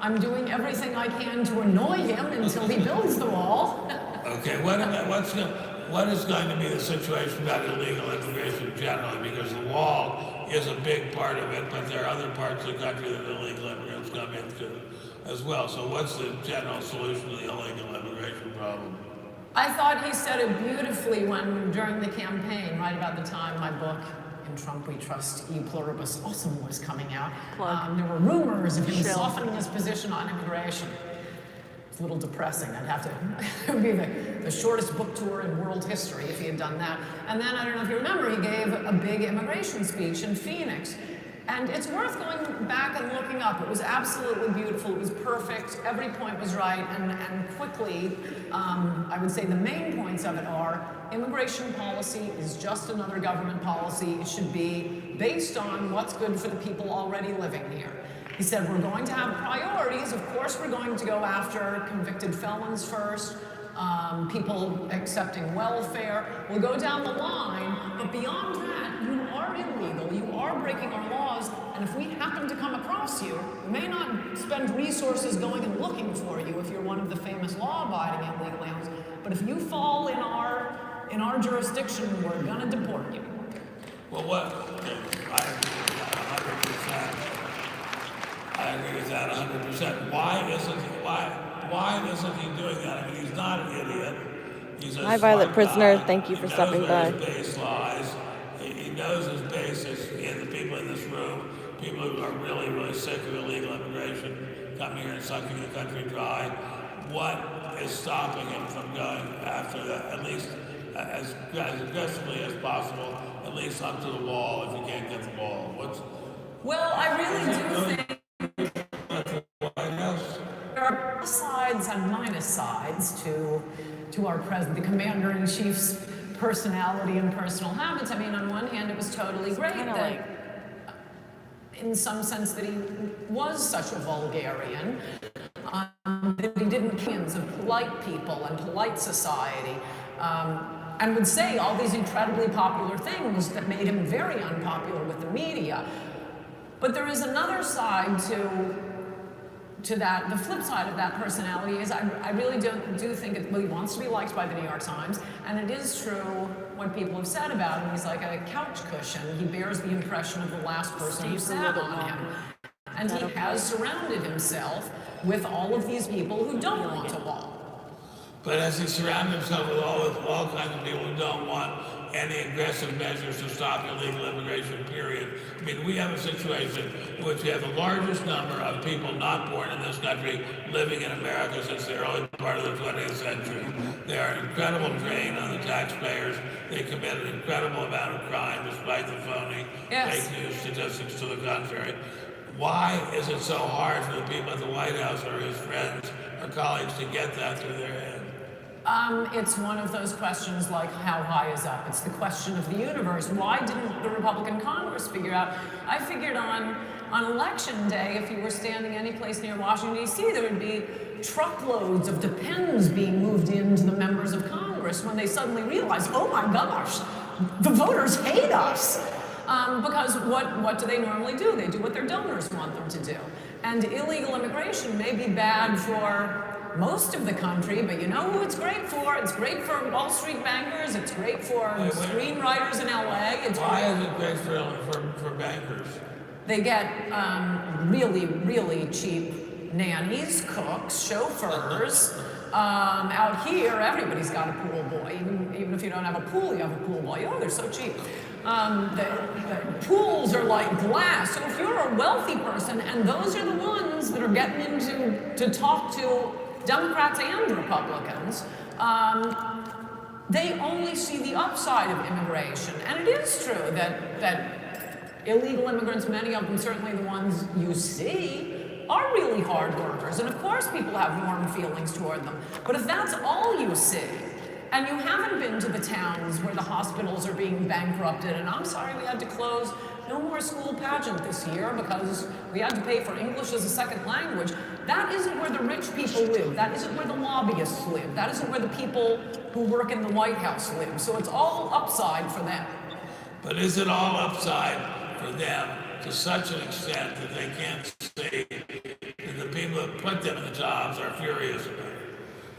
I'm doing everything I can to annoy him until he builds the wall. Okay, what is going to be the situation about illegal immigration generally? Because the wall is a big part of it, but there are other parts of the country that illegal immigrants come into as well. So what's the general solution to the illegal immigration problem? I thought he said it beautifully during the campaign, right about the time my book, In Trump We Trust, E Pluribus Awesome, was coming out. There were rumors of him softening his position on immigration. It's a little depressing. It would be the shortest book tour in world history if he had done that. And then, I don't know if you remember, he gave a big immigration speech in Phoenix. And it's worth going back and looking up. It was absolutely beautiful. It was perfect. Every point was right. And quickly, I would say the main points of it are immigration policy is just another government policy. It should be based on what's good for the people already living here. He said, we're going to have priorities. Of course, we're going to go after convicted felons first, people accepting welfare. We'll go down the line. But beyond that, you are illegal. You are breaking our laws. And if we happen to come across you, we may not spend resources going and looking for you if you're one of the famous law-abiding illegal aliens. But if you fall in our jurisdiction, we're going to deport you. Well, I agree with that 100%. Why isn't he doing that? I mean, he's not an idiot. He's a Hi, Violet smart Prisoner. guy. Thank you for He stopping knows where by. his base lies. He knows his base is in the people in this room, people who are really, really sick of illegal immigration, coming here and sucking the country dry. What is stopping him from going after that, at least as aggressively as possible, at least up to the wall if he can't get the wall? Well, I really do think there are plus sides and minus sides to our president, the commander-in-chief's personality and personal habits. I mean, on one hand, it was totally great that, in some sense, that he was such a vulgarian, that he didn't kins of polite people and polite society. and would say all these incredibly popular things that made him very unpopular with the media. But there is another side to that. The flip side of that personality is I really do think he wants to be liked by the New York Times, and it is true what people have said about him. He's like a couch cushion. He bears the impression of the last person who sat on him. And he has surrounded himself with all of these people who don't want a wall. But as he surrounds himself with all kinds of people who don't want any aggressive measures to stop illegal immigration, period. I mean, we have a situation in which we have the largest number of people not born in this country living in America since the early part of the 20th century. They are an incredible drain on the taxpayers. They commit an incredible amount of crime despite the phony fake news statistics to the contrary. Why is it so hard for the people at the White House or his friends or colleagues to get that through their head? It's one of those questions like how high is up? It's the question of the universe. Why didn't the Republican Congress figure out? I figured on election day, if you were standing any place near Washington, D.C., there would be truckloads of Depends being moved into the members of Congress when they suddenly realized, oh my gosh, the voters hate us. Because what do they normally do? They do what their donors want them to do. And illegal immigration may be bad for most of the country, but you know who it's great for? It's great for Wall Street bankers. It's great for screenwriters in LA. Why is it great for bankers? They get really, really cheap nannies, cooks, chauffeurs. Out here, everybody's got a pool boy. Even if you don't have a pool, you have a pool boy. Oh, they're so cheap. The pools are like glass. So if you're a wealthy person, and those are the ones that are getting into to talk to Democrats and Republicans, they only see the upside of immigration. And it is true that illegal immigrants, many of them, certainly the ones you see, are really hard workers. And of course people have warm feelings toward them. But if that's all you see, and you haven't been to the towns where the hospitals are being bankrupted, and I'm sorry we had to close no more school pageant this year because we had to pay for English as a second language. That isn't where the rich people live. That isn't where the lobbyists live. That isn't where the people who work in the White House live. So it's all upside for them. But is it all upside for them to such an extent that they can't say that the people that put them in the jobs are furious about it?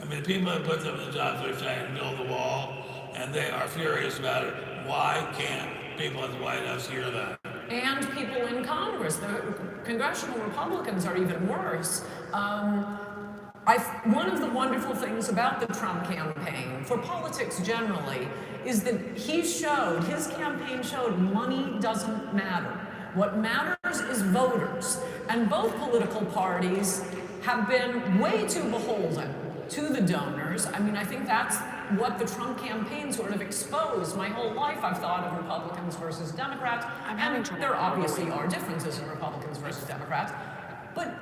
I mean, the people that put them in the jobs are trying to build the wall, and they are furious about it. Why can't people at the White House hear that? And people in Congress. The congressional Republicans are even worse. One of the wonderful things about the Trump campaign, for politics generally, is that his campaign showed money doesn't matter. What matters is voters. And both political parties have been way too beholden to the donors. I mean, I think that's what the Trump campaign sort of exposed. My whole life I've thought of Republicans versus Democrats, and there obviously are differences in Republicans versus Democrats, but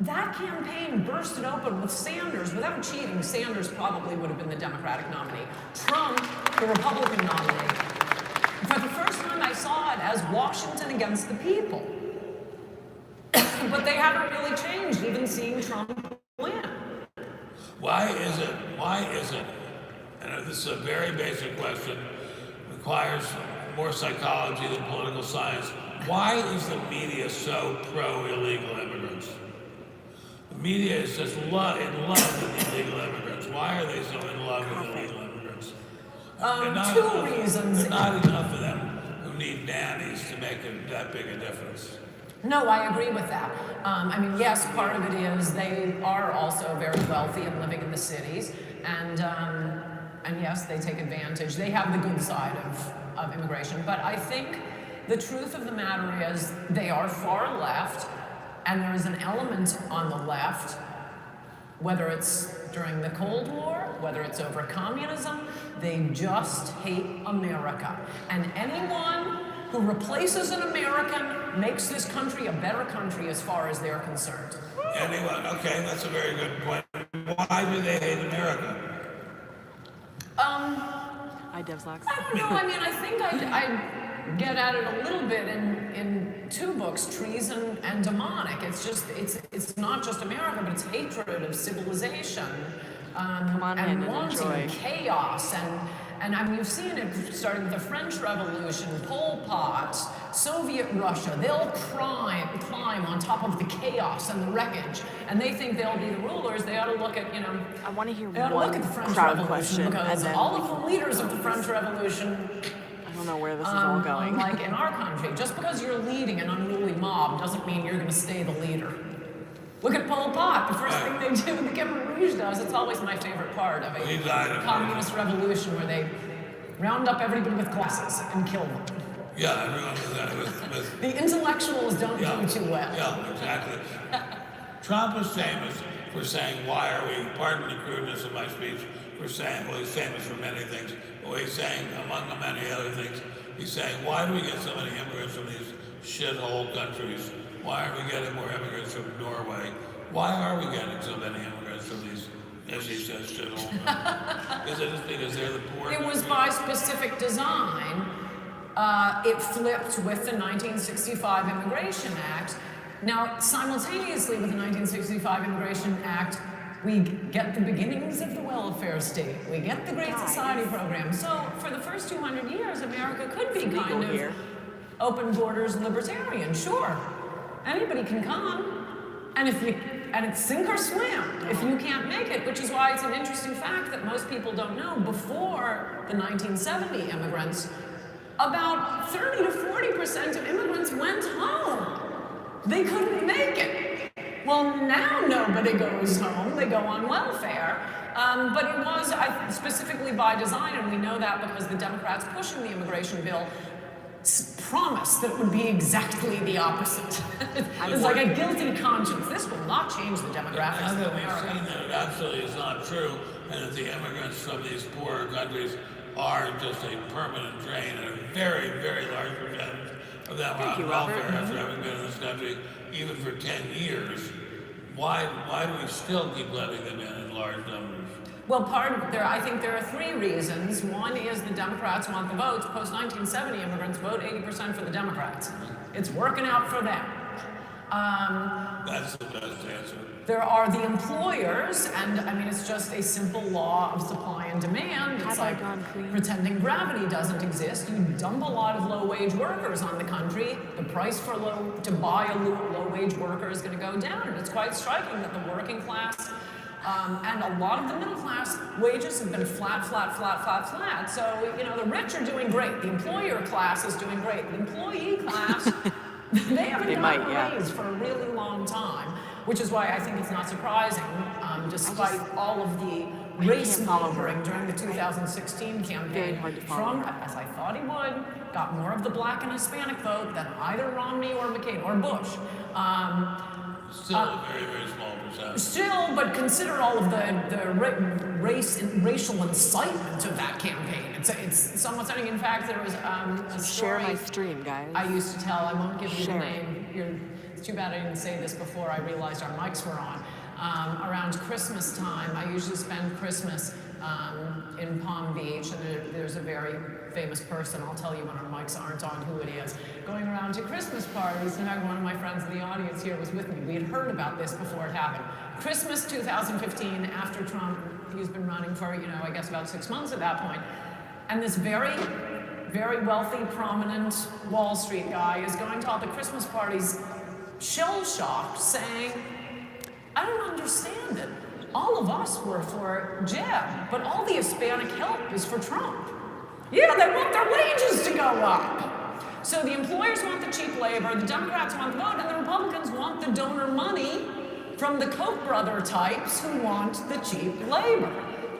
that campaign bursted open with Sanders. Without cheating, Sanders probably would have been the Democratic nominee. Trump, the Republican nominee. For the first time I saw it as Washington against the people. But they haven't really changed, even seeing Trump win. Why is it, and this is a very basic question, requires more psychology than political science, why is the media so pro-illegal immigrants? The media is just in love with illegal immigrants. Why are they so in love with illegal immigrants? Two reasons. There are not enough of them who need nannies to make that big a difference. No, I agree with that. I mean, yes, part of it is they are also very wealthy and living in the cities, and yes, they take advantage. They have the good side of immigration, but I think the truth of the matter is they are far left, and there is an element on the left, whether it's during the Cold War, whether it's over communism, they just hate America. And anyone who replaces an American makes this country a better country as far as they're concerned. Anyone, okay, that's a very good point. Why do they hate America? Hi, Devs Locks. I don't know, I mean, I think I get at it a little bit in two books, Treason and Demonic. It's just, it's not just America, but it's hatred of civilization. Come on in and and wanting enjoy. chaos And I mean, you've seen it starting with the French Revolution, Pol Pot, Soviet Russia. They'll climb on top of the chaos and the wreckage, and they think they'll be the rulers. They ought to look at, I want to hear they ought to one look at the French crowd Revolution question, because and then all of the leaders of the French Revolution. I don't know where this is all going. Like in our country, just because you're leading an unruly mob doesn't mean you're going to stay the leader. Look at Pol Pot. The first thing they do, the Khmer Rouge does, it's always my favorite part of a communist revolution where they round up everybody with glasses and kill them. Yeah, I remember that with The intellectuals don't do too well. Yeah, exactly. Trump is famous for saying, why are we, pardon the crudeness of my speech, for saying, well, he's famous for many things, but he's saying, among the many other things, he's saying, why do we get so many immigrants from these shithole countries? Why are we getting more immigrants from Norway? Why are we getting so many immigrants from these, as he says, shithole countries? Is it just because they're the poor? It was by specific design. It flipped with the 1965 Immigration Act. Now, simultaneously with the 1965 Immigration Act, we get the beginnings of the welfare state. We get the Great Society program. So for the first 200 years, America could be kind of open borders libertarian, sure. Anybody can come, and it's sink or swim if you can't make it, which is why it's an interesting fact that most people don't know. Before the 1970 immigrants, about 30 to 40% of immigrants went home. They couldn't make it. Well, now nobody goes home. They go on welfare. But it was specifically by design, and we know that because the Democrats pushing the immigration bill promised that it would be exactly the opposite. It's like a guilty conscience. This will not change the demographics Now of that we've America. seen that it absolutely is not true, and that the immigrants from these poorer countries are just a permanent drain, and a very, very large percentage of them are on welfare after having been in this country even for 10 years. Why do we still keep letting them in large numbers? Well, I think there are three reasons. One is the Democrats want the votes. Post-1970 immigrants vote 80% for the Democrats. It's working out for them. That's the best answer. There are the employers, and I mean, it's just a simple law of supply and demand. It's like pretending gravity doesn't exist. You dump a lot of low-wage workers on the country, the price for to buy a low-wage worker is going to go down, and it's quite striking that the working class and a lot of the middle class wages have been flat. So, the rich are doing great. The employer class is doing great. The employee class, they haven't gotten a raise for a really long time, which is why I think it's not surprising, despite all of the race maneuvering during the 2016 campaign. Trump, as I thought he would, got more of the black and Hispanic vote than either Romney or McCain or Bush. Still a very, very small percentage. Still, but consider all of the racial incitement of that campaign. It's somewhat stunning. In fact, there was a story. Share my stream, guys. I used to tell. I won't give you the Share. name. It's too bad I didn't say this before I realized our mics were on. Around Christmas time, I usually spend Christmas in Palm Beach, and there's a very famous person, I'll tell you when our mics aren't on who it is, going around to Christmas parties. In fact, one of my friends in the audience here was with me. We had heard about this before it happened. Christmas 2015, after Trump, he's been running for, I guess about 6 months at that point, and this very, very wealthy, prominent Wall Street guy is going to all the Christmas parties, shell-shocked, saying, I don't understand it. All of us were for Jeb, but all the Hispanic help is for Trump. Yeah, they want their wages to go up. So the employers want the cheap labor, the Democrats want the vote, and the Republicans want the donor money from the Koch brother types who want the cheap labor.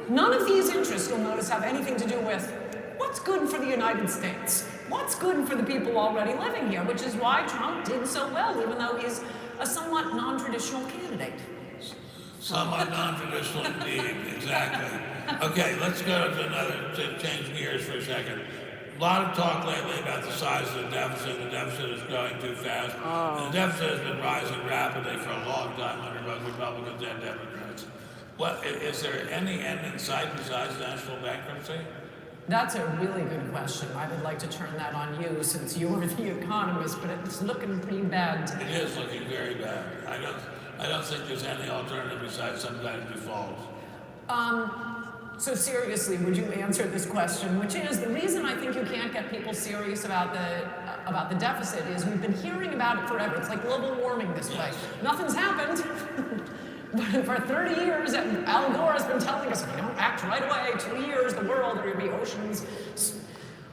None of these interests, you'll notice, have anything to do with what's good for the United States, what's good for the people already living here, which is why Trump did so well, even though he's a somewhat non-traditional candidate. Somewhat non-traditional indeed, exactly. Okay, let's go to change gears for a second. A lot of talk lately about the size of the deficit. The deficit is growing too fast. The deficit has been rising rapidly for a long time under both Republicans and Democrats. Is there any end in sight besides national bankruptcy? That's a really good question. I would like to turn that on you since you were the economist, but it's looking pretty bad. It is looking very bad. I don't think there's any alternative besides some kind of default. So seriously, would you answer this question, which is the reason I think you can't get people serious about the deficit is we've been hearing about it forever. It's like global warming this way. Nothing's happened. But for 30 years, Al Gore has been telling us, if we don't act right away, 2 years, the world, there will be oceans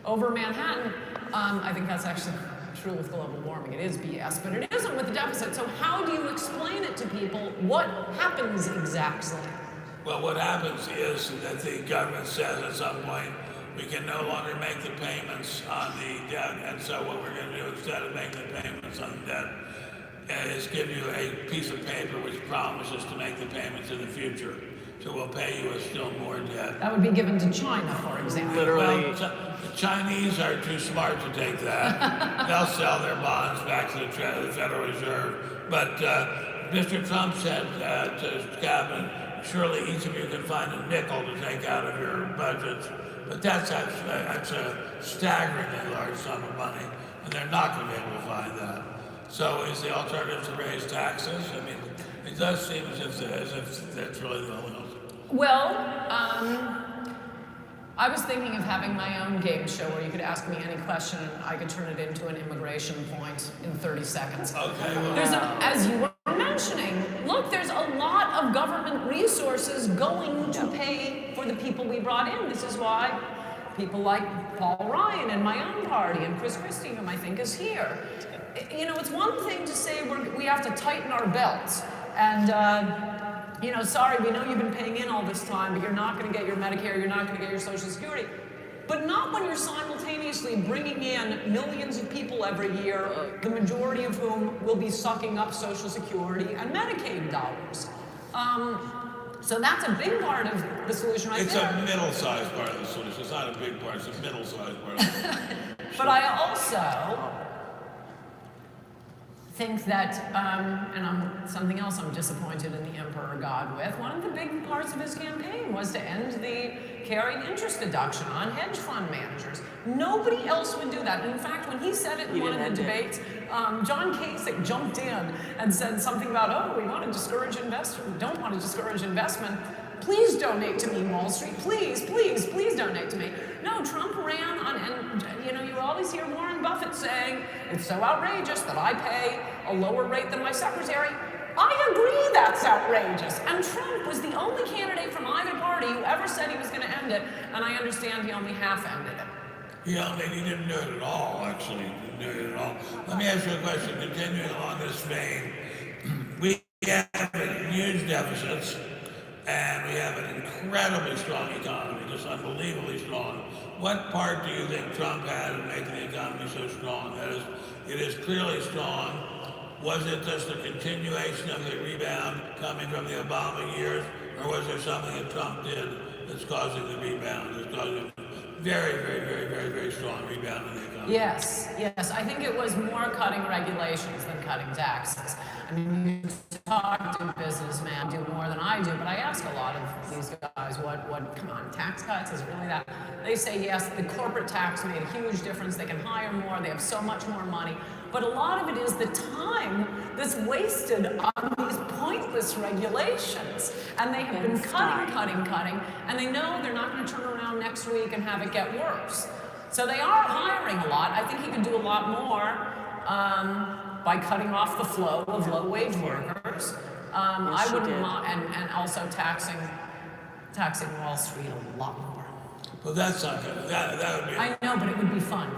over Manhattan. I think that's actually true with global warming. It is BS, but it isn't with the deficit. So how do you explain it to people? What happens exactly? Well, what happens is that the government says at some point, we can no longer make the payments on the debt, and so what we're going to do instead of making the payments on the debt is give you a piece of paper which promises to make the payments in the future. So we'll pay you a still more debt. That would be given to China, for example. Well, the Chinese are too smart to take that. They'll sell their bonds back to the Federal Reserve. But Mr. Trump said to his cabinet, surely each of you can find a nickel to take out of your budgets. But that's a staggeringly large sum of money, and they're not going to be able to find that. So is the alternative to raise taxes? I mean, it does seem as if that's really the only. Well, I was thinking of having my own game show where you could ask me any question and I could turn it into an immigration point in 30 seconds. Okay. Well, as you were mentioning, look, there's a lot of government resources going to pay for the people we brought in. This is why people like Paul Ryan and my own party and Chris Christie, whom I think is here. You know, it's one thing to say we have to tighten our belts and, sorry, we know you've been paying in all this time, but you're not going to get your Medicare, you're not going to get your Social Security. But not when you're simultaneously bringing in millions of people every year, the majority of whom will be sucking up Social Security and Medicaid dollars. So that's a big part of the solution right there. It's a middle-sized part of the solution. It's not a big part, it's a middle-sized part of the solution. But I also think that, something else I'm disappointed in the Emperor God with, one of the big parts of his campaign was to end the carried interest deduction on hedge fund managers. Nobody else would do that. And in fact, when he said it in one of the debates, John Kasich jumped in and said something about, we want to discourage investors. We don't want to discourage investment. Please donate to me, Wall Street. Please, please, please donate to me. No, Trump ran on, and you always hear Warren Buffett saying, it's so outrageous that I pay a lower rate than my secretary. I agree that's outrageous. And Trump was the only candidate from either party who ever said he was going to end it, and I understand he only half-ended it. Yeah, he didn't do it at all, actually. He didn't do it at all. Let me ask you a question, continuing along this vein. We have huge deficits, and we have an incredibly strong economy, just unbelievably strong. What part do you think Trump had in making the economy so strong? That is, it is clearly strong. Was it just a continuation of the rebound coming from the Obama years, or was there something that Trump did that's causing the rebound, that's causing a very, very, very, very, very strong rebound in the economy? Yes. I think it was more cutting regulations than cutting taxes. I mean, you talk to businessmen, do more than I do, but I ask a lot of these guys, come on, tax cuts is really that? They say, yes, the corporate tax made a huge difference. They can hire more. They have so much more money. But a lot of it is the time that's wasted on these pointless regulations. And they have been cutting, and they know they're not going to turn around next week and have it get worse. So they are hiring a lot. I think he could do a lot more by cutting off the flow of low-wage workers. I wouldn't mind, and also taxing Wall Street a lot more. Well, that's not good. That would be. I know, but it would be fun.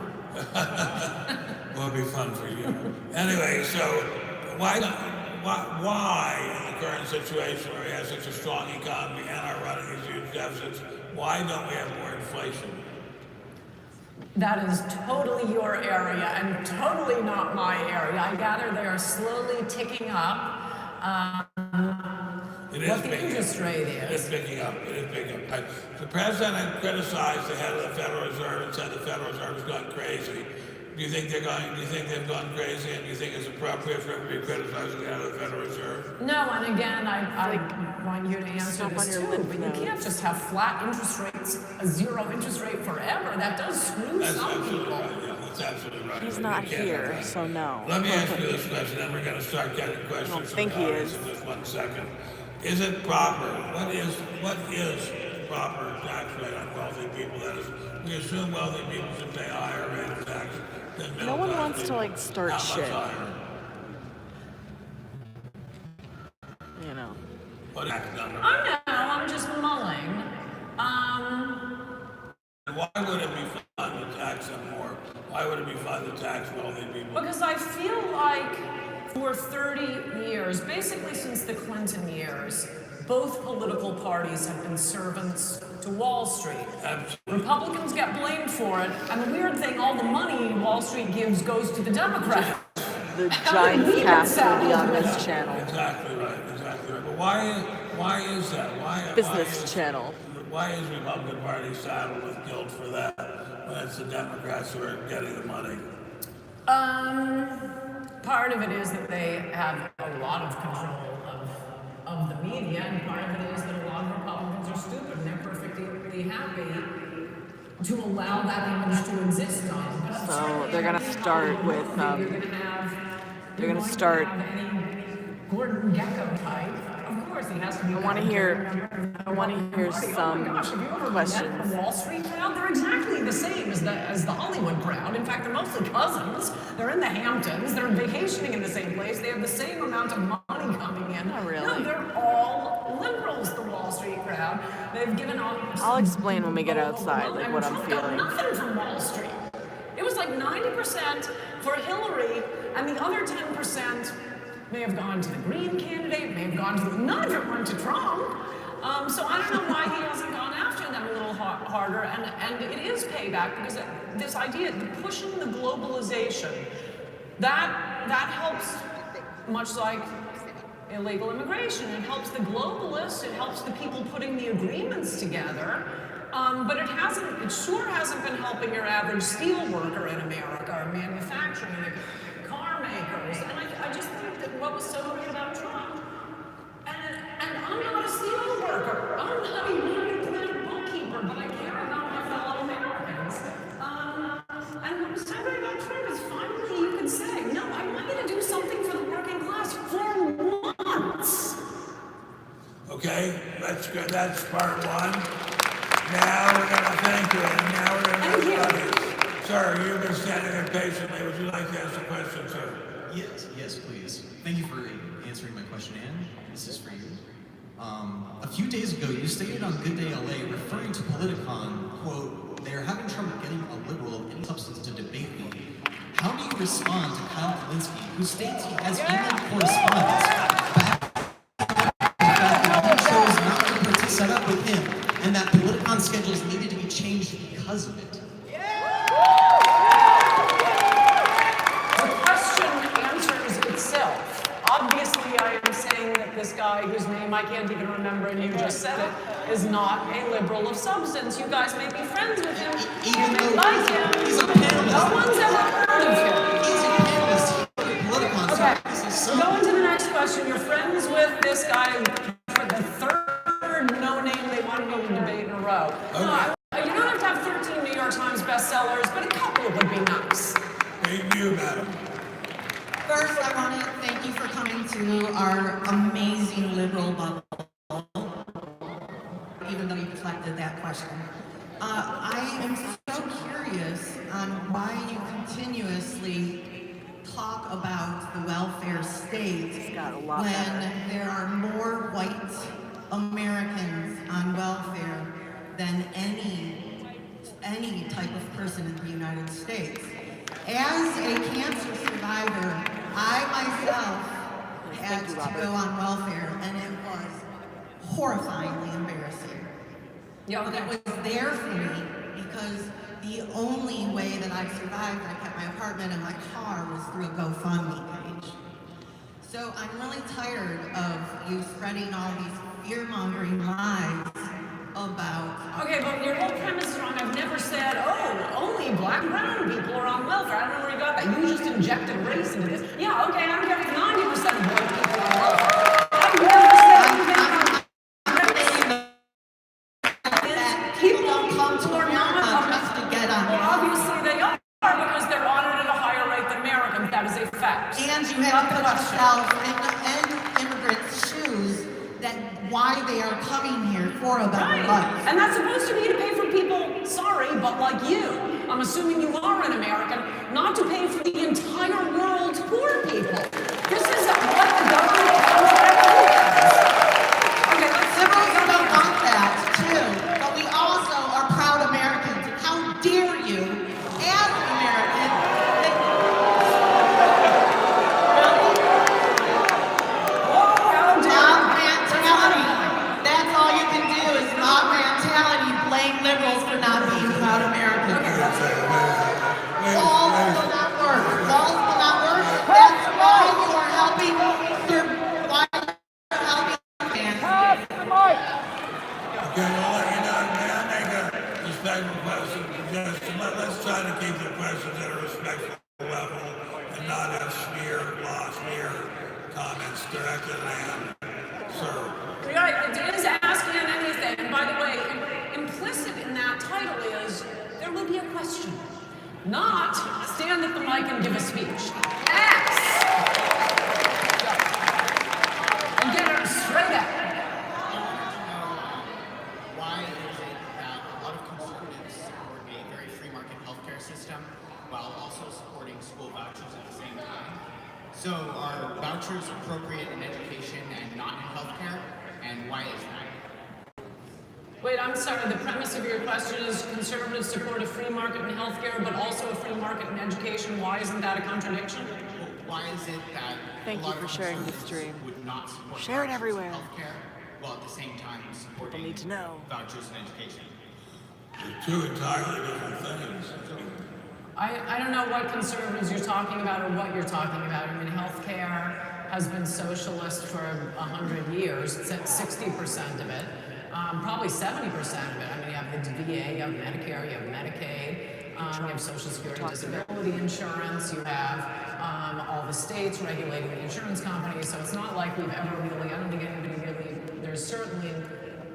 Well, it'd be fun for you. Anyway, so why in the current situation where we have such a strong economy and are running these huge deficits, why don't we have more inflation? That is totally your area and totally not my area. I gather they are slowly ticking up. What the interest rate is. It is picking up. The president had criticized the head of the Federal Reserve and said the Federal Reserve has gone crazy. Do you think they've gone crazy, and do you think it's appropriate for him to be criticizing the head of the Federal Reserve? No, and again, I want you to answer this too, but you can't just have flat interest rates, a zero interest rate forever. That does screw some people. Right. Yeah, that's absolutely right. He's not here, so no. Let me ask you this question, then we're going to start getting questions from the audience in just 1 second. Is it proper? What is the proper tax rate on wealthy people. That is, we assume wealthy people should pay a higher rate of tax than middle No one class wants to people. like start How much shit. higher? You know. What tax number? I know, I'm just mulling. Why would it be fun to tax them more? Why would it be fun to tax wealthy people? Because I feel like for 30 years, basically since the Clinton years, both political parties have been servants to Wall Street. Absolutely. Republicans get blamed for it, and the weird thing, all the money Wall Street gives goes to the Democrats. The Giants cast will be on this channel. Exactly right, exactly right. But why is that? Business channel. Why is the Republican Party saddled with guilt for that when it's the Democrats who are getting the money? Part of it is that they have a lot of control of the media, and part of it is that a lot of Republicans are stupid and they're perfectly happy to allow that image to exist on. So they're gonna start with they're gonna start. Gordon Gekko type. Of course, he has to be. I want to hear some questions. The Wall Street crowd, they're exactly the same as the Hollywood crowd. In fact, they're mostly cousins. They're in the Hamptons. They're vacationing in the same place. They have the same amount of money coming in. Not really. No, they're all liberals, the Wall Street crowd. They've given up. I'll explain when we get outside, like what I'm Trump got feeling. nothing from Wall Street. It was like 90% for Hillary, and the other 10% may have gone to the Green candidate, may have gone to none of it went to Trump. So I don't know why he hasn't gone after them a little harder, and it is payback because this idea, the pushing the globalization, that helps, much like illegal immigration. It helps the globalists, it helps the people putting the agreements together, but it sure hasn't been helping your average steel worker in America or manufacturing, car makers, and I just think that what was so great about Trump, and I'm not a steel worker, I'm not a union plant bookkeeper, but I care about my fellow Americans. And what was so great about Trump is finally you can say, no, I want you to do something for the working class for once. Okay, that's good. That's part one. Now we're gonna thank you, and now we're gonna go. Sir, you've been standing there patiently. Would you like to ask a question, sir? Yes, please. Thank you for answering my question, Ann. This is for you. A few days ago, you stated on Good Day LA, referring to Politicon, quote, "They are having trouble getting a liberal of any substance to debate me." How do you respond to Kyle Kulinski, who states he has email correspondence back he chose not to set up with him, and that Politicon schedules needed to be changed because of it? The question answers itself. Obviously, I am saying that this guy, whose name I can't even remember, and you just said it, is not a liberal of substance. You guys may be friends with him. You may like him. No one's ever heard of him. Okay, go into the next question. You're friends with this guy for the third no name they want to go to debate in a row. You don't have to have 13 New York Times bestsellers, but a couple would be nice. Thank you, madam. First, I want to thank you for coming to our amazing liberal bubble, even though you deflected that question. I am so curious on why you continuously talk about the welfare state when there are more white Americans on welfare than any type of person in the United States. As a cancer survivor, I myself had to go on welfare, and it was horrifyingly embarrassing. But it was there for me because the only way that I survived, I kept my apartment and my car, was through a GoFundMe page. So I'm really tired of you spreading all these fear-mongering lies about... Okay, but your whole premise is wrong. I've never said, oh, only black and brown people are on welfare. I don't know where you got that. You just injected race into this. Yeah, okay, I don't care if 90% of white people are on welfare. I've never said anything. People don't come to America just to get on. Well, obviously they are because they're on it at a higher rate than Americans. That is a fact. And you have to put yourself in immigrants' shoes that why they are coming here for a better Right. life. And that's supposed to be to pay for people, sorry, but like you. I'm assuming you are an American, not to pay for the entire world's poor people. This is what the government contract is. Okay, Liberals don't want that, too. But we also are proud Americans. How dare you, as an American, mob mentality. That's all you can do is mob mentality. Blame liberals for not being proud Americans. Walls will not work. Walls will not work. That's why you are helping. Why you're helping. Okay, well, you know, may I make a respectful question? Let's try to keep the questions at a respectful level and not have smear comments directed at him, sir. Right, it is asking anything. And by the way, implicit in that title is there will be a question. Not stand at the mic and give a speech. Ask. And get it straight out. Why is it that a lot of conservatives support a very free market healthcare system while also supporting school vouchers at the same time? So are vouchers appropriate in education and not in healthcare? And why is that? Wait, I'm sorry. The premise of your question is conservatives support a free market in healthcare, but also a free market in education. Why isn't that a contradiction? Why is it that Thank a you lot for of sharing this conservatives stream. would not support Share it vouchers everywhere. in healthcare while at the same time supporting need to know. vouchers in education? They're two entirely different things. I don't know what conservatives you're talking about or what you're talking about. I mean, healthcare has been socialist for 100 years. It's at 60% of it. Probably 70% of it. I mean, you have the VA, you have Medicare, you have Medicaid, you have Social Security disability insurance, you have all the states regulating the insurance companies. So it's not like we've ever really, I don't think anybody really, there's certainly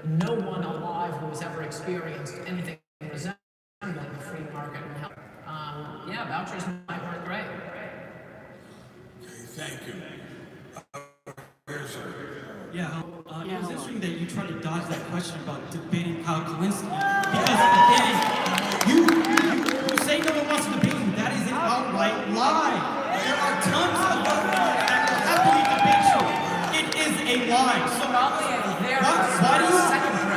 no one alive who has ever experienced anything resembling a free market in health. Yeah, vouchers might work great. Okay, thank you. Here's her. Yeah, it was interesting that you tried to dodge that question about debating Kyle Kalinske. Because you say no one wants to debate you. That is an outright lie. There are tons of governors that will happily debate you. It is a lie. So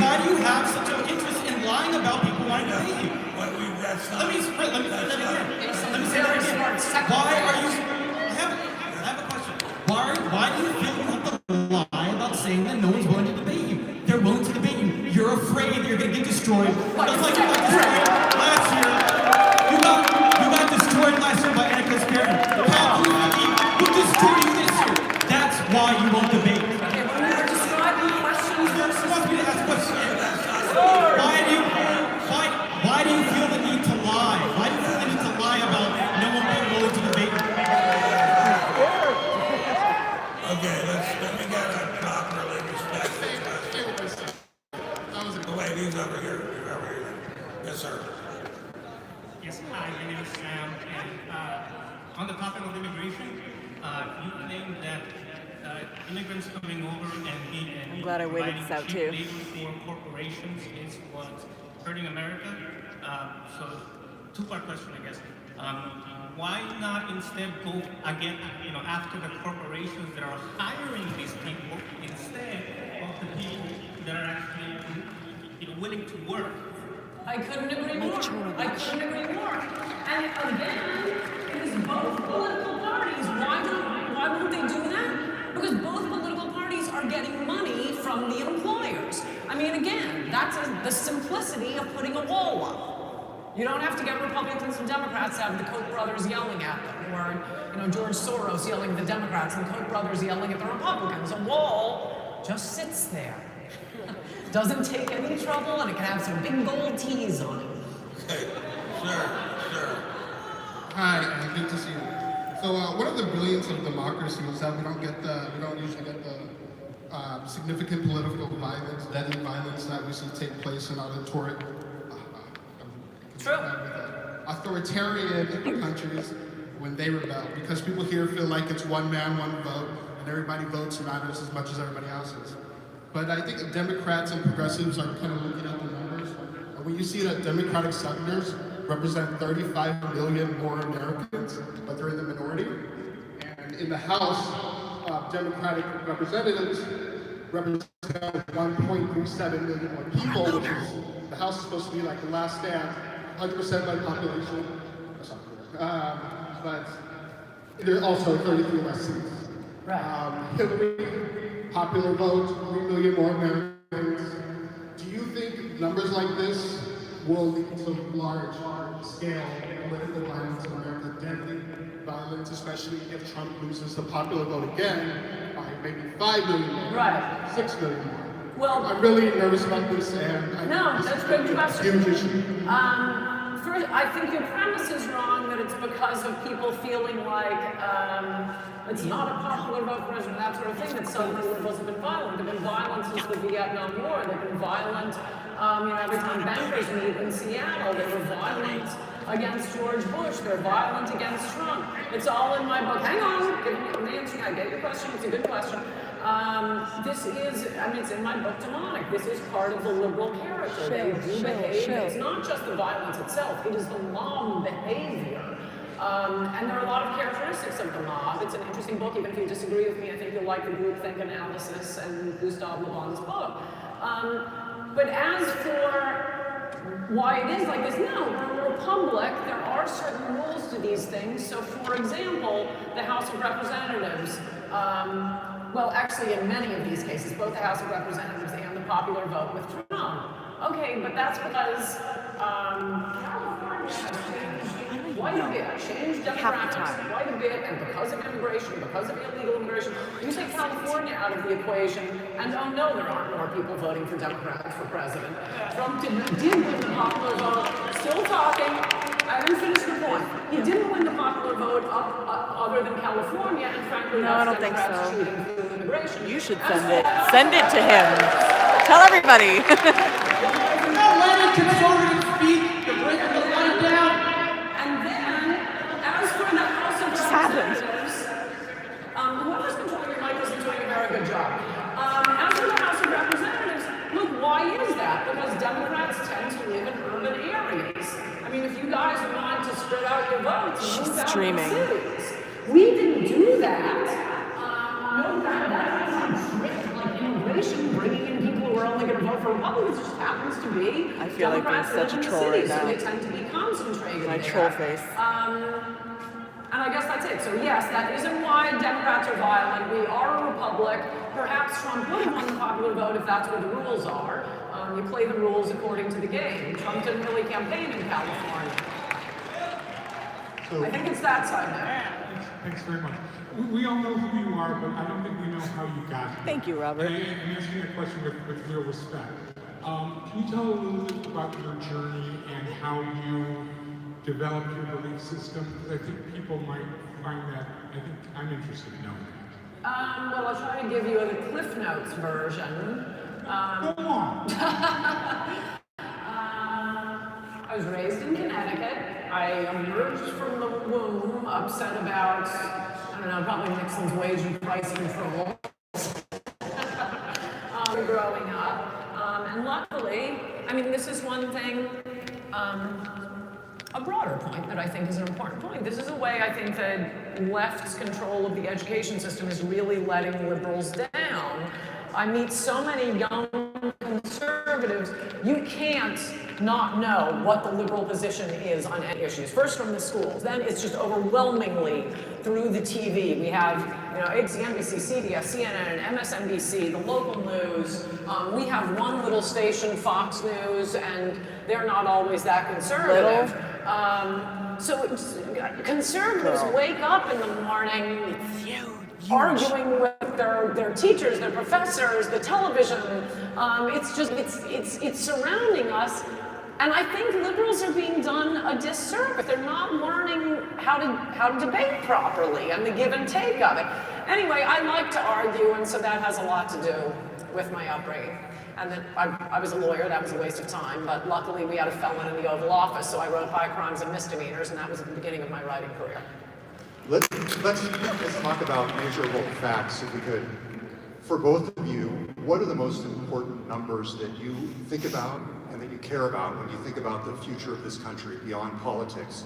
why do you have such an interest in lying about people wanting to debate you? Let me say that again. Why are you? I have a question. Why do you feel you have to lie about saying that no one's willing to debate you? They're willing to debate you. You're afraid that you're going to get destroyed. Just like you got destroyed last year. You got destroyed last year by Anna Kasparian. Kyle Kalinske will destroy you this year. That's why you won't debate. Okay, when you're describing questions versus... You want me to ask questions? Why do you feel the need to lie? Why do you feel the need to lie about no one being willing to debate you? Okay, let me get a properly respectful question. The ladies over here. Yes, sir. Yes, hi, my name is Sam, and on the topic of immigration, you claim that immigrants coming over and being I'm glad I waited this out too. for corporations is what's hurting America. So, two-part question, I guess. Why not instead go again, after the corporations that are hiring these people instead of the people that are actually, willing to work? I couldn't agree more. I couldn't agree more. And again, it is both political parties. Why wouldn't they do that? Because both political parties are getting money from the employers. I mean, again, that's the simplicity of putting a wall up. You don't have to get Republicans and Democrats to have the Koch brothers yelling at them, or George Soros yelling at the Democrats and Koch brothers yelling at the Republicans. A wall just sits there. Doesn't take any trouble, and it can have some big gold T's on it. Okay, sure. Hi, good to see you. So one of the brilliance of democracy is that we don't usually get the significant political violence, deadly violence that we see take place in authoritarian countries when they rebel, because people here feel like it's one man, one vote, and everybody votes matters as much as everybody else's. But I think Democrats and progressives are kind of looking at the numbers. And when you see that Democratic senators represent 35 million more Americans, but they're in the minority. And in the House, Democratic representatives represent 1.37 million more people, which is, the House is supposed to be like the last stand, 100% by population. That's not correct. But there are also 33 less seats. Hillary, popular vote, 3 million more Americans. Do you think numbers like this will lead to large-scale political violence in America, deadly violence, especially if Trump loses the popular vote again by maybe 5 million more, 6 million more? Well, I'm really nervous about this, and that's a good question. Huge issue. First, I think your premise is wrong that it's because of people feeling like it's not a popular vote president, that sort of thing, that suddenly liberals have been violent. They've been violent since the Vietnam War. They've been violent, every time bankers meet in Seattle, they were violent against George Bush. They're violent against Trump. It's all in my book. Hang on, give me an answer. I get your question. It's a good question. This is, it's in my book, Demonic. This is part of the liberal character. They do behave. It's not just the violence itself. It is the mob behavior. And there are a lot of characteristics of the mob. It's an interesting book. Even if you disagree with me, I think you'll like the groupthink analysis and Gustav Le Bon's book. But as for why it is like this, no, we're a republic. There are certain rules to these things. So, for example, the House of Representatives, well, actually, in many of these cases, both the House of Representatives and the popular vote with Trump. Okay, but that's because California has changed quite a bit, changed demographics quite a bit, and because of immigration, because of illegal immigration, you take California out of the equation, and oh no, there aren't more people voting for Democrats for president. Trump did win the popular vote, still talking. I haven't finished the point. He didn't win the popular vote other than California, and frankly, No, I that's don't think Democrats so. cheating through immigration. You should send it. Send it to him. Tell everybody. Not letting conservatives speak, to bring the line down. And then, as for the House of Representatives, whoever's controlling your mic isn't doing a very good job. As for the House of Representatives, look, why is that? Because Democrats tend to live in urban areas. I mean, if you guys want to spread out your votes and move out of the cities, we didn't do that. No, that was a trick, like immigration, bringing in people who are only going to vote for Republicans. It just happens to be. I feel like Democrats being such a live in the troll right cities, now. so they tend to be concentrated My there. troll face. And I guess that's it. So yes, that isn't why Democrats are violent. We are a republic. Perhaps Trump would have won the popular vote if that's what the rules are. You play the rules according to the game. Trump didn't really campaign in California. I think it's that side now. Thanks very much. We all know who you are, but I don't think we know how you got here. Thank you, Robert. And I'm asking that question with real respect. Can you tell a little bit about your journey and how you developed your belief system? Because I think people might find that, I think I'm interested in knowing that. Well, I'll try to give you the Cliff Notes version. Go on. I was raised in Connecticut. I emerged from the womb upset about, I don't know, probably Nixon's wage and price control. Growing up. And luckily, I mean, this is one thing, a broader point that I think is an important point. This is a way I think that left's control of the education system is really letting liberals down. I meet so many young conservatives, you can't not know what the liberal position is on any issues. First from the schools, then it's just overwhelmingly through the TV. We have, ABC, NBC, CBS, CNN, MSNBC, the local news. We have one little station, Fox News, and they're not always that conservative. So conservatives wake up in the morning arguing with their teachers, their professors, the television. It's surrounding us. And I think liberals are being done a disservice. They're not learning how to debate properly and the give and take of it. Anyway, I like to argue, and so that has a lot to do with my upbringing. And then I was a lawyer, that was a waste of time, but luckily we had a felon in the Oval Office, so I wrote high crimes and misdemeanors, and that was at the beginning of my writing career. Let's talk about measurable facts, if we could. For both of you, what are the most important numbers that you think about and that you care about when you think about the future of this country beyond politics?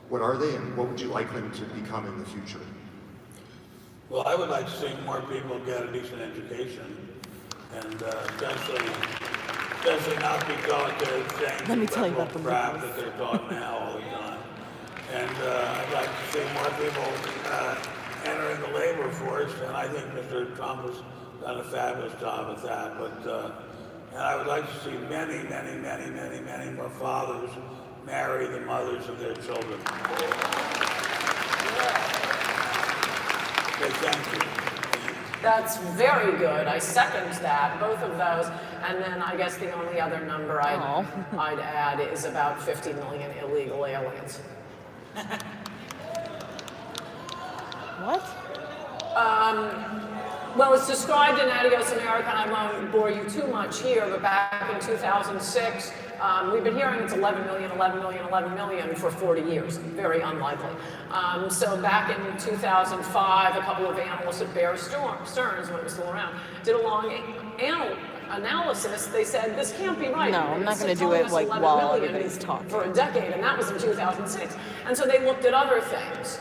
What are they, and what would you like them to become in the future? Well, I would like to see more people get a decent education, and especially not be taught the same Let me tell you about the crap that they're taught now all the time. And I'd like to see more people entering the labor force, and I think Mr. Trump has done a fabulous job at that. But and I would like to see many, many, many, many, many more fathers marry the mothers of their children. Okay, thank you. That's very good. I second that, both of those. And then I guess the only other number I'd add is about 50 million illegal aliens. What? Well, it's described in Adios America, and I won't bore you too much here, but back in 2006, we've been hearing it's 11 million, 11 million, 11 million for 40 years. Very unlikely. So back in 2005, a couple of analysts at Bear Stearns, when it was still around, did a long analysis. They said, this can't be right. No, I'm not going to do Telling it us like 11 while million everybody's talking. for a decade, and that was in 2006. And so they looked at other things.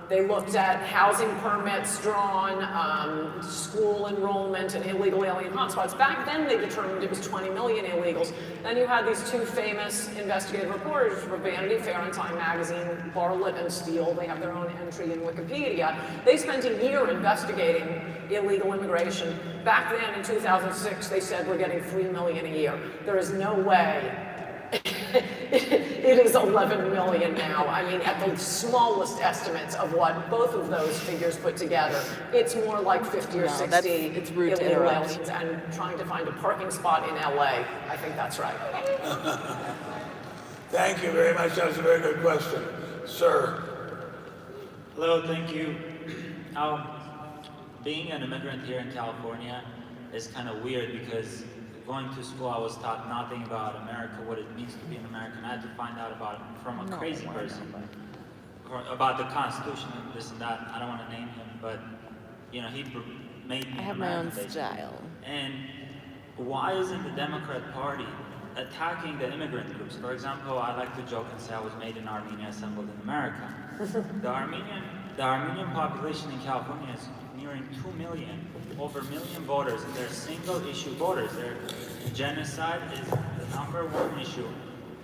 They looked at housing permits drawn, school enrollment, and illegal alien hotspots. Back then, they determined it was 20 million illegals. Then you had these two famous investigative reporters for Vanity Fair and Time Magazine, Bartlett and Steele. They have their own entry in Wikipedia. They spent a year investigating illegal immigration. Back then, in 2006, they said we're getting 3 million a year. There is no way. It is 11 million now. I mean, at the smallest estimates of what both of those figures put together, it's more like 50 or 60 it's rude to illegal interrupt. aliens, and trying to find a parking spot in LA. I think that's right. Thank you very much. That's a very good question. Sir. Hello, thank you. Being an immigrant here in California is kind of weird because going to school, I was taught nothing about America, what it means to be an American. I had to find out about it from a crazy person, about the Constitution and this and that. I don't want to name him, but you know, he made me I have an my own American, style. And why isn't the Democrat Party attacking the immigrant groups? For example, I like to joke and say I was made in Armenia, assembled in America. The Armenian population in California is nearing 2 million, over 1 million voters, and they're single-issue voters. Genocide is the #1 issue.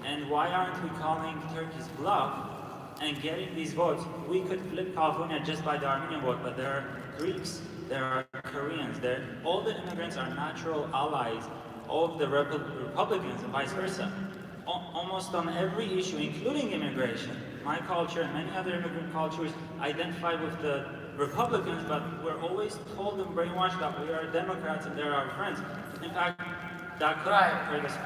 And why aren't we calling Turkey's bluff and getting these votes? We could flip California just by the Armenian vote, but there are Greeks, there are Koreans, all the immigrants are natural allies of the Republicans and vice versa. Almost on every issue, including immigration, my culture and many other immigrant cultures identify with the Republicans, but we're always told and brainwashed that we are Democrats and they're our friends. In fact, that could hurt us.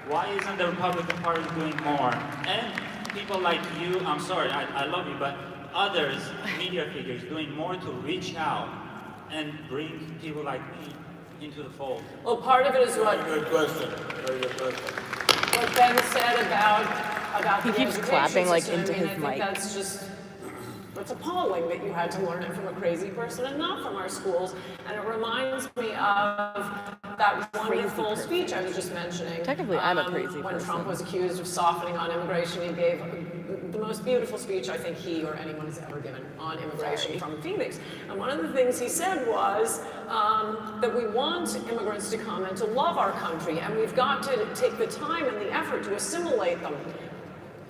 Why isn't the Republican Party doing more? And people like you, I'm sorry, I love you, but others, media figures, doing more to reach out and bring people like me into the fold. Well, part of it is what... Very good question. Very good question. What Ben said about He the keeps education clapping, like, system. into I mean, his I think mic. that's just, it's appalling that you had to learn it from a crazy person and not from our schools. And it reminds me of that wonderful speech I was just mentioning. Technically, I'm a crazy when person. Trump was accused of softening on immigration, he gave the most beautiful speech I think he or anyone has ever given on immigration from Phoenix. And one of the things he said was that we want immigrants to come and to love our country, and we've got to take the time and the effort to assimilate them.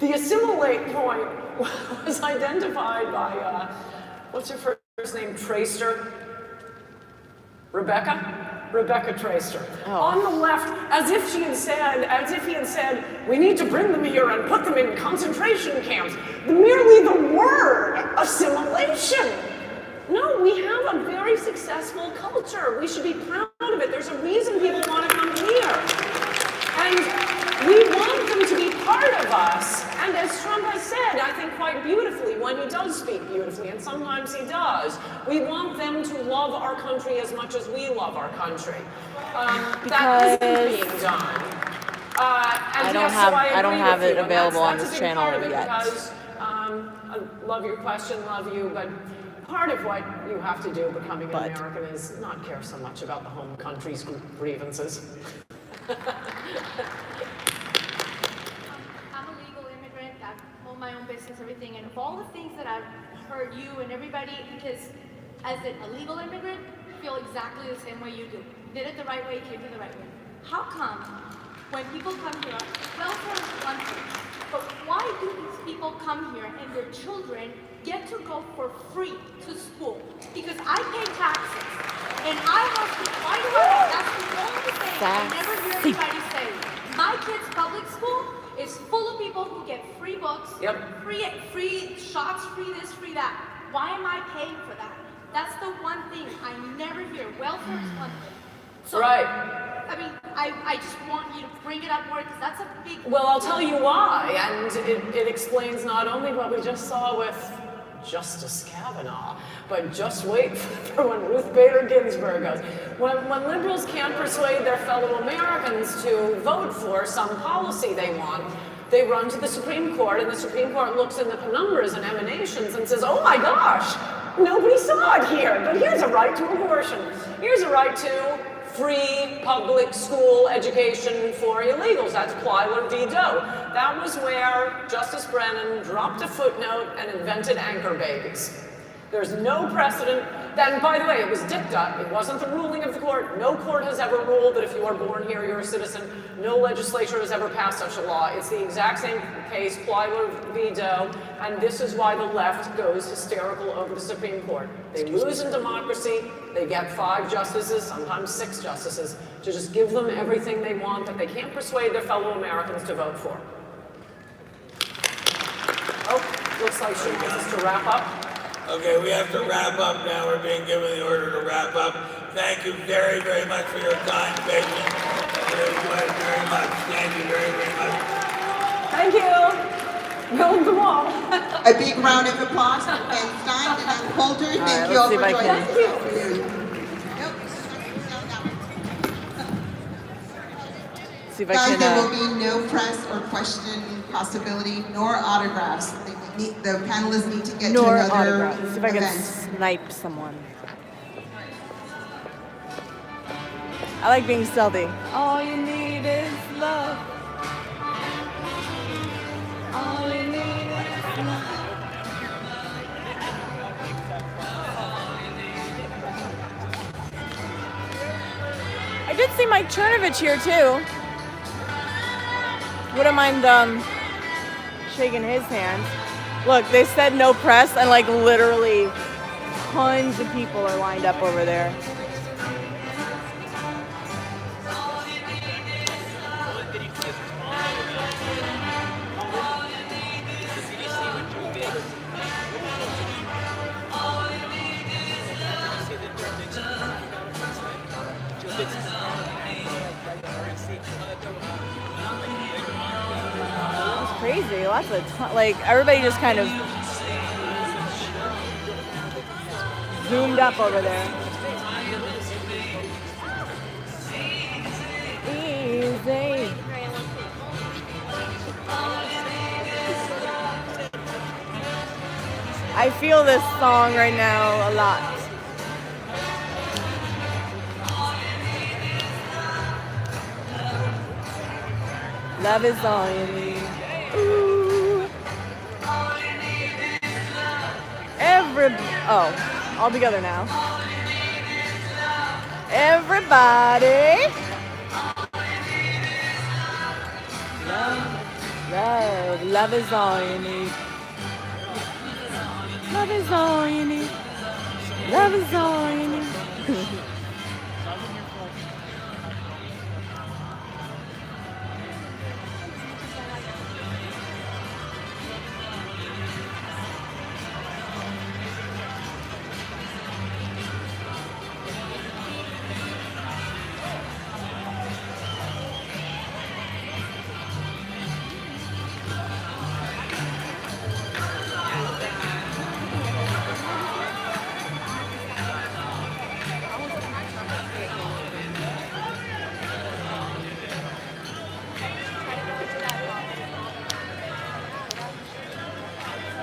The assimilate point was identified by, what's her first name, Traister? Rebecca Traister. On the left, as if he had said, we need to bring them here and put them in concentration camps. Merely the word assimilation. No, we have a very successful culture. We should be proud of it. There's a reason people want to come here. And we want them to be part of us. And as Trump has said, I think quite beautifully, when he does speak beautifully, and sometimes he does, we want them to love our country as much as we love our country. That isn't being done. I don't have it available on this channel yet. Because, I love your question, love you, but part of what you have to do becoming an American is not care so much about the home country's grievances. I'm a legal immigrant. I own my own business, everything, and of all the things that I've heard you and everybody, because as a legal immigrant, feel exactly the same way you do. Did it the right way, came here the right way. How come when people come here, welfare is one thing, but why do these people come here and their children get to go for free to school? Because I pay taxes, and I have to, why do I, that's the only thing I never hear anybody say. My kid's public school is full of people who get free books, free shots, free this, free that. Why am I paying for that? That's the one thing I never hear. Welfare is one thing. So, I mean, I just want you to bring it up more because that's a big... Well, I'll tell you why, and it explains not only what we just saw with Justice Kavanaugh, but just wait for when Ruth Bader Ginsburg goes. When liberals can't persuade their fellow Americans to vote for some policy they want, they run to the Supreme Court, and the Supreme Court looks in the penumbras and emanations and says, oh my gosh, nobody saw it here, but here's a right to abortion. Here's a right to free public school education for illegals. That's Plywood v. Doe. That was where Justice Brennan dropped a footnote and invented anchor babies. There's no precedent. Then, by the way, it was dicta. It wasn't the ruling of the court. No court has ever ruled that if you are born here, you're a citizen. No legislature has ever passed such a law. It's the exact same case, Plywood v. Doe, and this is why the left goes hysterical over the Supreme Court. They lose in democracy. They get 5 justices, sometimes 6 justices, to just give them everything they want that they can't persuade their fellow Americans to vote for. Oh, looks like she wants us to wrap up. Okay, we have to wrap up now. We're being given the order to wrap up. Thank you very, very much for your kind patience. Very much. Thank you very, very much. Thank you. Build the wall. A big round of applause for Ben Stein and Ann Coulter. Thank you all for joining us. See if I Guys, can, there will be no press or question possibility, nor autographs. The panelists need to get to nor another autographs. See if I can event. snipe someone. I like being stealthy. All you need is love. All you need is love. I did see Mike Chernovich here too. Wouldn't mind shaking his hand. Look, they said no press, and like literally tons of people are lined up over there. Crazy, lots of like everybody just kind of zoomed up over there. Easy. I feel this song right now a lot. Love is all you need. Ooh. All together now. Everybody. Love is all you need. Love is all you need. Love is all you need.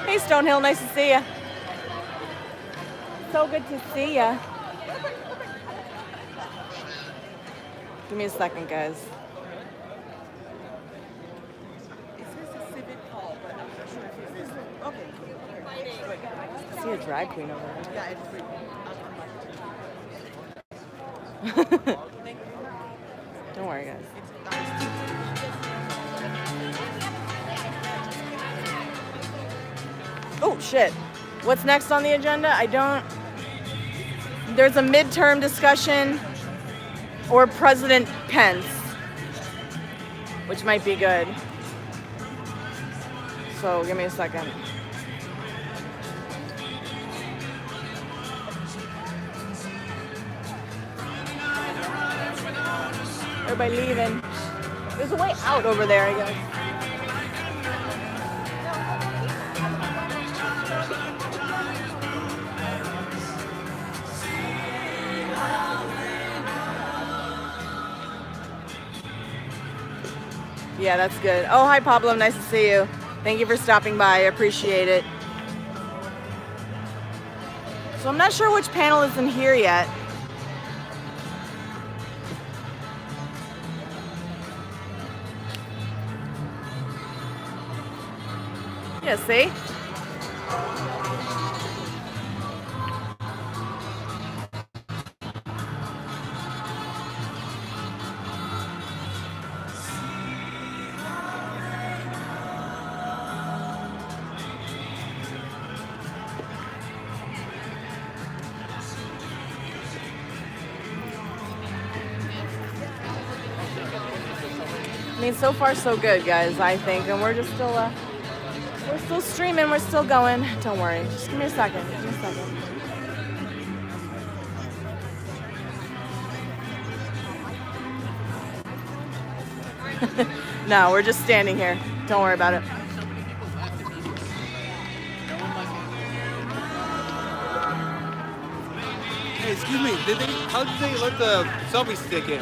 Hey Stonehill, nice to see you. so good to see ya. Give me a second, guys. I see a drag queen over there. Don't worry, guys. Oh, shit. What's next on the agenda? There's a midterm discussion or President Pence, which might be good. So give me a second. Everybody leaving. There's a way out over there, I guess. Yeah, that's good. Oh, hi, Pablo. Nice to see you. Thank you for stopping by. I appreciate it. So I'm not sure which panel is in here yet. Yeah, see? I mean, so far so good, guys, I think. And we're just still, we're still streaming, we're still going. Don't worry, just give me a second, give me a second. No, we're just standing here. Don't worry about it. Hey, excuse me, how did they let the selfie stick in?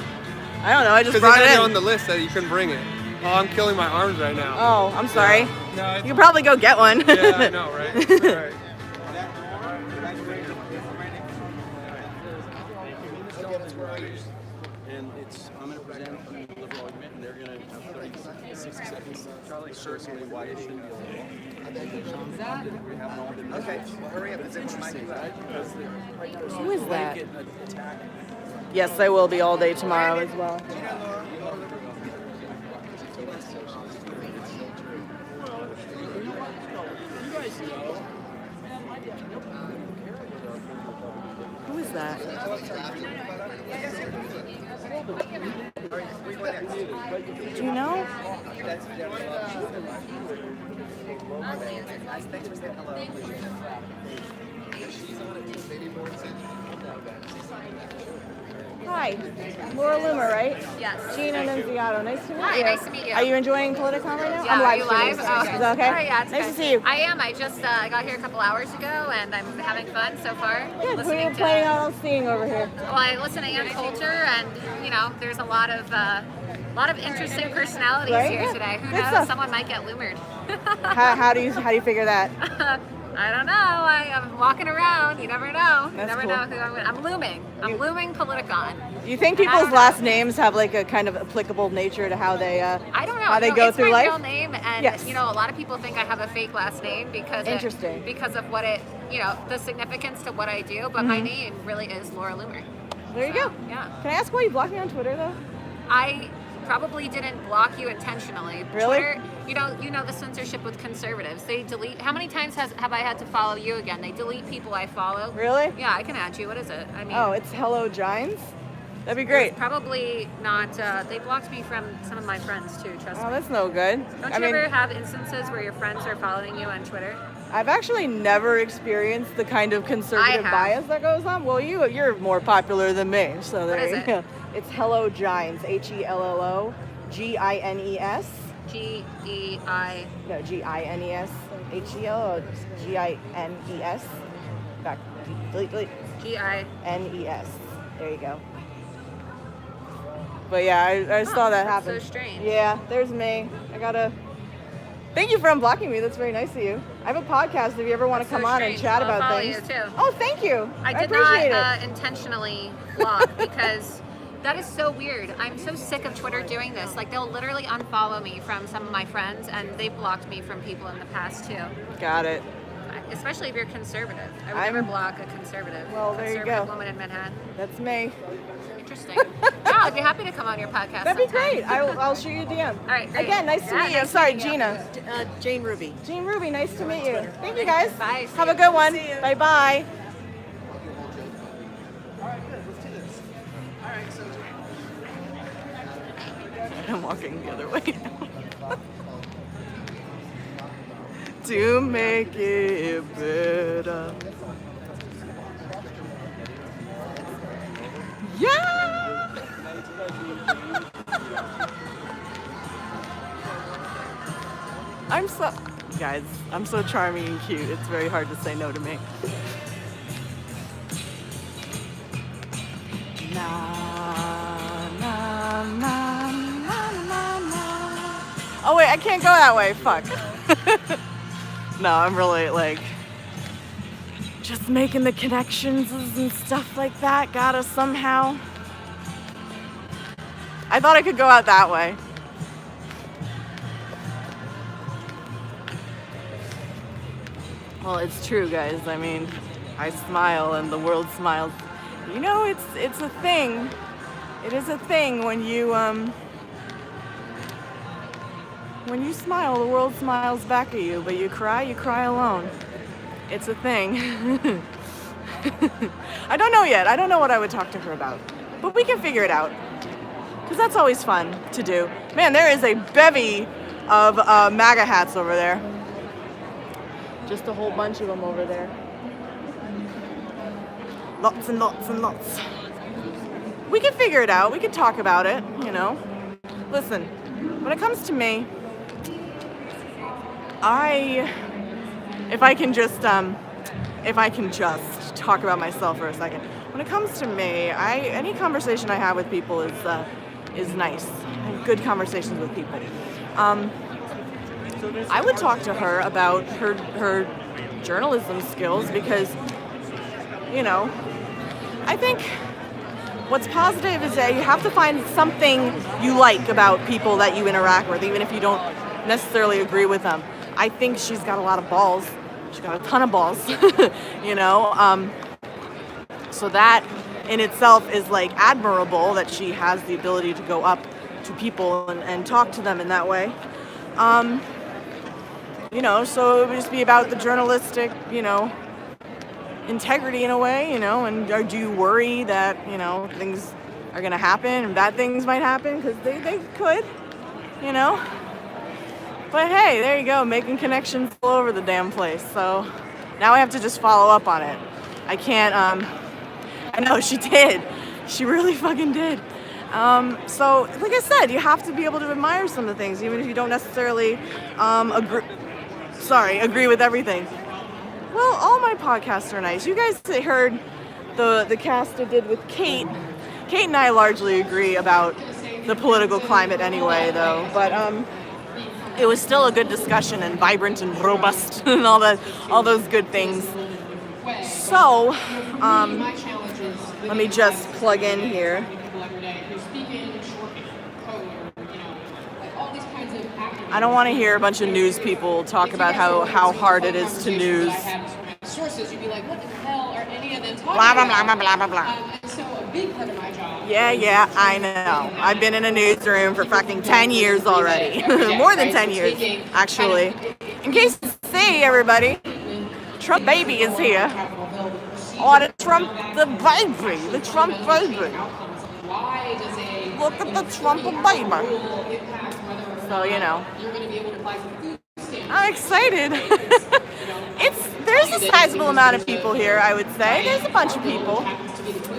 I don't know, I just Because brought they it had in. on the list that you couldn't bring it. Oh, I'm killing my arms right now. Oh, I'm sorry. No, You can probably go get one. Yeah, I know, right? Right. And I'm going to present a liberal argument, and they're going to have 30, 60 seconds personally why it shouldn't be illegal. Okay, well, hurry up. It's interesting, right? Because Who is that? Yes, I will be all day tomorrow as well. Who is that? Do you know? Hi, Laura Loomer, right? Yes. Gina Nunziato, nice to meet you. Hi, nice to meet you. Are you enjoying Politicon right now? Yeah, I'm are live you streaming. live? Oh, Is that okay? All right, yeah, it's nice okay. to see you. I am. I just got here a couple hours ago, and I'm having fun so far. Good. Who are Listening you to, planning on seeing over here? well, I listen to Ann Coulter, and you know, there's a lot of interesting personalities Right? here Yeah. today. Who Good knows? stuff. Someone might get lumered. How do you figure that? I don't know. I'm walking around. You never know. You That's never cool. know who I'm looming. I'm looming Politicon. You think And I people's don't know. last names have like a kind of applicable nature to how they I don't know. how they You know, go it's through my life? real name, and Yes. you know, a lot of people think I have a fake last name because Interesting. because of what it, you know, the significance to what I do. But my Mhm. name really is Laura Loomer. There you go. Yeah. Can I ask why you blocked me on Twitter though? I probably didn't block you intentionally. Really? Twitter, you know the censorship with conservatives. They delete. How many times have I had to follow you again? They delete people I follow. Really? Yeah, I can add you. What is it? I mean. Oh, it's Hello Giants? That'd be it's great. Probably not. They blocked me from some of my friends too. Trust Oh, me. that's no good. Don't I you mean, ever have instances where your friends are following you on Twitter? I've actually never experienced the kind of conservative have. bias that goes on. Well, you're more popular than me, so there is you it? go. It's Hello Giants, HELLO GINES. GEI. No, GINES. HELO GINES. Back. Delete. GINES. There you go. But yeah, I saw that that's happen. so strange. Yeah, there's me. I gotta Thank you for unblocking me. That's very nice of you. I have a podcast if you ever want to come on and chat about follow things. you too. Oh, thank you. I did appreciate not it. intentionally block because that is so weird. I'm so sick of Twitter doing this. Like they'll literally unfollow me from some of my friends, and they've blocked me from people in the past too. Got it. Especially if you're conservative. I would never block a conservative. Well, there you conservative go. woman in Manhattan. That's me. Interesting. Yeah, I'd be happy to come on your podcast. That'd be sometime. great. I'll shoot you a DM. All right, great. Again, nice to Yeah, meet you. nice Sorry, meeting you. Gina. Jane Ruby. Jane Ruby, nice to meet you. Thank you, guys. Bye. Have a good one. Bye bye. I'm walking the other way now. To make it better. Yeah! Guys, I'm so charming and cute. It's very hard to say no to me. Oh wait, I can't go that way. Fuck. No, I'm really like just making the connections and stuff like that. Gotta somehow. I thought I could go out that way. Well, it's true, guys. I mean, I smile and the world smiles. You know, it's a thing. It is a thing when you smile, the world smiles back at you, but you cry alone. It's a thing. I don't know yet. I don't know what I would talk to her about, but we can figure it out. Because that's always fun to do. Man, there is a bevy of MAGA hats over there. Just a whole bunch of them over there. Lots and lots and lots. We can figure it out. We can talk about it, you know. Listen, when it comes to me, if I can just talk about myself for a second. When it comes to me, any conversation I have with people is nice. I have good conversations with people. I would talk to her about her journalism skills because, you know, I think what's positive is that you have to find something you like about people that you interact with, even if you don't necessarily agree with them. I think she's got a lot of balls. She's got a ton of balls, you know. So that in itself is like admirable that she has the ability to go up to people and talk to them in that way. You know, so it would just be about the journalistic, you know, integrity in a way, you know, and do you worry that, you know, things are going to happen and bad things might happen? Because they could, you know. But hey, there you go, making connections all over the damn place. So now I have to just follow up on it. I can't, I know she did. She really fucking did. So, like I said, you have to be able to admire some of the things, even if you don't necessarily agree with everything. Well, all my podcasts are nice. You guys heard the cast I did with Kate. Kate and I largely agree about the political climate anyway, though. But it was still a good discussion and vibrant and robust and all those good things. So, let me just plug in here. I don't want to hear a bunch of news people talk about how hard it is to news. Sources, you'd be like, what the hell are any of them talking Blah, blah, about? blah, blah, blah, blah. And so a big part of my job. Yeah, I know. I've been in a newsroom for fucking 10 years already. More than 10 years, actually. In case you see, everybody, Trump baby is here. Oh, the Trump baby. Look at the Trump baby. So, you know. I'm excited. There's a sizable amount of people here, I would say. There's a bunch of people.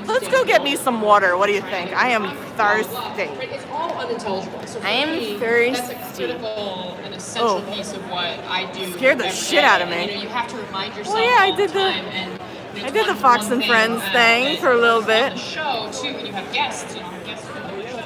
Let's go get me some water. What do you think? I am thirsty. It's all unintelligible. So I am me, thirsty. That's a critical and essential piece of what I do. Scared the every shit day. out of me. You know, you have to remind yourself. Well, yeah, all the time. And I did the Fox and Friends thing for a little bit. On the show too, when you have guests, you have guests from the show.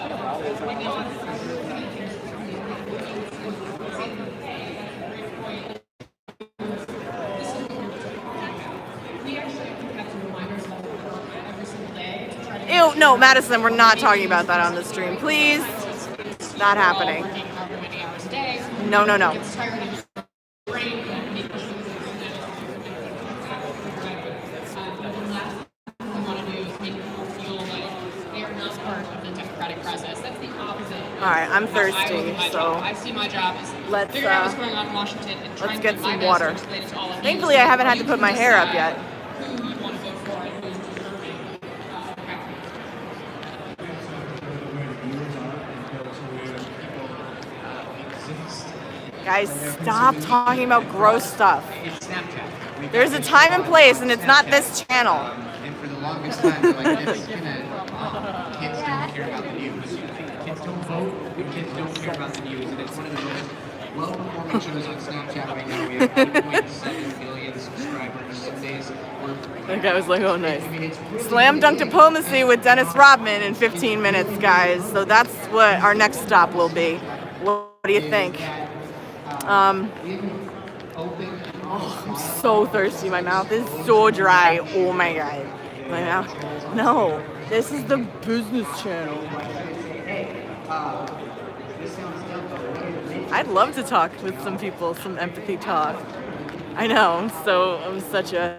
you, no, Madison, we're not talking about that on the stream. Please. Not happening. No, no, no. All right, I'm thirsty, so I see my job is let's figure out what's going on in Washington and try let's and get do my some best water. to explain it to all of you. Thankfully, I haven't had to put my hair up yet. Who you want to vote for and who's deserving. Guys, stop talking about gross stuff. There's a time and place, and it's not this channel. And for the longest time, like this, kids don't care about the news. Kids don't vote, and kids don't care about the news. And it's one of the most well-performing shows on Snapchat right now. We have 1.7 billion subscribers. Some days we're... That guy was like, oh, nice. Slam dunk diplomacy with Dennis Rodman in 15 minutes, guys. So that's what our next stop will be. What do you think? Oh, I'm so thirsty. My mouth is so dry. Oh my god. My mouth. No, this is the business channel. I'd love to talk with some people, some empathy talk. I know. I'm such a.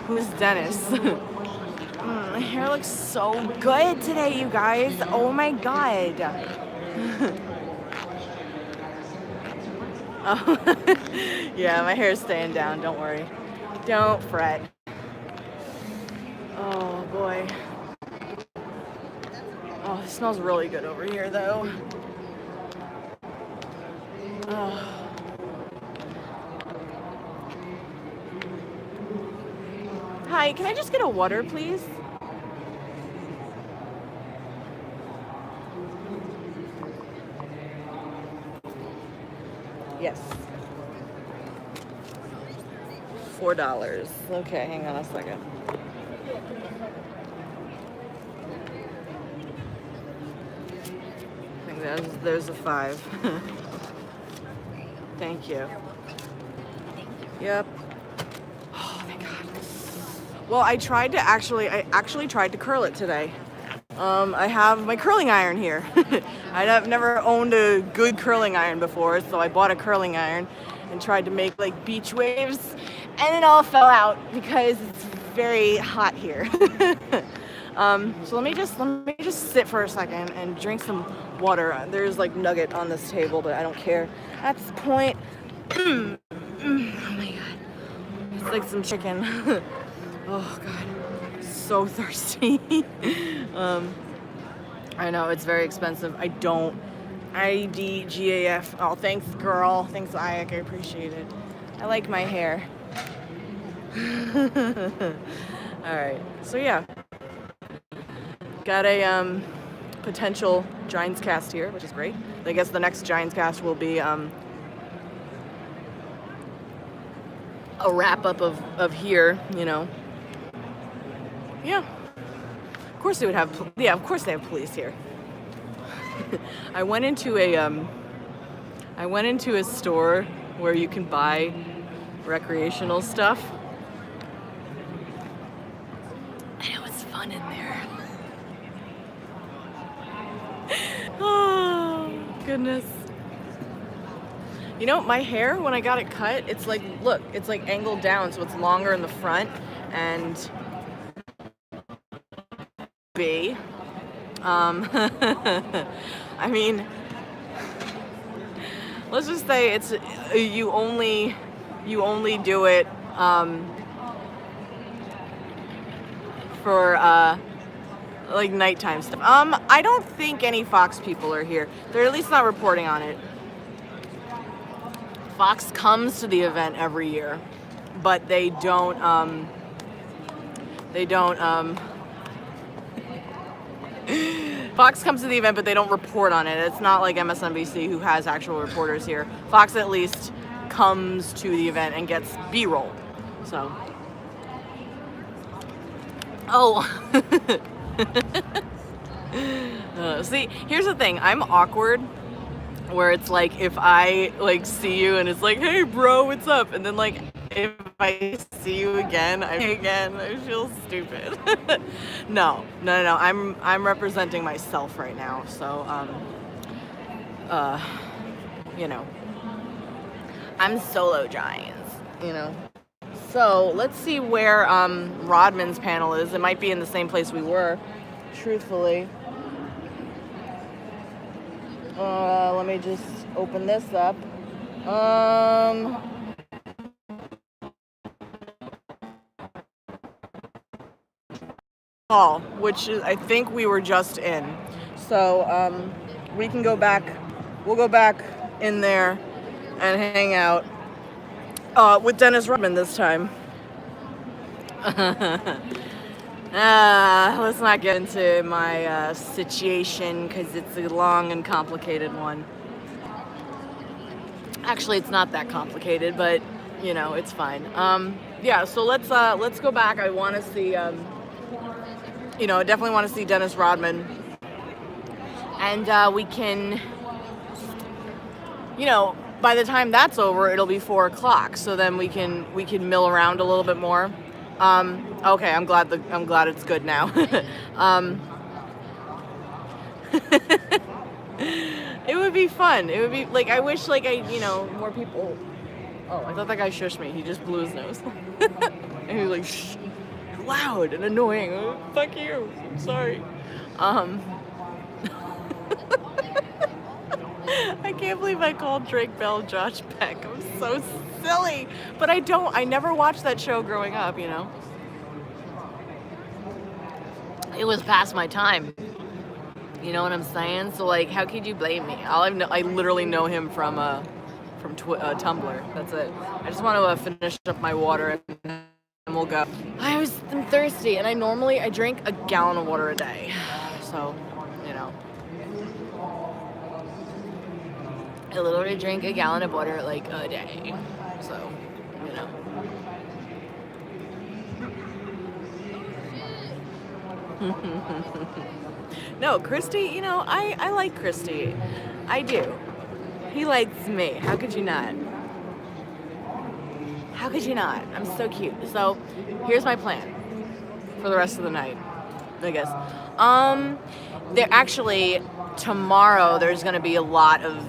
Who's Dennis? My hair looks so good today, you guys. Oh my god. Oh, yeah, my hair's staying down. Don't worry. Don't fret. Oh, boy. Oh, it smells really good over here, though. Oh. Hi, can I just get a water, please? Yes. $4. Okay, hang on a second. I think there's a 5. Thank you. Yep. Oh, thank God. Well, I actually tried to curl it today. I have my curling iron here. I've never owned a good curling iron before, so I bought a curling iron and tried to make like beach waves, and it all fell out because it's very hot here. So let me just sit for a second and drink some water. There's like nugget on this table, but I don't care at this point. Oh my god, it's like some chicken. Oh god, so thirsty. I know it's very expensive. IDGAF. Oh, thanks, girl. Thanks, Ayak. I appreciate it. I like my hair. All right. So yeah, got a potential Giants cast here, which is great. I guess the next Giants cast will be a wrap up of here. You know. Yeah. Of course they would have. Yeah, of course they have police here. I went into a store where you can buy recreational stuff. And it was fun in there. Oh goodness. You know, my hair when I got it cut, it's like, look, it's like angled down, so it's longer in the front and. I mean, let's just say it's you only do it for like nighttime stuff. I don't think any Fox people are here. They're at least not reporting on it. Fox comes to the event every year, but they don't Fox comes to the event, but they don't report on it. It's not like MSNBC, who has actual reporters here. Fox at least comes to the event and gets B-roll. So. Oh. See, here's the thing. I'm awkward, where it's like if I like see you and it's like, hey, bro, what's up? And then like if I see you again, I feel stupid. No. I'm representing myself right now. So, you know, I'm solo giants, you know. So let's see where Rodman's panel is. It might be in the same place we were, truthfully. Let me just open this up. Hall, which is, I think we were just in. So we can go back. We'll go back in there and hang out with Dennis Rodman this time. Let's not get into my situation because it's a long and complicated one. Actually, it's not that complicated, but you know, it's fine. Yeah, so let's go back. I want to see, you know, I definitely want to see Dennis Rodman, and we can, you know, by the time that's over, it'll be 4 o'clock. So then we can mill around a little bit more. Okay, I'm glad it's good now. It would be fun. It would be like, I wish like you know, more people. Oh, I thought that guy shushed me. He just blew his nose. And he was like, shh, loud and annoying. Oh, fuck you. I'm sorry. I can't believe I called Drake Bell Josh Peck. I'm so silly. But I never watched that show growing up, you know. It was past my time. You know what I'm saying? So like, how could you blame me? I literally know him from Tumblr. That's it. I just want to finish up my water and we'll go. I'm thirsty, and I drink a gallon of water a day. So, you know. I literally drink a gallon of water like a day. So, you know. No, Christy, you know, I like Christy. I do. He likes me. How could you not? How could you not? I'm so cute. So, here's my plan for the rest of the night, I guess. Tomorrow there's going to be a lot of...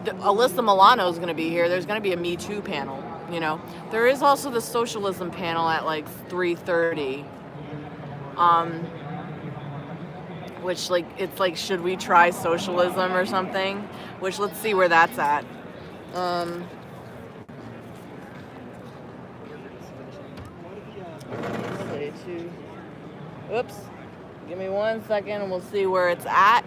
Alyssa Milano is going to be here. There's going to be a Me Too panel, you know. There is also the socialism panel at like 3:30. Which like, it's like, should we try socialism or something? Which, let's see where that's at. Oops. Give me 1 second and we'll see where it's at.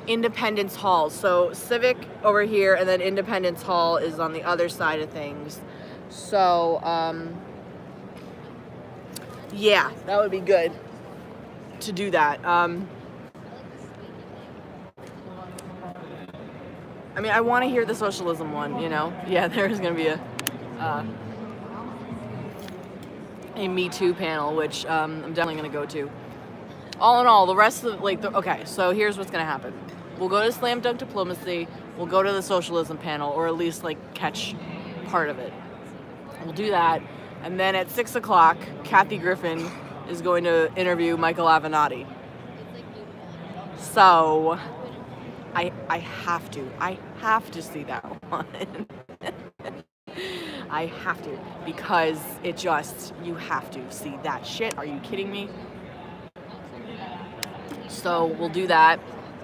Independence Hall. So Civic over here, and then Independence Hall is on the other side of things. So, yeah, that would be good to do that. I mean, I want to hear the socialism one, you know? Yeah, there's going to be a Me Too panel, which I'm definitely going to go to. All in all, the rest of okay, so here's what's going to happen. We'll go to Slam Dunk Diplomacy, we'll go to the socialism panel, or at least like catch part of it. We'll do that, and then at 6 o'clock, Kathy Griffin is going to interview Michael Avenatti. So, I have to see that one. I have to, because you have to see that shit. Are you kidding me? So we'll do that,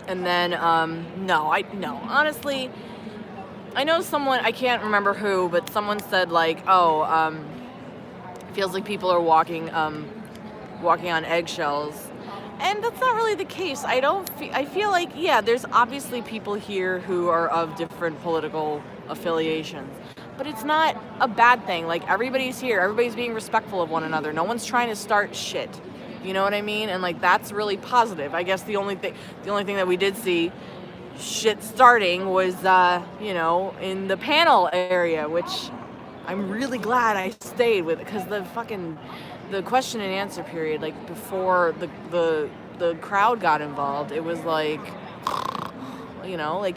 and then no, honestly, I know someone, I can't remember who, but someone said like, feels like people are walking on eggshells, and that's not really the case. I feel like, yeah, there's obviously people here who are of different political affiliations, but it's not a bad thing. Like, everybody's here, everybody's being respectful of one another. No one's trying to start shit. You know what I mean? And like, that's really positive. I guess the only thing that we did see shit starting was, you know, in the panel area, which I'm really glad I stayed with, because the question and answer period, like before the crowd got involved, it was like you know, like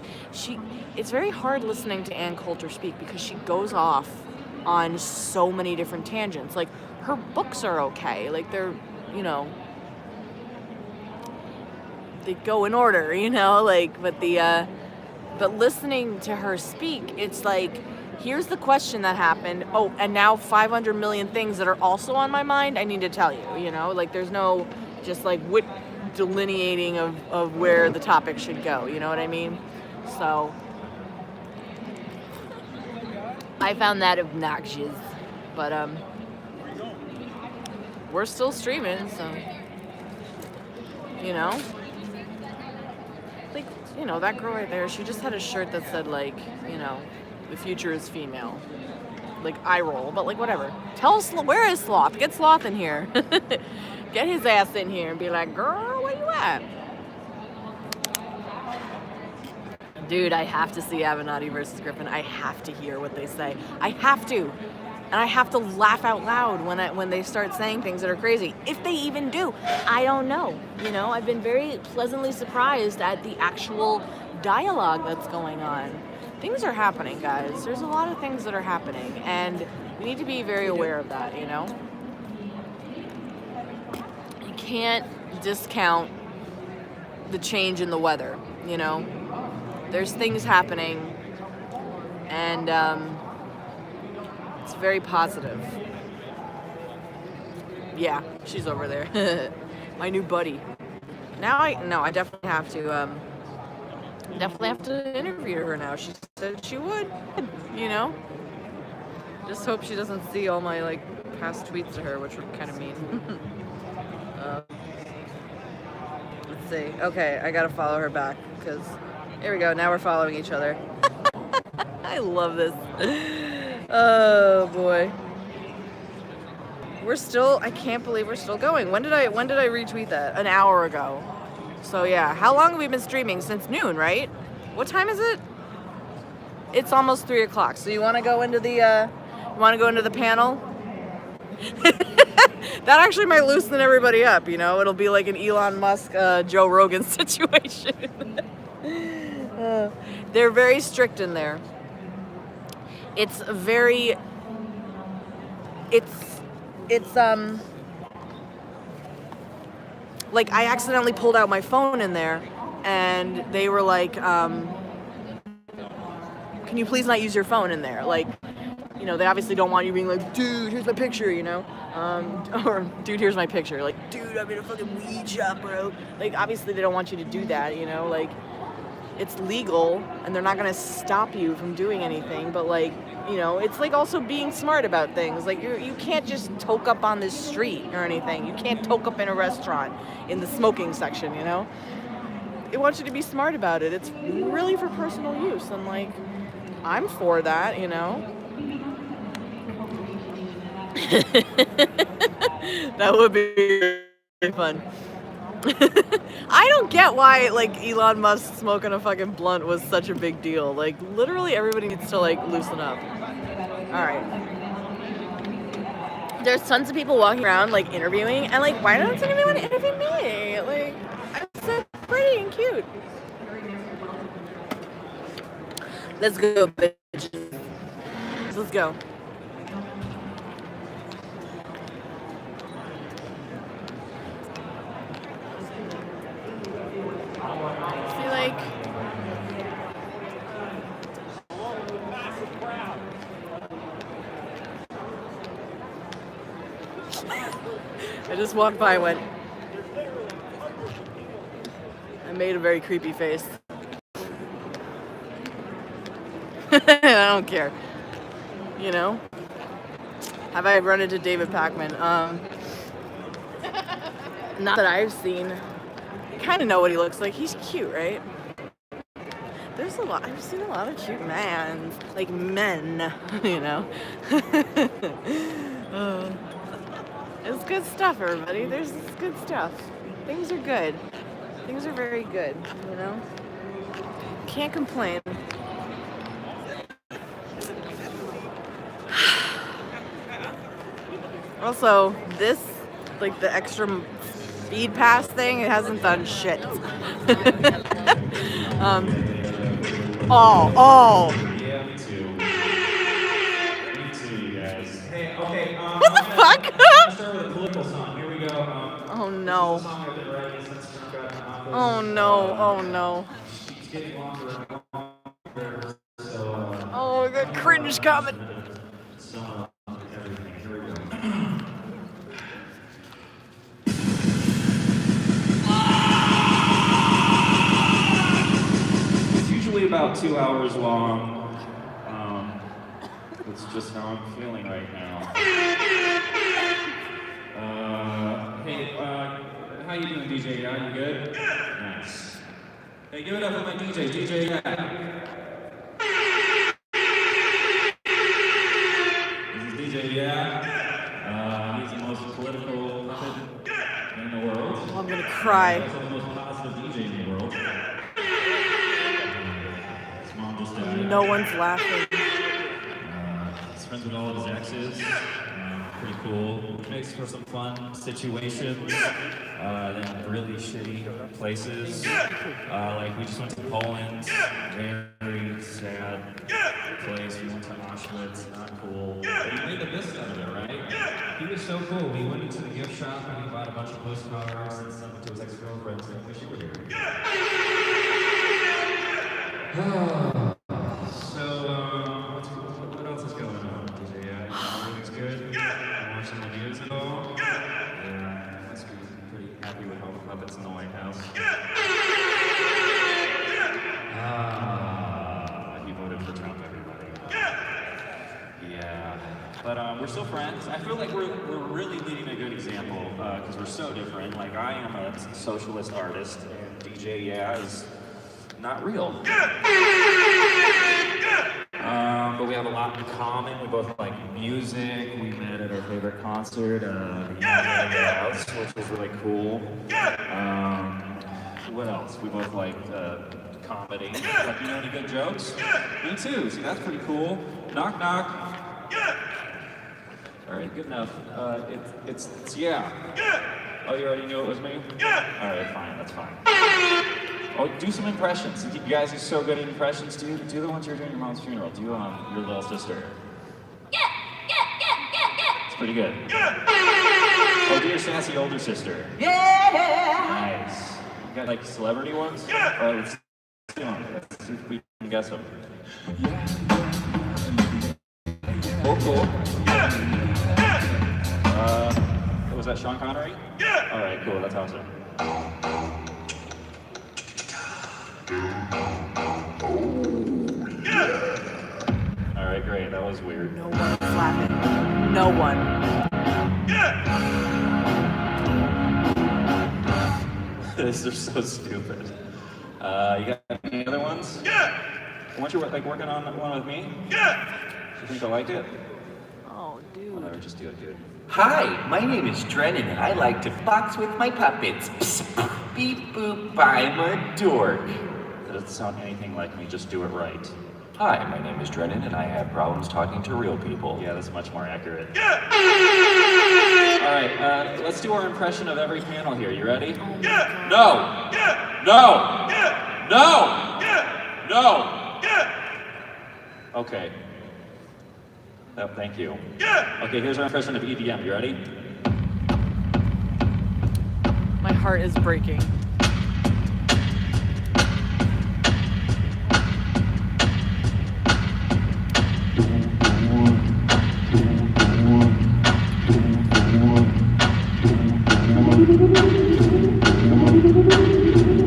it's very hard listening to Ann Coulter speak because she goes off on so many different tangents. Like, her books are okay, like they're, you know, they go in order, you know, like, but listening to her speak, it's like, here's the question that happened. Oh, and now 500 million things that are also on my mind, I need to tell you, you know? Like, there's no just, like, delineating of where the topic should go, you know what I mean? So, I found that obnoxious. But, we're still streaming, so, you know? Like, you know, that girl right there, she just had a shirt that said, like, you know, the future is female. Like, eye roll, but like, whatever. Where is Sloth? Get Sloth in here. Get his ass in here and be like, girl, where you at? Dude, I have to see Avenatti versus Griffin. I have to hear what they say. I have to. And I have to laugh out loud when they start saying things that are crazy. If they even do. I don't know. You know, I've been very pleasantly surprised at the actual dialogue that's going on. Things are happening, guys. There's a lot of things that are happening, and we need to be very aware of that, you know? You can't discount the change in the weather, you know? There's things happening, and it's very positive. Yeah, she's over there. My new buddy. I definitely have to, interview her now. She said she would, you know? Just hope she doesn't see all my, like, past tweets to her, which would kind of mean. Let's see. Okay, I gotta follow her back, because, here we go, now we're following each other. I love this. Oh, boy. I can't believe we're still going. When did I retweet that? An hour ago. So yeah, how long have we been streaming? Since noon, right? What time is it? It's almost 3 o'clock. So you want to go into the panel? That actually might loosen everybody up, you know? It'll be like an Elon Musk, Joe Rogan situation. They're very strict in there. It's like, I accidentally pulled out my phone in there, and they were like, can you please not use your phone in there? Like, you know, they obviously don't want you being like, dude, here's my picture, you know? Or, dude, here's my picture. Like, dude, I'm in a fucking weed shop, bro. Like, obviously they don't want you to do that, you know? Like, it's legal, and they're not gonna stop you from doing anything, but, like, you know, it's like also being smart about things. Like, you can't just toke up on the street or anything. You can't toke up in a restaurant in the smoking section, you know? It wants you to be smart about it. It's really for personal use, and, like, I'm for that, you know? That would be really fun. I don't get why, like, Elon Musk smoking a fucking blunt was such a big deal. Like, literally everybody needs to, like, loosen up. Alright. There's tons of people walking around, like, interviewing, and, like, why doesn't anyone interview me? Like, I'm so pretty and cute. Let's go, bitch. Let's go. I just walked by and went. I made a very creepy face. I don't care. You know? Have I run into David Pakman? Not that I've seen. You kind of know what he looks like. He's cute, right? There's a lot. I've seen a lot of cute men. Like men, you know? It's good stuff, everybody. There's good stuff. Things are good. Things are very good, you know? Can't complain. Also, this, like the extra speed pass thing, it hasn't done shit. Oh. Yeah, me too. Me too, you guys. Hey, okay, What the fuck? I'm gonna start with a political song. Here we go. Oh no. This is a song I've been writing since Trump got in office. Oh no. Oh no. It's getting longer and longer, so, Oh, the cringe coming. everything. Here we go. It's usually about 2 hours long. It's just how I'm feeling right now. Hey, how you doing, DJ? Yeah, you good? Nice. Hey, give it up for my DJ. DJ, yeah. This is DJ, yeah. He's the most political puppet in the world. Oh, I'm gonna cry. He's also the most positive DJ in the world. His mom just died. No one's laughing. He's friends with all of his exes. Pretty cool. Makes for some fun situations. Then really shitty places. Like we just went to Poland. Very sad place. We went to Auschwitz. Not cool. But he made the best out of it, right? He was so cool. We went into the gift shop and he bought a bunch of postcards and sent them to his ex-girlfriend saying, "Wish you were here." So, what else is going on, DJ? Everything's good? You watching the news at all? Yeah, must be pretty happy with all the puppets in the White House. He voted for Trump, everybody. Yeah, but we're still friends. I feel like we're really leading a good example because we're so different. Like I am a socialist artist, and DJ is not real. But we have a lot in common. We both like music. We met at our favorite concert, the House, which was really cool. What else? We both liked comedy. Like, you know any good jokes? Me too. See, that's pretty cool. Knock, knock. All right, good enough. It's yeah. Oh, you already knew it was me? All right, fine. That's fine. Oh, do some impressions. You guys are so good at impressions. Do the ones you're doing at your mom's funeral. Do your little sister. It's pretty good. Oh, do your sassy older sister. Nice. You got like celebrity ones? All right, let's do them. Let's see if we can guess them. Oh, cool. Was that Sean Connery? All right, cool. That's awesome. All right, great. That was weird. No one's laughing. No one. These are so stupid. You got any other ones? Weren't you like working on one with me? Do you think I like it? Oh, dude. Whatever, just do it, dude. Hi, my name is Drennan and I like to box with my puppets. Psst, beep boop, I'm a dork. That doesn't sound anything like me, just do it right. Hi, my name is Drennan and I have problems talking to real people. Yeah, that's much more accurate. All right, let's do our impression of every panel here. You ready? No! No! No! No! Okay. Oh, thank you. Okay, here's our impression of EDM. You ready? My heart is breaking.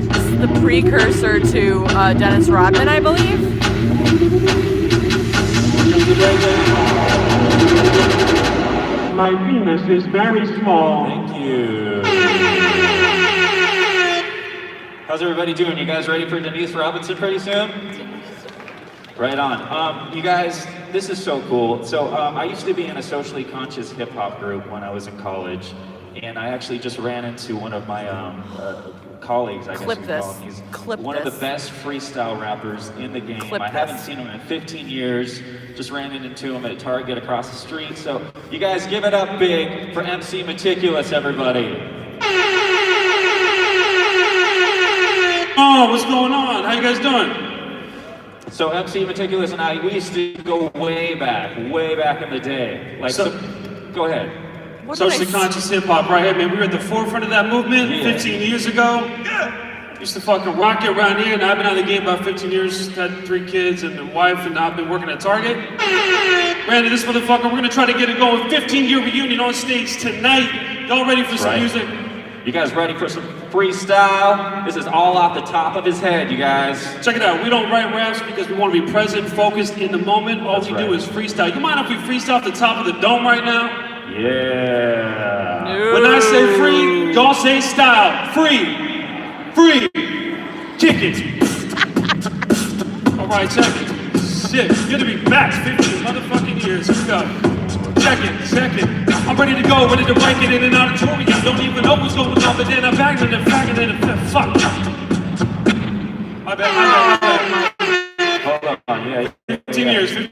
This is the precursor to Dennis Rodman, I believe. My penis is very small. Thank you. How's everybody doing? You guys ready for Denise Robinson pretty soon? Right on. You guys, this is so cool. So I used to be in a socially conscious hip hop group when I was in college, and I actually just ran into one of my colleagues, I guess you could call him. He's one of the best freestyle rappers in the game. I haven't seen him in 15 years. Just ran into him at Target across the street. So you guys give it up big for MC Meticulous, everybody. Oh, what's going on? How you guys doing? So MC Meticulous and I, we used to go way back in the day. Like, go ahead. Socially conscious hip hop, right here, man. We were at the forefront of that movement 15 years ago. Used to fucking rock it around here, and I've been out of the game about 15 years. Had 3 kids and a wife, and I've been working at Target. Randy, this motherfucker, we're gonna try to get it going. 15-year reunion on stage tonight. Y'all ready for some music? You guys ready for some freestyle? This is all off the top of his head, you guys. Check it out. We don't write raps because we want to be present, focused in the moment. All we do is freestyle. You mind if we freestyle off the top of the dome right now? Yeah. No. When I say free, y'all say style. Free. Free. Kick it. All right, check it. Shit, good to be back. 15 motherfucking years. Here we go. Check it. I'm ready to go, ready to rank it in an auditorium. Don't even know what's going on, but then I'm back in the faggot and the fuck. My bad. Hold on, yeah. 15 years. A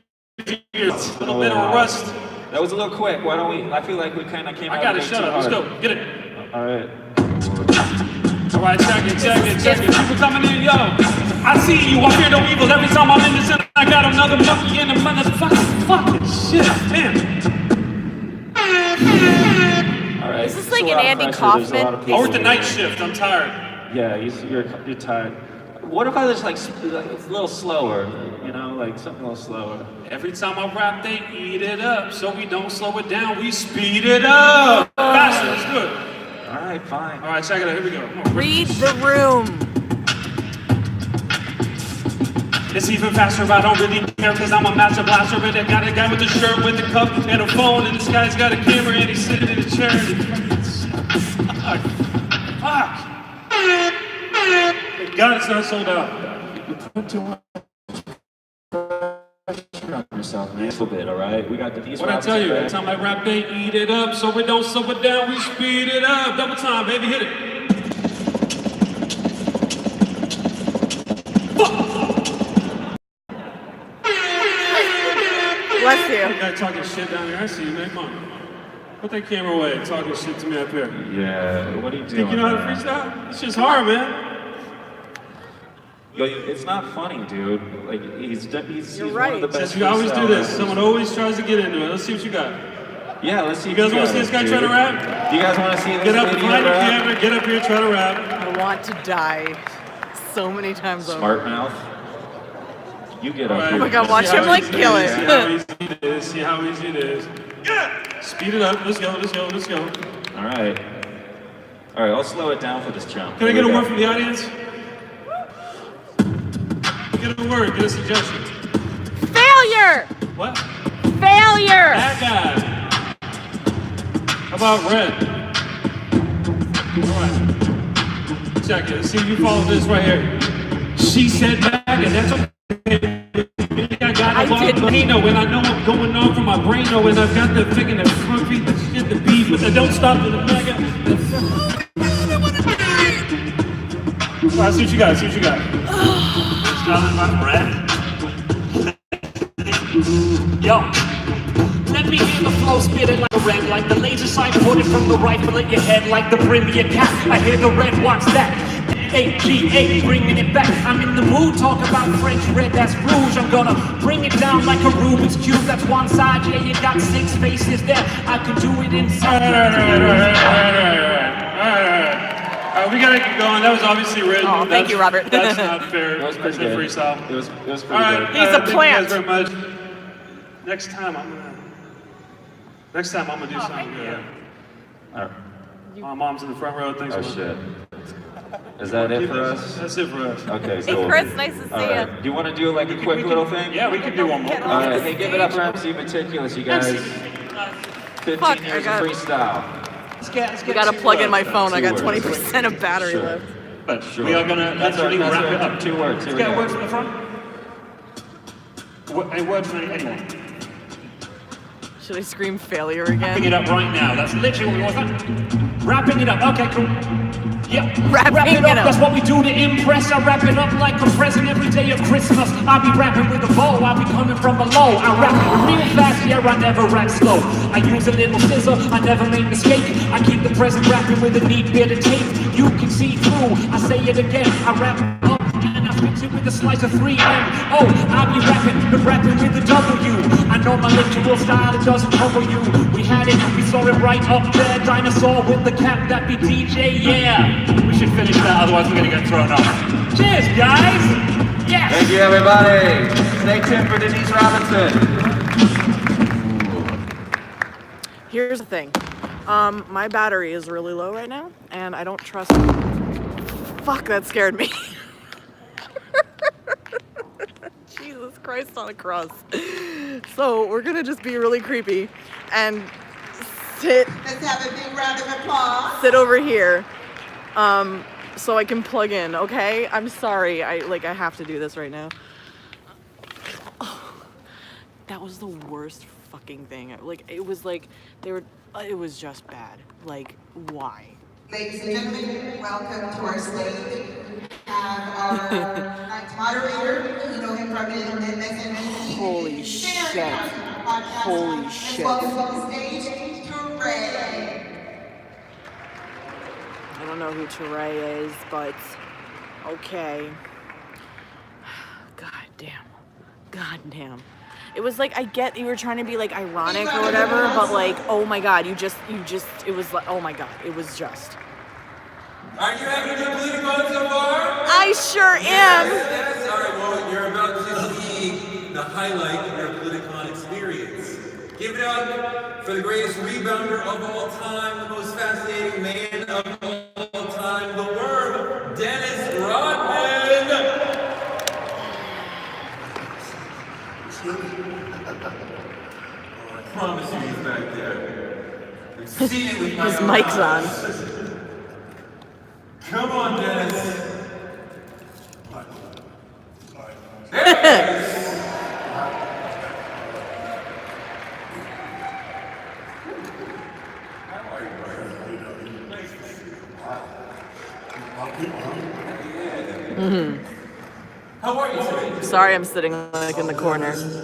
little bit of rust. That was a little quick. Why don't we? I feel like we kind of came out. I got it. way Shut too up. Let's hard. go. Get it. All right. All right, check it. People coming in, yo. I see you. I fear no evil. Every time I'm in the center, I got another monkey in the motherfucking fucking shit, man. All right. Is this like an Andy Kaufman? I work the night shift. I'm tired. Yeah, you're tired. What if I was like a little slower? You know, like something a little slower. Every time I rap, they eat it up. So we don't slow it down, we speed it up. Faster, it's good. All right, fine. All right, check it out. Here we go. Read the room. It's even faster if I don't really care, cause I'm a master blaster. And I got a guy with a shirt with a cup and a phone, and this guy's got a camera and he's sitting in a chair. Fuck. Thank God it's not sold out. You put too much pressure on yourself, man. A little bit, all right? We got the East. What I tell you, every time I rap, they eat it up. So we don't slow it down, we speed it up. Double time, baby, hit it. Bless you. That guy talking shit down here. I see you, man. Come on. Put that camera away. Talking shit to me up here. Yeah, what are you doing? Think you know how to freestyle? It's just hard, man. Yo, it's not funny, dude. Like he's right. one of the best. Since you always do this, freestylers. someone always tries to get into it. Let's see what you got. Yeah, let's see. You guys want to see this guy try to rap? Do you guys want to see this Get up video behind the rap? camera. Get up here, try to rap. I want to die so many times over. Smart mouth. You get up Right. here. Oh my God, watch him like kill it. See how easy it is. See how easy it is. Yeah. Speed it up. Let's go. All right. All right, I'll slow it down for this chump. Can I get a word from the audience? Get a word. Get a suggestion. Failure! What? Failure! That guy. How about Red? All right. Check it. See if you follow this right here. She said back, and that's okay. I got a volcano, and I know I'm going on from my brain, and I've got the thing in the front feet, the shit, the beat, but I don't stop in the back. All right, see what you got. Starting by Red. Yo, let me hear the flow spitting like a red, like the laser sight pointed from the rifle at your head, like the brim of your cap. I hear the red, watch that. AGA, bringing it back. I'm in the mood, talk about French red, that's rouge. I'm gonna bring it down like a Rubik's Cube. That's one side, yeah, you got 6 faces there. I can do it inside. All right, we gotta keep going. That was obviously written. Oh, thank you, Robert. That's not fair. That was pretty That's a good. freestyle. It was pretty All right, good. He's a thank plant. you guys very much. Next time I'm gonna do something good. All right. My mom's in the front row. Thanks. Oh Mom. shit. Is that it for us? That's it for us. Okay, Hey cool. Chris, nice to see All right. you. Do you want to do like a quick little thing? Yeah, we can do one more. Get All off right. the Hey, give it up stage. for MC Meticulous, you guys. 15 Fuck, years I of got- freestyle. We gotta plug in my phone. I got 2 words. 20% of battery Sure. left. But Sure. we are gonna That's our, literally that's wrap our it up. 2 words. Here we Let's get a word go. from the front. A word from anyone. Should I scream failure Wrapping it again? up right now. That's literally what we want. Wrapping it up. Okay, cool. Yeah, Wrapping wrap it it up. up. That's what we do to impress. I wrap it up like a present every day of Christmas. I'll be rapping with a bow. I'll be coming from below. I rap it real fast. Yeah, I never rap slow. I use a little scissor. I never make mistake. I keep the present rapping with a neat bit of tape. You can see through. I say it again. I rap up and I mix it with a slice of 3M. Oh, I be rapping, but rapping with a W. I know my literal style, it doesn't trouble you. We had it, we saw it right up there. Dinosaur with the cap, that be DJ, yeah. We should finish that, otherwise we're gonna get thrown off. Cheers, guys! Yes! Thank you, everybody. Stay tuned for Denise Robinson. Here's the thing. My battery is really low right now, and I don't trust. Fuck, that scared me. Jesus Christ on a cross. So we're gonna just be really creepy and sit. Let's have a big round of applause. Sit over here, so I can plug in. Okay? I'm sorry. I have to do this right now. Oh, that was the worst fucking thing. It was like they were. It was just bad. Like, why? Ladies and gentlemen, welcome to our stage. We have our tonight's moderator. You know him from MSNBC. Holy shit. Holy shit. Welcome to the stage, Teray. I don't know who Teray is, but okay. God damn. It was like, I get you were trying to be like ironic or whatever, but like, oh my God, you just, it was like, oh my God, it was just. Are you having a good political fun so far? I sure am. Yes. All right, well, you're about to see the highlight of your political experience. Give it up for the greatest rebounder of all time, the most fascinating man of all time, the Worm, Dennis Rodman. I promise you he's back there. His mic's on. Come on, Dennis. How are you today? Sorry, I'm sitting like in the corner. Since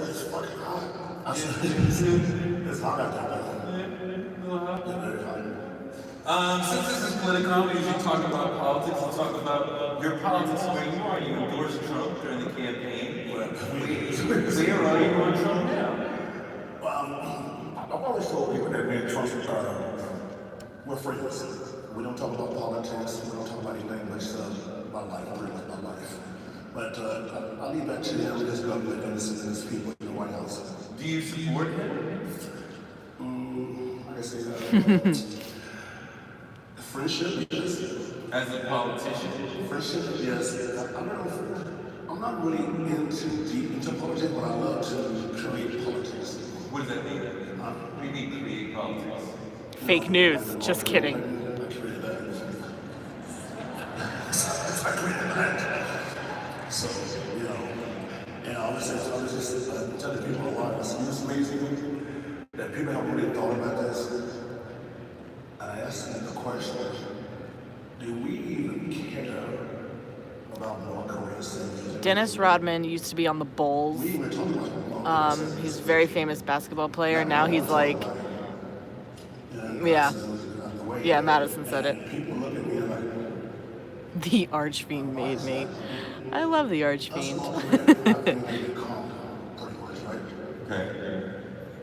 this is political, we usually talk about politics. We'll talk about your politics where you are. You endorsed Trump during the campaign. Where are you on Trump now? I've always told people that me and Trump we're friends. We don't talk about politics. We don't talk about anything but my life, pretty much my life. But I'll leave that to him with his government and his people in the White House. Do you support him? I say friendship, yes. As a politician? Friendship, yes. I'm not really deep into politics, but I love to create politics. What does that mean? What do you mean create politics? Fake news. Just kidding. I created that. So, and I was just telling people a lot. It's amazing that people haven't really thought about this. And I asked them the question, do we even care about North Korea? Dennis Rodman used to be on the Bulls. He's a very famous basketball player. Now he's like, yeah, Madison said it. The Archfiend made me. I love the Archfiend. Okay.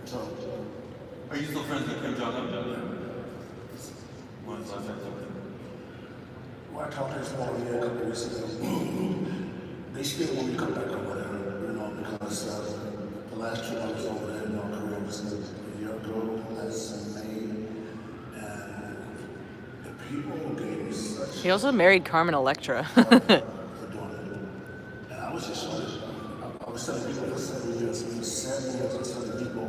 So, are you still friends with Kim Jong-un? When's the last time? Well, I talked to his mom a couple of weeks ago. They still want me to come back over there, because the last trip I was over there in North Korea was a year ago, last May, and the people gave me such. He also married Carmen Electra. And I was just I was telling people for 7 years, for 7 years, I was telling people,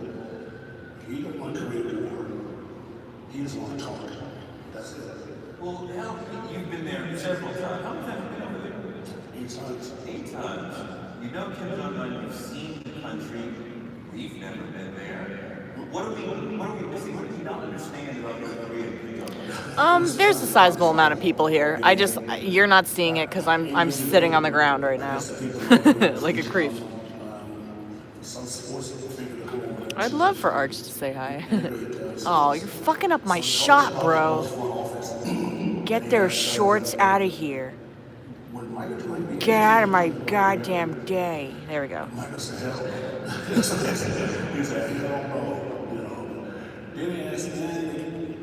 he don't want to create a war. He just want to talk. That's it. Well, hell, you've been there several times. How many times have you been over there? 8 times. 8 times. You know Kim Jong-un, you've seen the country. We've never been there. What are we missing? What do we not understand about North Korea and Kim Jong-un? There's a sizable amount of people here. You're not seeing it because I'm sitting on the ground right now. Like a creep. I'd love for Arch to say hi. Oh, you're fucking up my shot, bro. Get their shorts out of here. Get out of my goddamn day. There we go. Michael said, hell. He said, he don't know, you know. Then he asked me,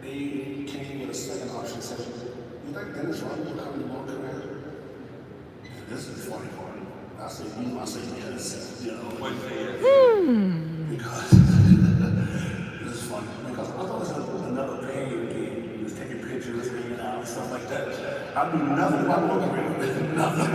they came with a second option, said, you think Dennis Rodman will come to North Korea? And this is the funny part. I said, yes, you know. Because this is funny. Because I thought it was another paid game. He was taking pictures, hanging out, and stuff like that. I knew nothing about North Korea. Nothing.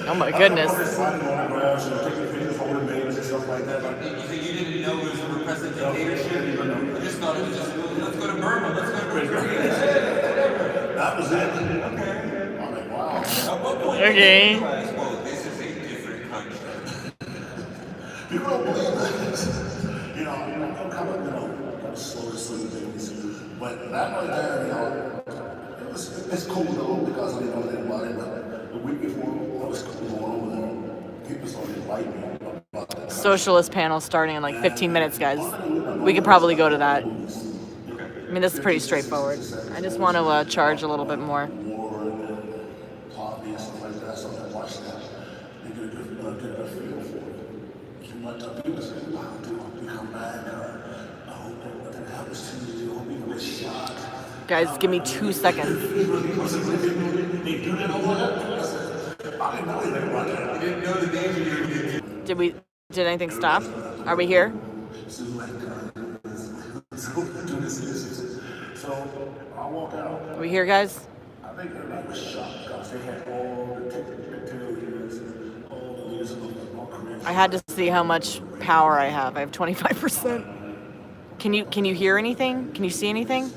Oh my goodness. I was fighting on the grass and taking pictures, holding babies and stuff like that. You didn't know it was a repressive dictatorship? You just thought it was just, let's go to Burma, let's go to North Korea. That was it. Okay. I'm like, wow. At what point Okay. did you realize, well, this is a different country? People don't believe that. You know, I'm kind of slow to sleep things. But that right there, you know, it's cool though because I didn't know anybody. But the week before, I was cool going over there. People started like me. Socialist panel starting in like 15 minutes, guys. We could probably go to that. I mean, this is pretty straightforward. I just want to charge a little bit more. Poverty and stuff like that, so I watched that and get a good feel for it. You might tell people, say, wow, dude, you come back, I hope that nothing happens to you, I hope you get shot. Guys, give me 2 seconds. They do that over there? I didn't know anything about that. You didn't know the danger you were in. Did anything stop? Are we here? So I walked out. Are we here, guys? I think everybody was shocked because they had all the leaders, all the leaders of North Korea. I had to see how much power I have. I have 25%. Can you hear anything? Can you see anything?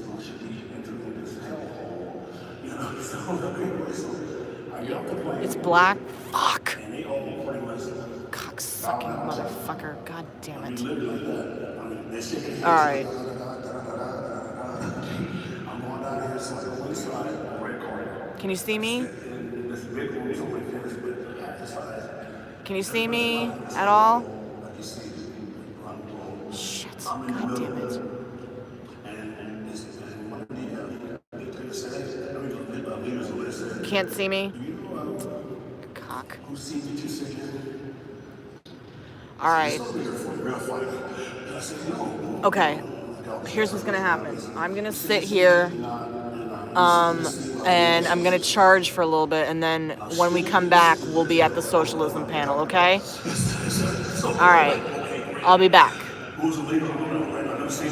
It's black. Fuck. Cocksucking motherfucker. God damn it. Alright. Can you see me? Can you see me at all? Shit. God damn it. Can't see me? Cock. Alright. Okay. Here's what's gonna happen. I'm gonna sit here, and I'm gonna charge for a little bit, and then when we come back, we'll be at the socialism panel, okay? Alright. I'll be back. Who's the leader? I never seen